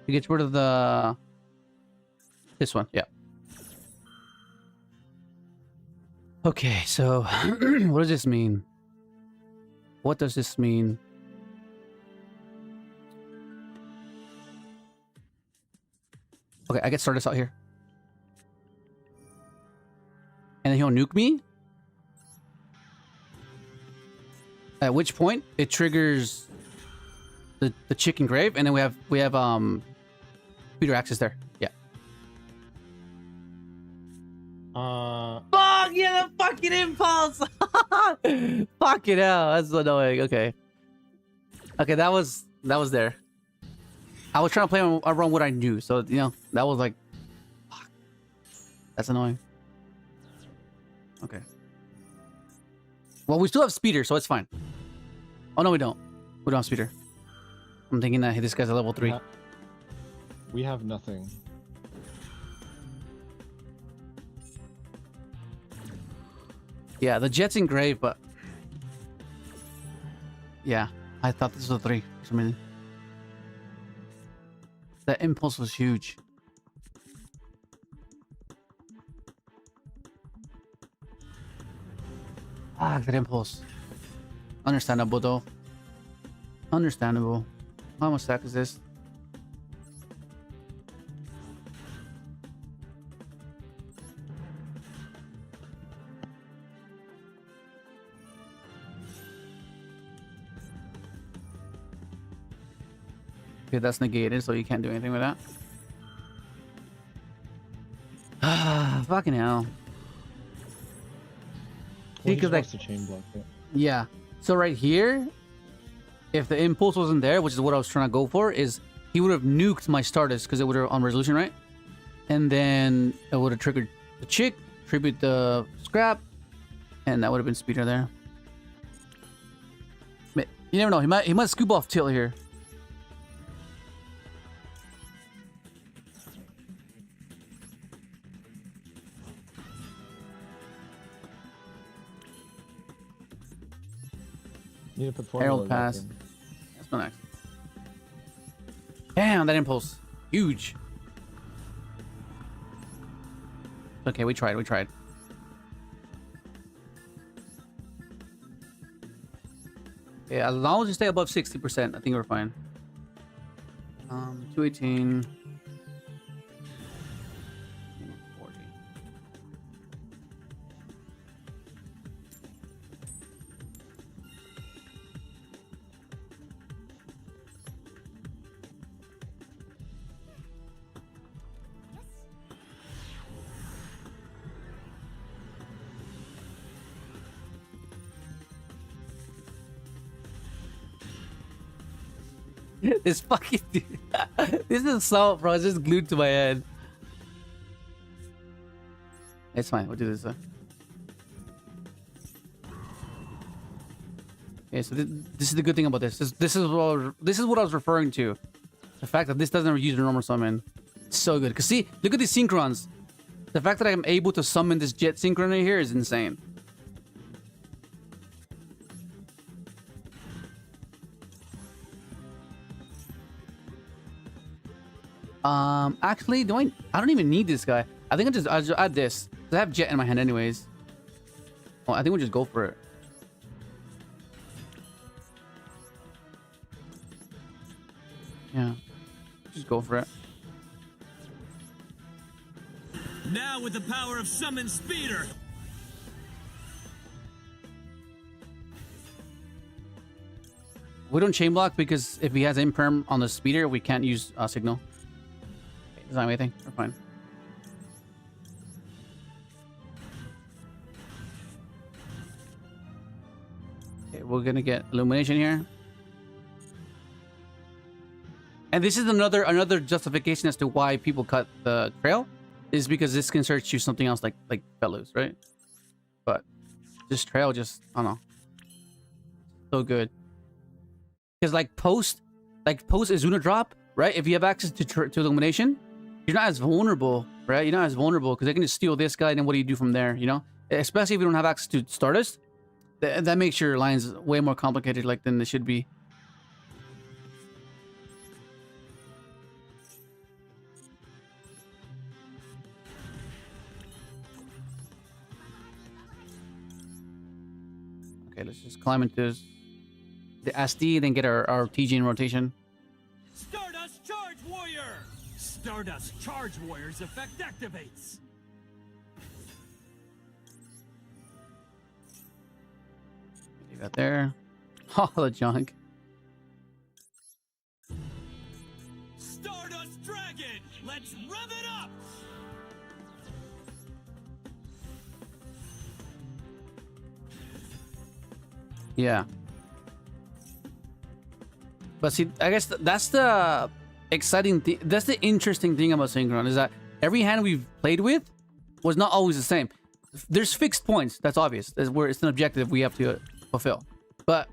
He gets rid of this one, yeah. Okay, so what does this mean? What does this mean? Okay, I get Stardust out here. And then he'll nuke me. At which point it triggers the chicken grave, and then we have Peter access there. Yeah. Fuck yeah, the fucking impulse. Fuck it out. That's annoying. Okay. Okay, that was there. I was trying to play around what I knew, so you know that was like, fuck. That's annoying. Okay. Well, we still have speeder, so it's fine. Oh no, we don't. We don't have speeder. I'm thinking that this guy's a level 3. We have nothing. Yeah, the jet's engraved, but yeah, I thought this was a 3 for some reason. That impulse was huge. Ah, that impulse. Understandable though. Understandable. How much stack is this? Okay, that's negated, so you can't do anything with that. Ah, fucking hell. Well, Because like to chain block it. yeah. So right here, if the impulse wasn't there, which is what I was trying to go for, is he would have nuked my Stardust because it would have on resolution, right? And then it would have triggered the chick, tribute the scrap, and that would have been speeder there. But you never know. He might scoop off tilt here. You need to put Herald pass. That's my next. Damn, that impulse. Huge. Okay, we tried. Yeah, as long as you stay above 60%, I think we're fine. 218. 40. This fucking dude. This is salt, bro. It's just glued to my head. It's fine. We'll do this. Okay, so this is the good thing about this. This is what I was referring to. The fact that this doesn't use a normal summon. It's so good. Cause see, look at these synchrons. The fact that I'm able to summon this jet synchron right here is insane. Actually, I don't even need this guy. I think I'll just add this. I have jet in my hand anyways. Oh, I think we'll just go for it. Yeah. Just go for it. Now with the power of Summon Speeder. We don't chain block because if he has imperm on the speeder, we can't use signal. Okay, does that have anything? We're fine. Okay, we're gonna get illumination here. And this is another justification as to why people cut the trail, is because this can search you something else like fellows, right? But this trail just, I don't know, so good. Because like post Izuna drop, right? If you have access to illumination, you're not as vulnerable, right? You're not as vulnerable because they can just steal this guy, and then what do you do from there? You know, especially if you don't have access to Stardust, that makes your lines way more complicated, like than they should be. Okay, let's just climb into the SD, then get our TG in rotation. Stardust Charge Warrior! Stardust Charge Warrior's effect activates. Leave that there. All the junk. Stardust Dragon! Let's rev it up! Yeah. But see, I guess that's the exciting thing. That's the interesting thing about Synchron, is that every hand we've played with was not always the same. There's fixed points. That's obvious. That's where it's an objective we have to fulfill. But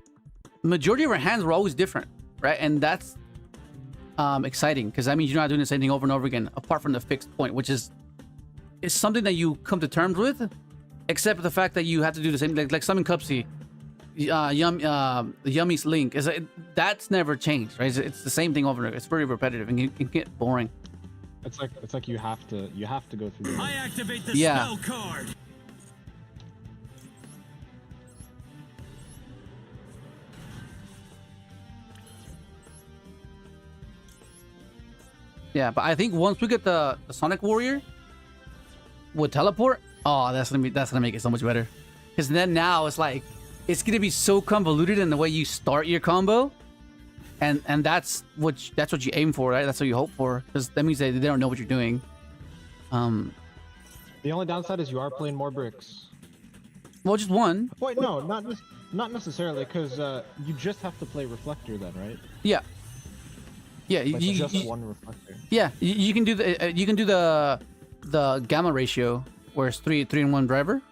majority of our hands were always different, right? And that's exciting because that means you're not doing the same thing over and over again, apart from the fixed point, which is something that you come to terms with, except for the fact that you have to do the same, like summon Cupsy. Yummy's link is that's never changed, right? It's the same thing over and over. It's very repetitive and it can get boring. It's like you have to go through the I activate the Yeah. spell card. Yeah, but I think once we get the Sonic Warrior with teleport, oh, that's gonna make it so much better. Because then now it's like it's gonna be so convoluted in the way you start your combo, and that's what you aim for, right? That's what you hope for, because that means they don't know what you're doing. The only downside is you are playing more bricks. Well, just one. Wait, no, not necessarily, because you just have to play Reflector then, right? Yeah. Yeah, Like just one Reflector. Yeah, you can do the gamma ratio where it's 3 and 1 driver.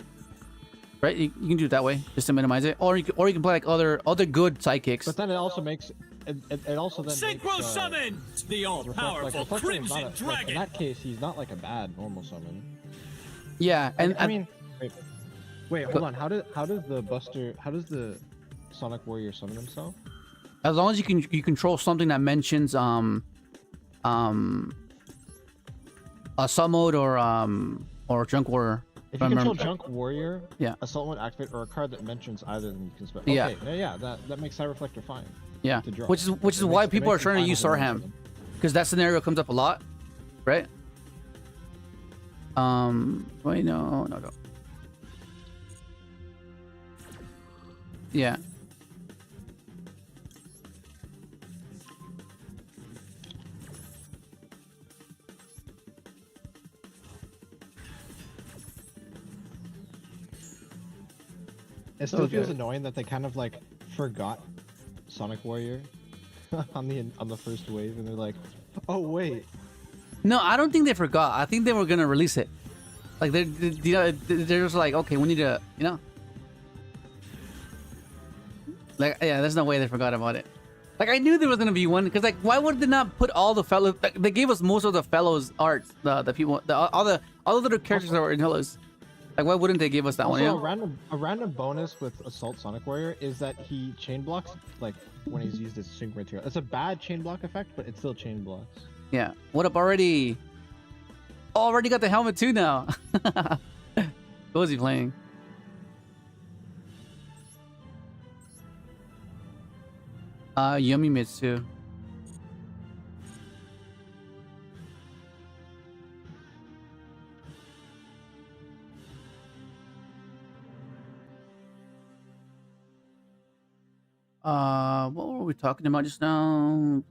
Right, you can do it that way just to minimize it, or you can play like other good sidekicks. But then it also makes it also then Synchro makes, summon the all-powerful Reflector's Crimson not in Dragon. that case, he's not like a bad normal summon. Yeah, and I mean, wait, hold on. How does the Sonic Warrior summon himself? as long as you control something that mentions a sub mode or junk warrior. If you control Junk Warrior, yeah, Assault won't activate, or a card that mentions either, then you can spell. Yeah. Okay, yeah, that makes Side Reflector fine. Yeah, to draw. which is why people are trying to use Sarham, because that scenario comes up a lot, right? Wait, no. Yeah. It still feels annoying that they kind of like forgot Sonic Warrior. on the first wave, and they're like, "Oh wait." No, I don't think they forgot. I think they were gonna release it. Like they're just like, okay, we need to, you know. Like, yeah, there's no way they forgot about it. Like, I knew there was gonna be one, because like, why would they not put all the fellows? Like, they gave us most of the fellows art, the people, all the little characters that were in Hellos. Like, why wouldn't they give us that one? Also, You know? a random bonus with Assault Sonic Warrior is that he chain blocks like when he's used his sync material. It's a bad chain block effect, but it still chain blocks. Yeah. What up already? Oh, already got the helmet too now. What was he playing? Yummy Mitsu. What were we talking about just now?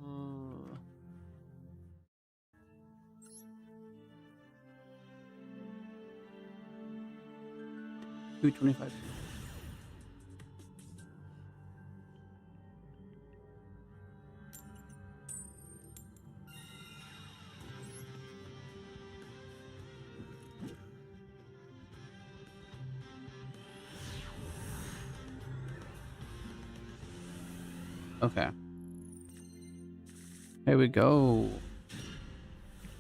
225. Okay. Here we go.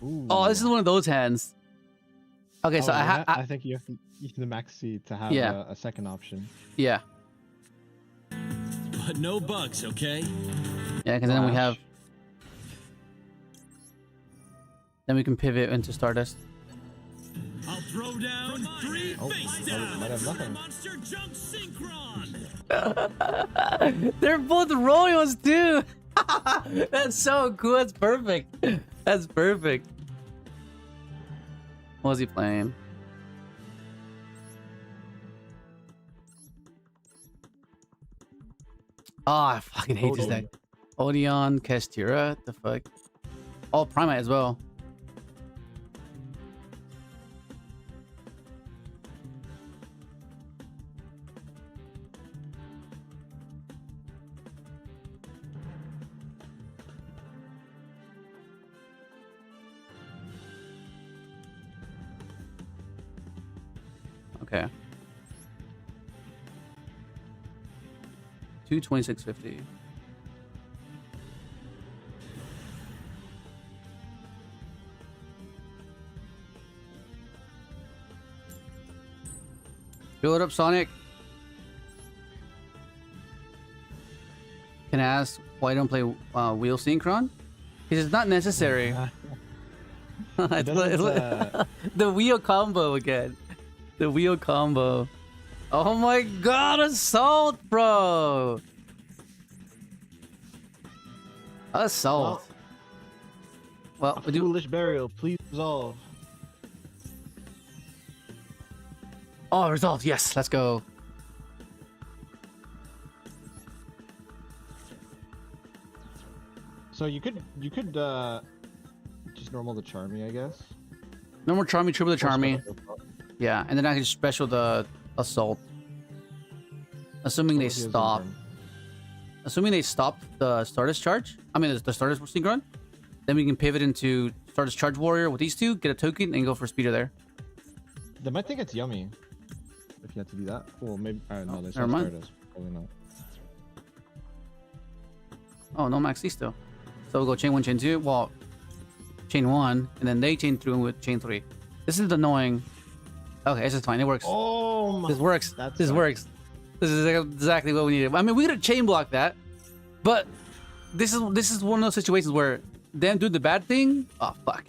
Ooh. Oh, this is one of those hands. Okay, so yeah? I think you have to use the maxi to have a second option. Yeah. But no bugs, okay? Yeah, because then we have. Then we can pivot into Stardust. I'll throw down 3 face down. Might have nothing. Monster Junk Synchron. They're both royals too. That's so cool. That's perfect. That's perfect. What was he playing? Oh, I fucking hate this deck. Odeon, Kashtira, the fuck? Oh, Primite as well. Okay. 226.50. Fill it up, Sonic. Can I ask why I don't play wheel synchron? Because it's not necessary. The wheel combo again. The wheel combo. Oh my god, Assault, bro! Assault. Well, we do. Foolish Burial, please resolve. Oh, resolve. Yes, let's go. So you could just normal the Charmy, I guess. No more Charmy, triple the Charmy. Yeah, and then I can special the Assault. Assuming they stop. Assuming they stopped the Stardust charge. I mean, the Stardust Synchron. Then we can pivot into Stardust Charge Warrior with these two, get a token, and go for speeder there. They might think it's yummy. If you had to do that. Well, maybe. No, they never mind. Stardust. Probably not. Oh, no maxi still. So we'll go chain 1, chain 2. Well, chain 1, and then they chain through with chain 3. This is annoying. Okay, this is fine. It works. Oh my. This works. That's this works. This is exactly what we needed. I mean, we could have chain blocked that, but this is one of those situations where them do the bad thing. Oh fuck.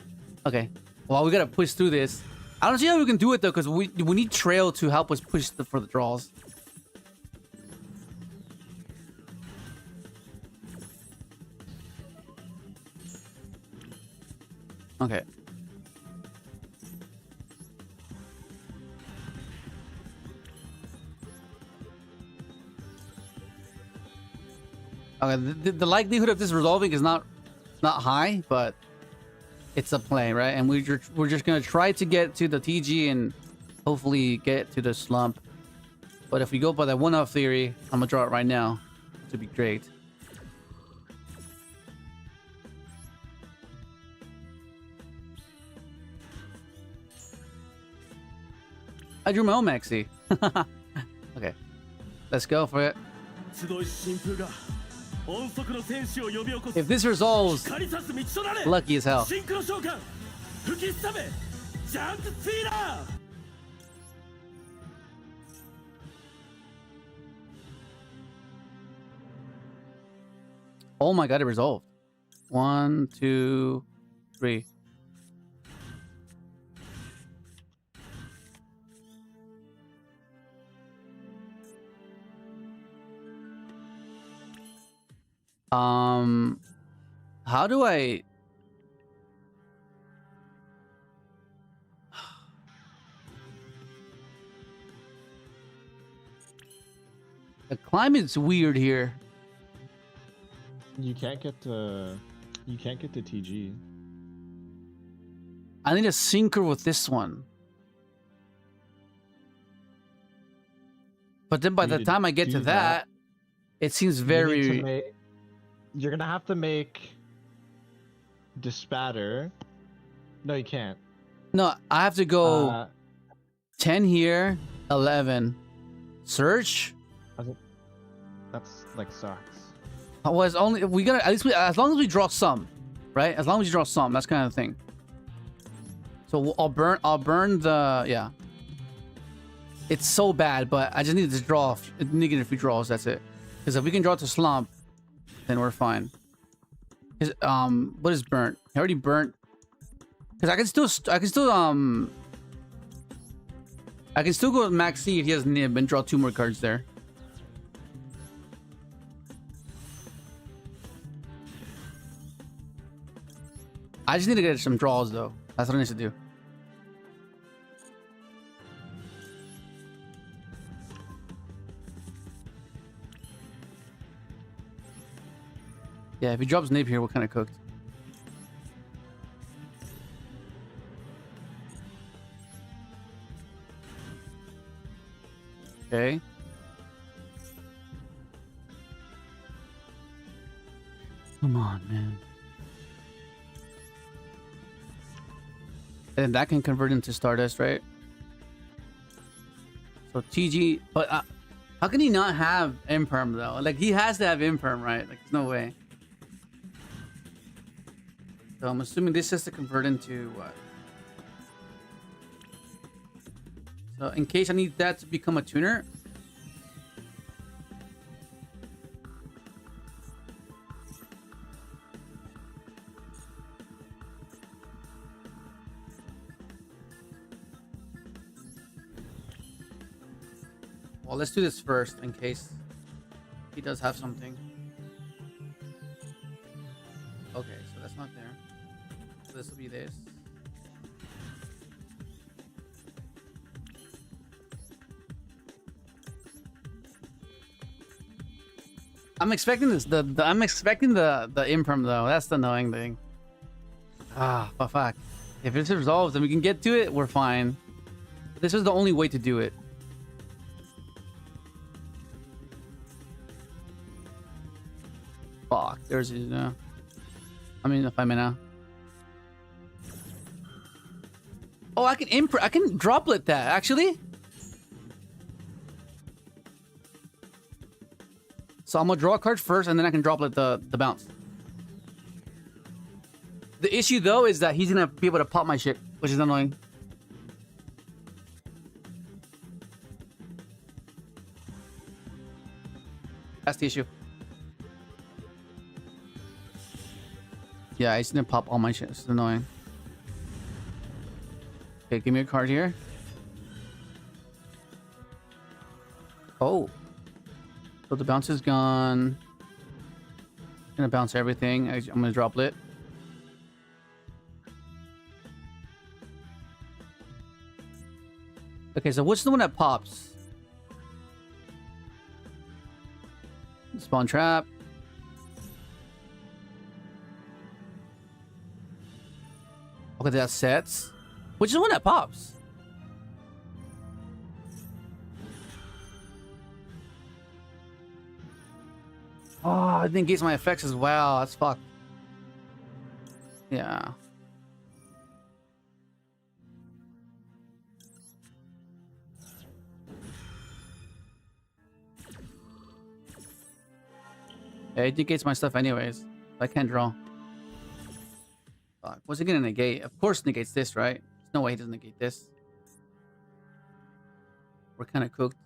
Okay. Well, we gotta push through this. I don't see how we can do it though, because we need Trail to help us push for the draws. Okay. Okay, the likelihood of this resolving is not high, but it's a play, right? And we're just gonna try to get to the TG and hopefully get to the slump. But if we go by the one-off theory, I'm gonna draw it right now. It would be great. I drew my own maxi. Okay. Let's go for it. 集いし新風が音速の戦士を呼び起こす If this resolves, 光さす道となれ lucky as hell. シンクロ召喚吹きすためジャンクスピーダー Oh my god, it resolved. 1, 2, 3. How do I... The climate's weird here. You can't get to TG. I need a synchro with this one. But then by the time I get to that, it seems very... You're gonna have to make Dispatter. No, you can't. No, I have to go 10 here, 11. Search? That's like sucks. Was only we gotta at least as long as we draw some, right? As long as we draw some, that's kind of the thing. So I'll burn the yeah. It's so bad, but I just need to draw. Need to get a few draws. That's it. Because if we can draw to slump, then we're fine. Cause what is burnt? I already burnt. Because I can still go with Max C if he has nib and draw 2 more cards there. I just need to get some draws though. That's what I need to do. Yeah, if he drops Nib here, we're kind of cooked. Okay. Come on, man. And that can convert into Stardust, right? So TG, but how can he not have Imperm though? Like he has to have Imperm, right? Like there's no way. So I'm assuming this has to convert into what? So in case I need that to become a tuner. Well, let's do this first in case he does have something. Okay, so that's not there. So this will be this. I'm expecting this. I'm expecting the imperm though. That's the annoying thing. Ah, but fuck. If it resolves and we can get to it, we're fine. This is the only way to do it. Fuck, there's his, I mean, if I'm in a... Oh, I can droplet that, actually. So I'm gonna draw a card first, and then I can droplet the bounce. The issue, though, is that he's gonna be able to pop my shit, which is annoying. That's the issue. Yeah, he's gonna pop all my shit. It's annoying. Okay, give me a card here. Oh. So the bounce is gone. Gonna bounce everything. I'm gonna droplet. Okay, so what's the one that pops? Spawn trap. Okay, that sets. Which is the one that pops? Oh, it negates my effects as well. That's fucked. Yeah. Yeah, it negates my stuff anyways. I can't draw. Fuck. What's it gonna negate? Of course it negates this, right? There's no way he doesn't negate this. We're kind of cooked.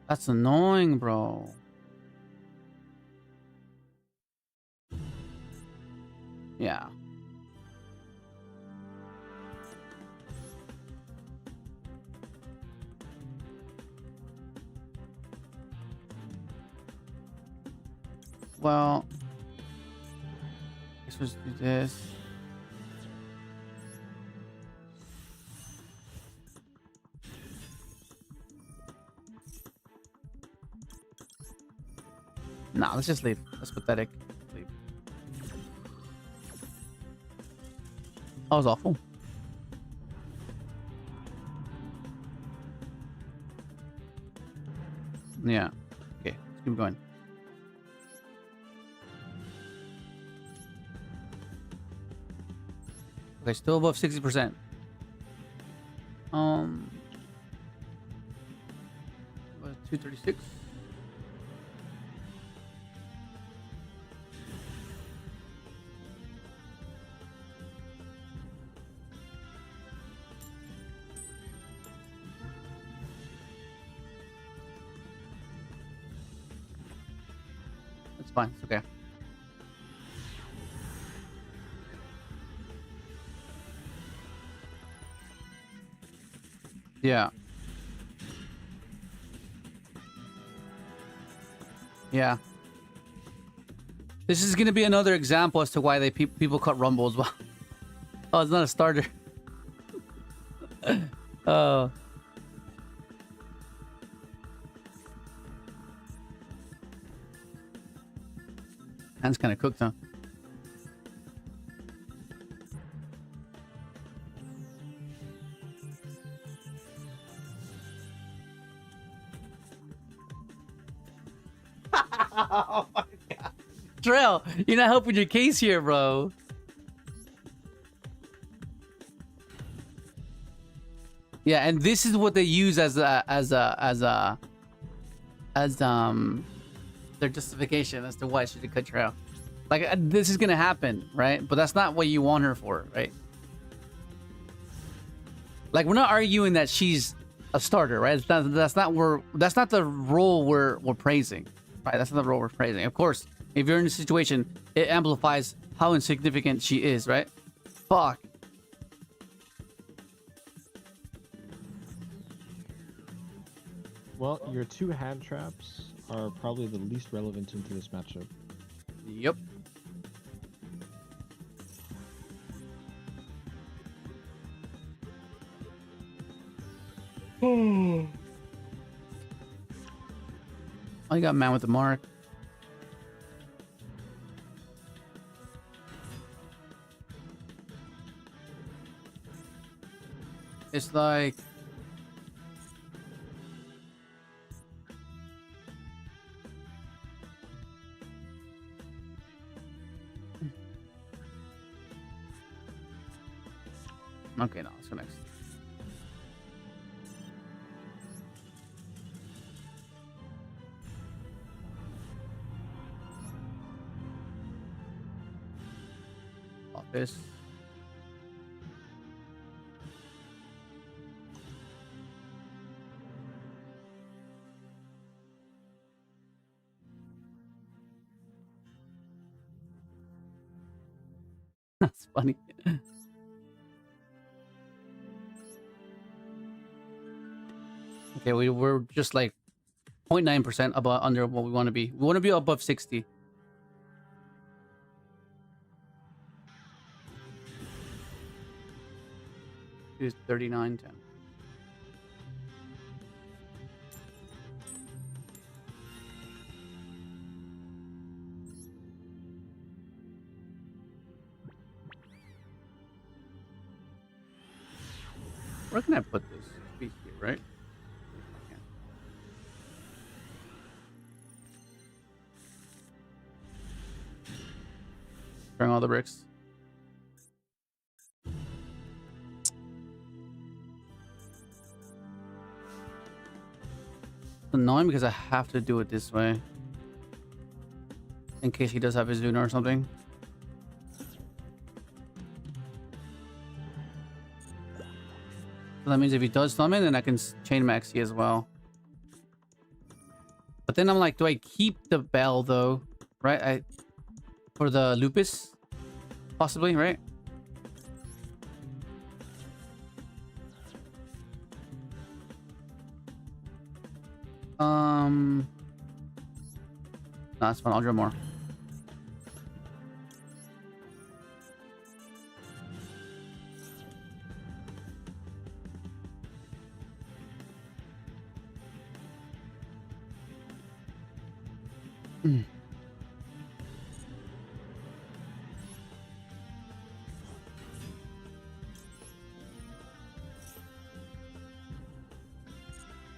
That's annoying, bro. Yeah. Well, I guess we'll just do this. Nah, let's just leave. That's pathetic. Leave. That was awful. Yeah. Okay, let's keep going. Okay, still above 60%. 236. It's fine. It's okay. Yeah. Yeah. This is going to be another example as to why they people cut Rumble as well. Oh, it's not a starter. Oh. Hand's kind of cooked, huh? Oh my god. Drill, you're not helping your case here, bro. Yeah, and this is what they use as their justification as to why she did cut Trail. Like, this is gonna happen, right? But that's not what you want her for, right? Like, we're not arguing that she's a starter, right? That's not the role we're praising, right? That's not the role we're praising. Of course, if you're in a situation, it amplifies how insignificant she is, right? Fuck. Well, your two hand traps are probably the least relevant into this matchup. Yep. Oh, you got man with the mark. It's like okay, no, let's go next. Office. That's funny. Okay, we're just like 0.9% above under what we want to be. We want to be above 60. It's 39.10. Where can I put this? Be here, right? Yeah. Bring all the bricks. It's annoying because I have to do it this way. In case he does have his Zuna or something. So that means if he does summon, then I can chain Maxi as well. But then I'm like, do I keep the bell though? Right? For the Lupus? Possibly, right? No, that's fine. I'll draw more.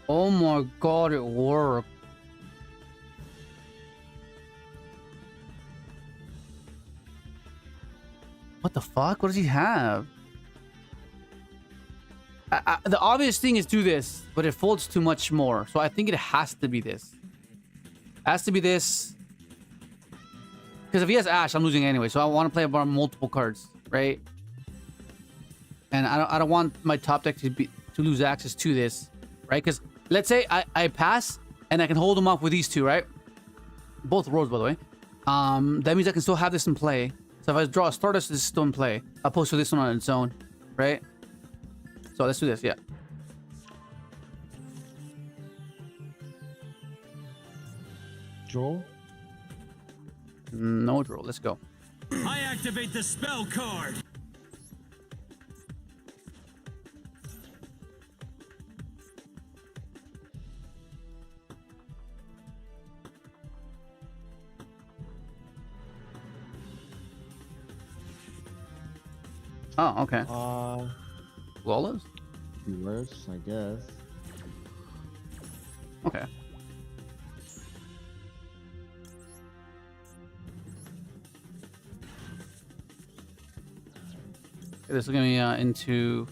Oh my god, it worked. What the fuck? What does he have? The obvious thing is do this, but it folds too much more. So I think it has to be this. It has to be this. Because if he has Ash, I'm losing anyway. So I want to play about multiple cards, right? And I don't want my top deck to lose access to this, right? Because let's say I pass and I can hold him off with these two, right? Both rolls, by the way. That means I can still have this in play. So if I draw a Stardust, this is still in play, opposed to this one on its own, right? So let's do this, yeah. Draw? No draw, let's go. I activate the spell card. Oh, okay. Flawless? Worse, I guess. Okay. This will get me into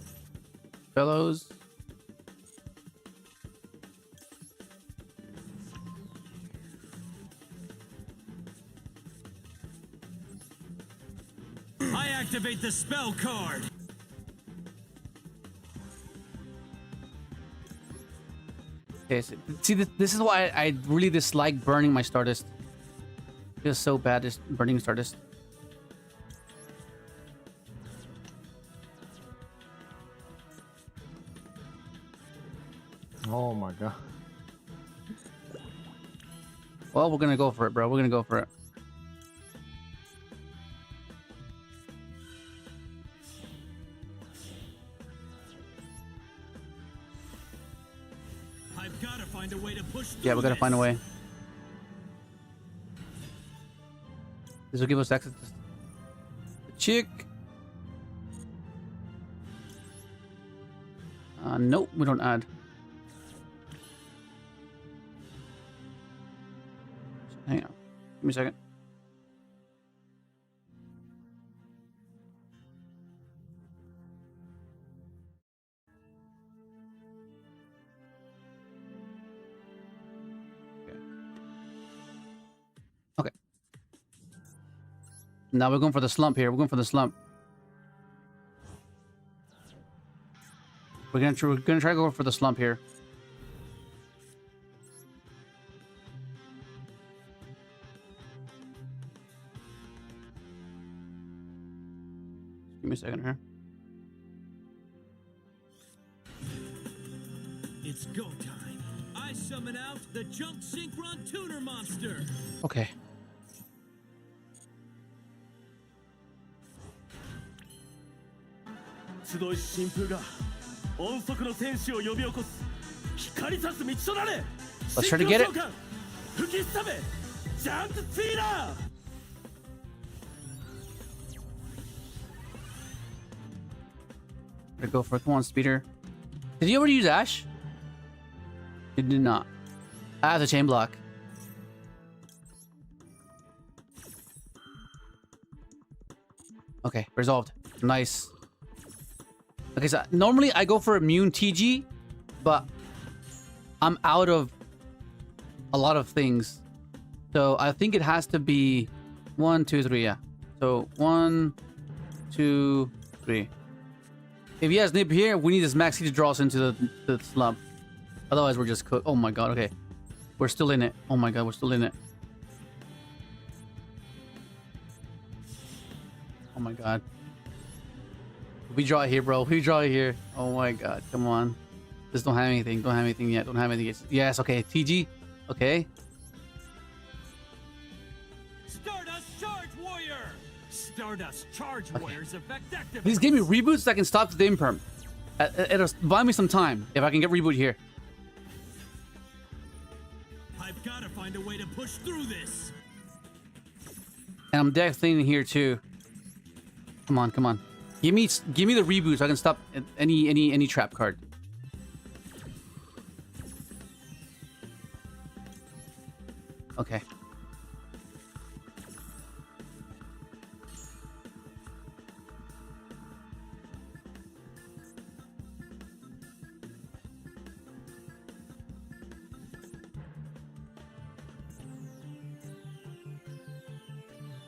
Fellows. I activate the spell card. Okay, so, see, this is why I really dislike burning my Stardust. It feels so bad just burning Stardust. Oh my god. Well, we're gonna go for it, bro. We're gonna go for it. I've got to find a way to push Yeah, we gotta find a way. This will give us access to the chick. Nope, we don't add. Hang on. Give me a second. Okay. Now we're going for the slump here. We're going for the slump. We're gonna try to go for the slump here. Give me a second here. It's go time. I summon out the Junk Synchron Tuner Monster. Okay. Let's try to get it. Gonna go for it. Come on, speeder. Did you already use Ash? It did not. I have the chain block. Okay, resolved. Nice. Okay, so normally I go for immune TG, but I'm out of a lot of things. So I think it has to be 1, 2, 3, yeah. So 1, 2, 3. If he has Nip here, we need this max to draw us into the slump. Otherwise, we're just cooked. Oh my god, okay. We're still in it. Oh my god, we're still in it. Oh my god. We draw it here, bro. We draw it here. Oh my god, come on. Just don't have anything. Don't have anything yet. Don't have anything yet. Yes, okay. TG. Okay. Stardust Charge Warrior! Stardust Charge Warrior's effect activated. Please give me reboots so I can stop the imperm. It'll buy me some time if I can get reboot here. I've got to find a way to push through this. And I'm definitely here too. Come on, come on. Give me the reboot so I can stop any trap card. Okay.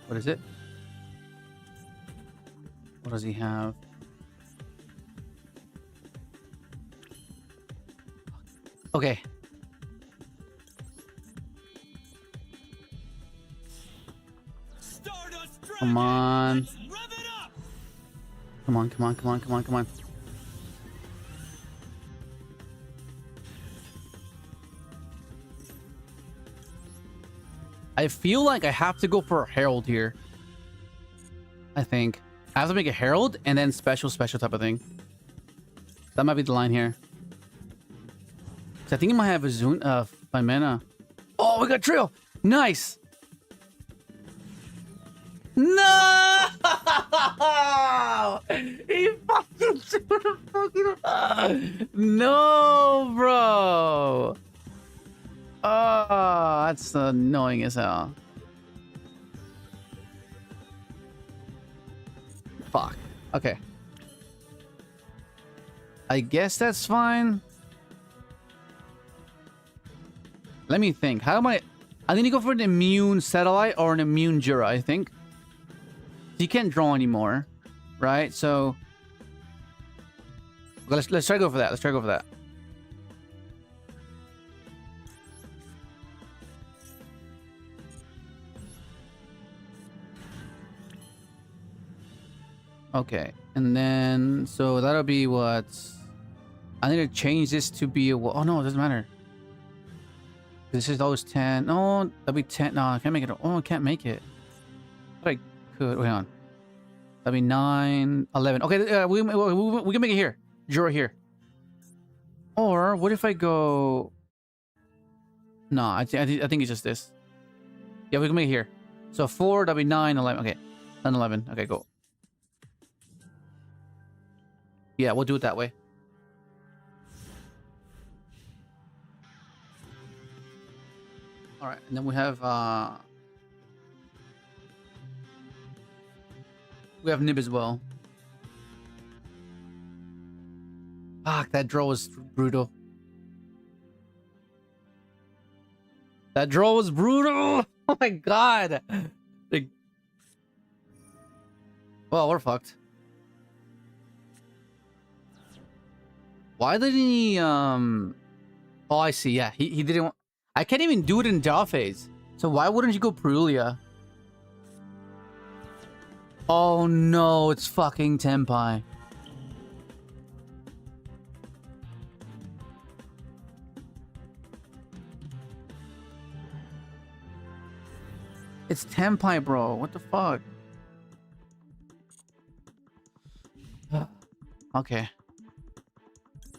What is it? What does he have? Okay. Come on. Come on, come on, come on, come on, come on. I feel like I have to go for a Herald here. I think. I have to make a Herald and then special type of thing. That might be the line here. I think it might have a Zune, 5 mana. Oh, we got Trail! Nice! No! He fucking no, bro! Oh, that's annoying as hell. Fuck. Okay. I guess that's fine. Let me think. How am I need to go for an immune satellite or an immune Jura, I think. You can't draw anymore, right? So let's try to go for that. Let's try to go for that. Okay, and then so that'll be what I need to change this to be a. Oh no, it doesn't matter. This is always 10. No, that'll be 10. No, I can't make it. Oh, I can't make it. But I could. Wait on. That'll be 9, 11. Okay, we can make it here. Jura here. Or what if I go? No, I think it's just this. Yeah, we can make it here. So 4. That'll be 9, 11. Okay, 10, 11. Okay, go. Yeah, we'll do it that way. All right, and then we have Nib as well. Fuck, that draw was brutal. That draw was brutal. Oh my god. Like, well, we're fucked. Why didn't he oh, I see. Yeah, he didn't. I can't even do it in draw phase. So why wouldn't you go Perulia? Oh no, it's fucking Tenpai. It's Tenpai, bro. What the fuck? Okay.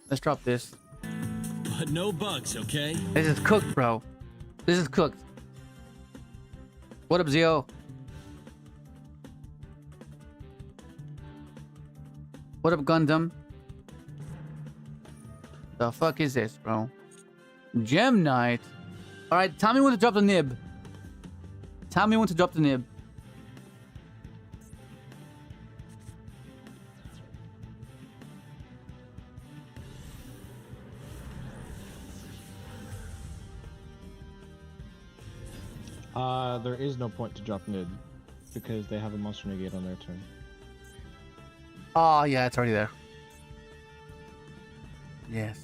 Let's drop this. But no bugs, okay? This is cooked, bro. This is cooked. What up, Zio? What up, Gundam? The fuck is this, bro? Gemknight. Alright, tell me when to drop the nib. Tell me when to drop the nib. There is no point to drop nib because they have a monster negate on their turn. Oh, yeah, it's already there. Yes.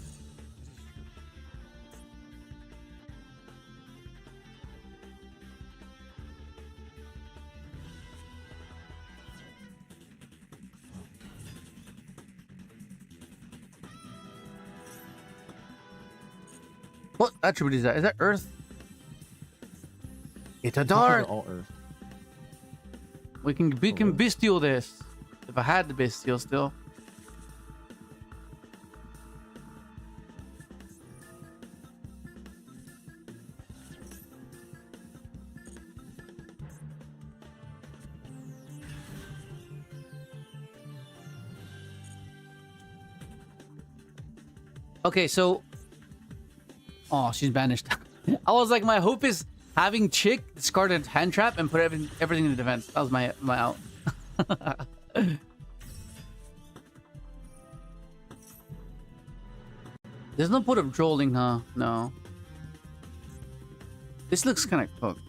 What attribute is that? Is that Earth? It's a dart. All Earth. We can bestial this. If I had the bestial still. Okay, so oh, she's banished. I was like, my hope is having Chick discard a hand trap and put everything in defense. That was my out. There's no point of drolling, huh? No. This looks kind of cooked.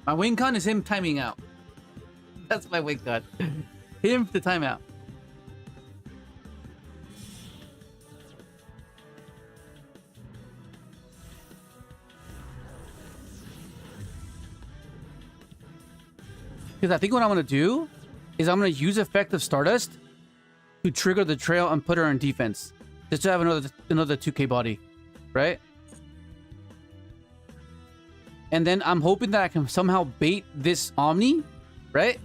My win con is him timing out. That's my win con. Him to time out. Because I think what I'm going to do is I'm going to use effective Stardust to trigger the trail and put her in defense. Just to have another 2k body. Right? And then I'm hoping that I can somehow bait this Omni. Right?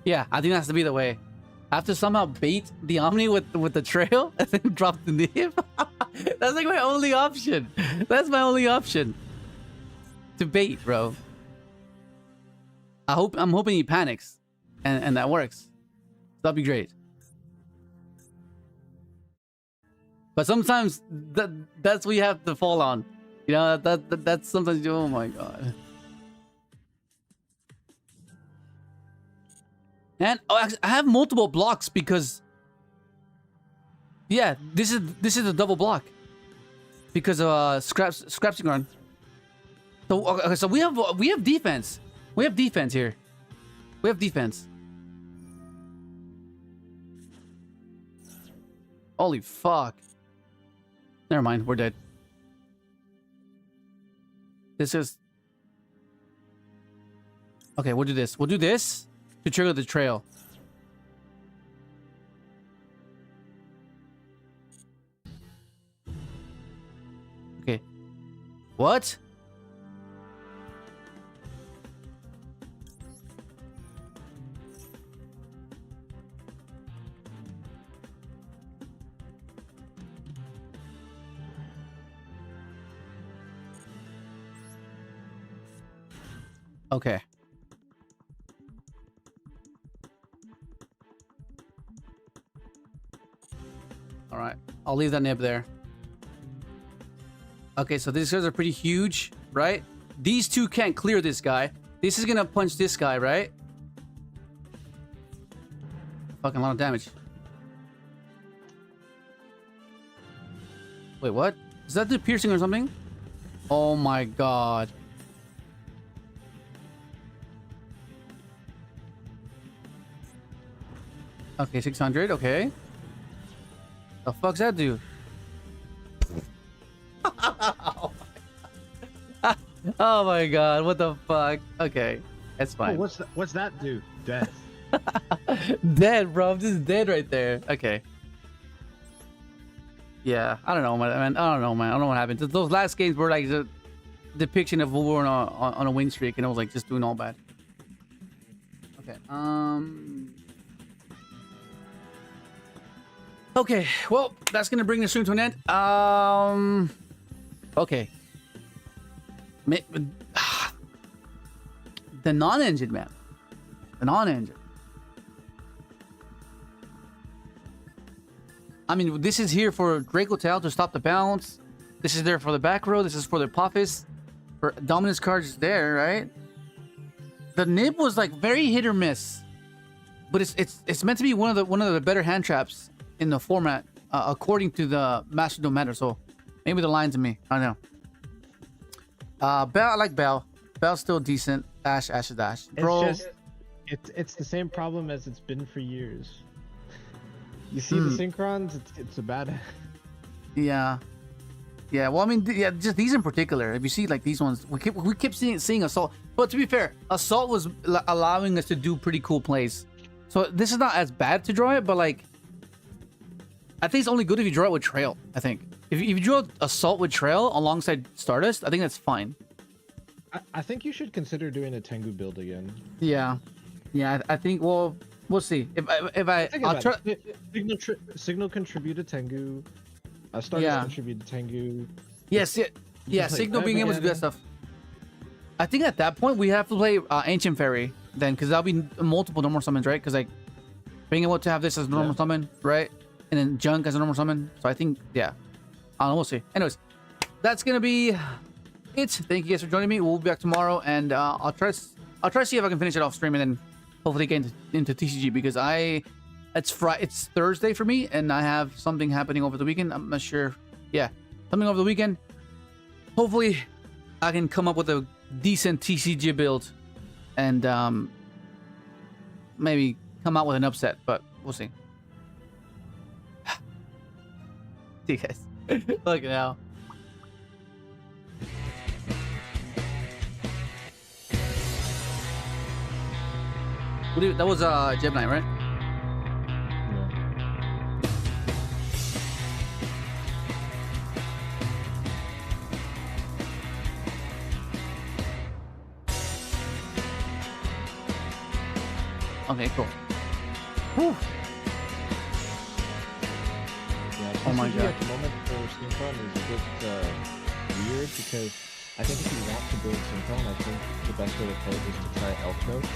Yeah, I think that's to be the way. I have to somehow bait the Omni with the trail and then drop the nib. That's like my only option. That's my only option. To bait, bro. I'm hoping he panics. And that works. That'd be great. But sometimes that's what you have to fall on. You know, that's sometimes, oh my god. And oh, actually, I have multiple blocks because yeah, this is a double block because of scrap Synchron. So okay, so we have defense. We have defense here. We have defense. Holy fuck. Never mind, we're dead. This is okay. We'll do this. We'll do this to trigger the trail. Okay. What? Okay. All right. I'll leave that nib there. Okay, so these guys are pretty huge, right? These two can't clear this guy. This is gonna punch this guy, right? Fucking lot of damage. Wait, what? Is that the piercing or something? Oh my god. Okay, 600, okay. The fuck's that do? Oh my god, what the fuck? Okay. That's Oh, fine. what's that do? Death. Dead, bro. I'm just dead right there. Okay. Yeah, I don't know, man. I don't know, man. I don't know what happened. Those last games were like the depiction of war on a win streak, and it was like just doing all bad. Okay. Okay. Well, that's gonna bring the stream to an end. Okay. The non-engine, man. The non-engine. I mean, this is here for Dracotail to stop the bounce. This is there for the back row. This is for the Apophis. For dominance cards there, right? The nib was like very hit or miss, but it's meant to be one of the better hand traps in the format, according to the Master Don't Matter. So maybe the line's in me. I don't know. Bell, I like Bell. Bell's still decent. Ash is Ash. It's the same problem as it's been for years. You see the Synchrons, it's a bad. Yeah. Well, I mean, yeah, just these in particular. If you see like these ones, we keep seeing Assault. But to be fair, Assault was allowing us to do pretty cool plays. So this is not as bad to draw it, but like, I think it's only good if you draw it with Trail. I think if you draw Assault with Trail alongside Stardust, I think that's fine. I think you should consider doing a Tengu build again. Yeah. I think. Well, we'll see. I'll try. Signal contribute to Tengu. Stardust contribute to Tengu. Yes. Signal being able to do that stuff. I think at that point we have to play Ancient Fairy then, because that'll be multiple normal summons, right? Because like being able to have this as a normal summon, right? And then Junk as a normal summon. So I think, yeah. I don't know, we'll see. Anyways, that's gonna be it. Thank you guys for joining me. We'll be back tomorrow, and I'll try to see if I can finish it off stream and then hopefully get into TCG, because it's Thursday for me, and I have something happening over the weekend. I'm not sure. Yeah, something over the weekend. Hopefully, I can come up with a decent TCG build, and maybe come out with an upset. But we'll see. See you guys. Look now. That was Gemknight, right? Okay, cool. Whew. Yeah, oh my god. At the moment for Synchron is a bit weird, because I think if you want to build Synchron, I think the best way to play it is to try Elf Notes.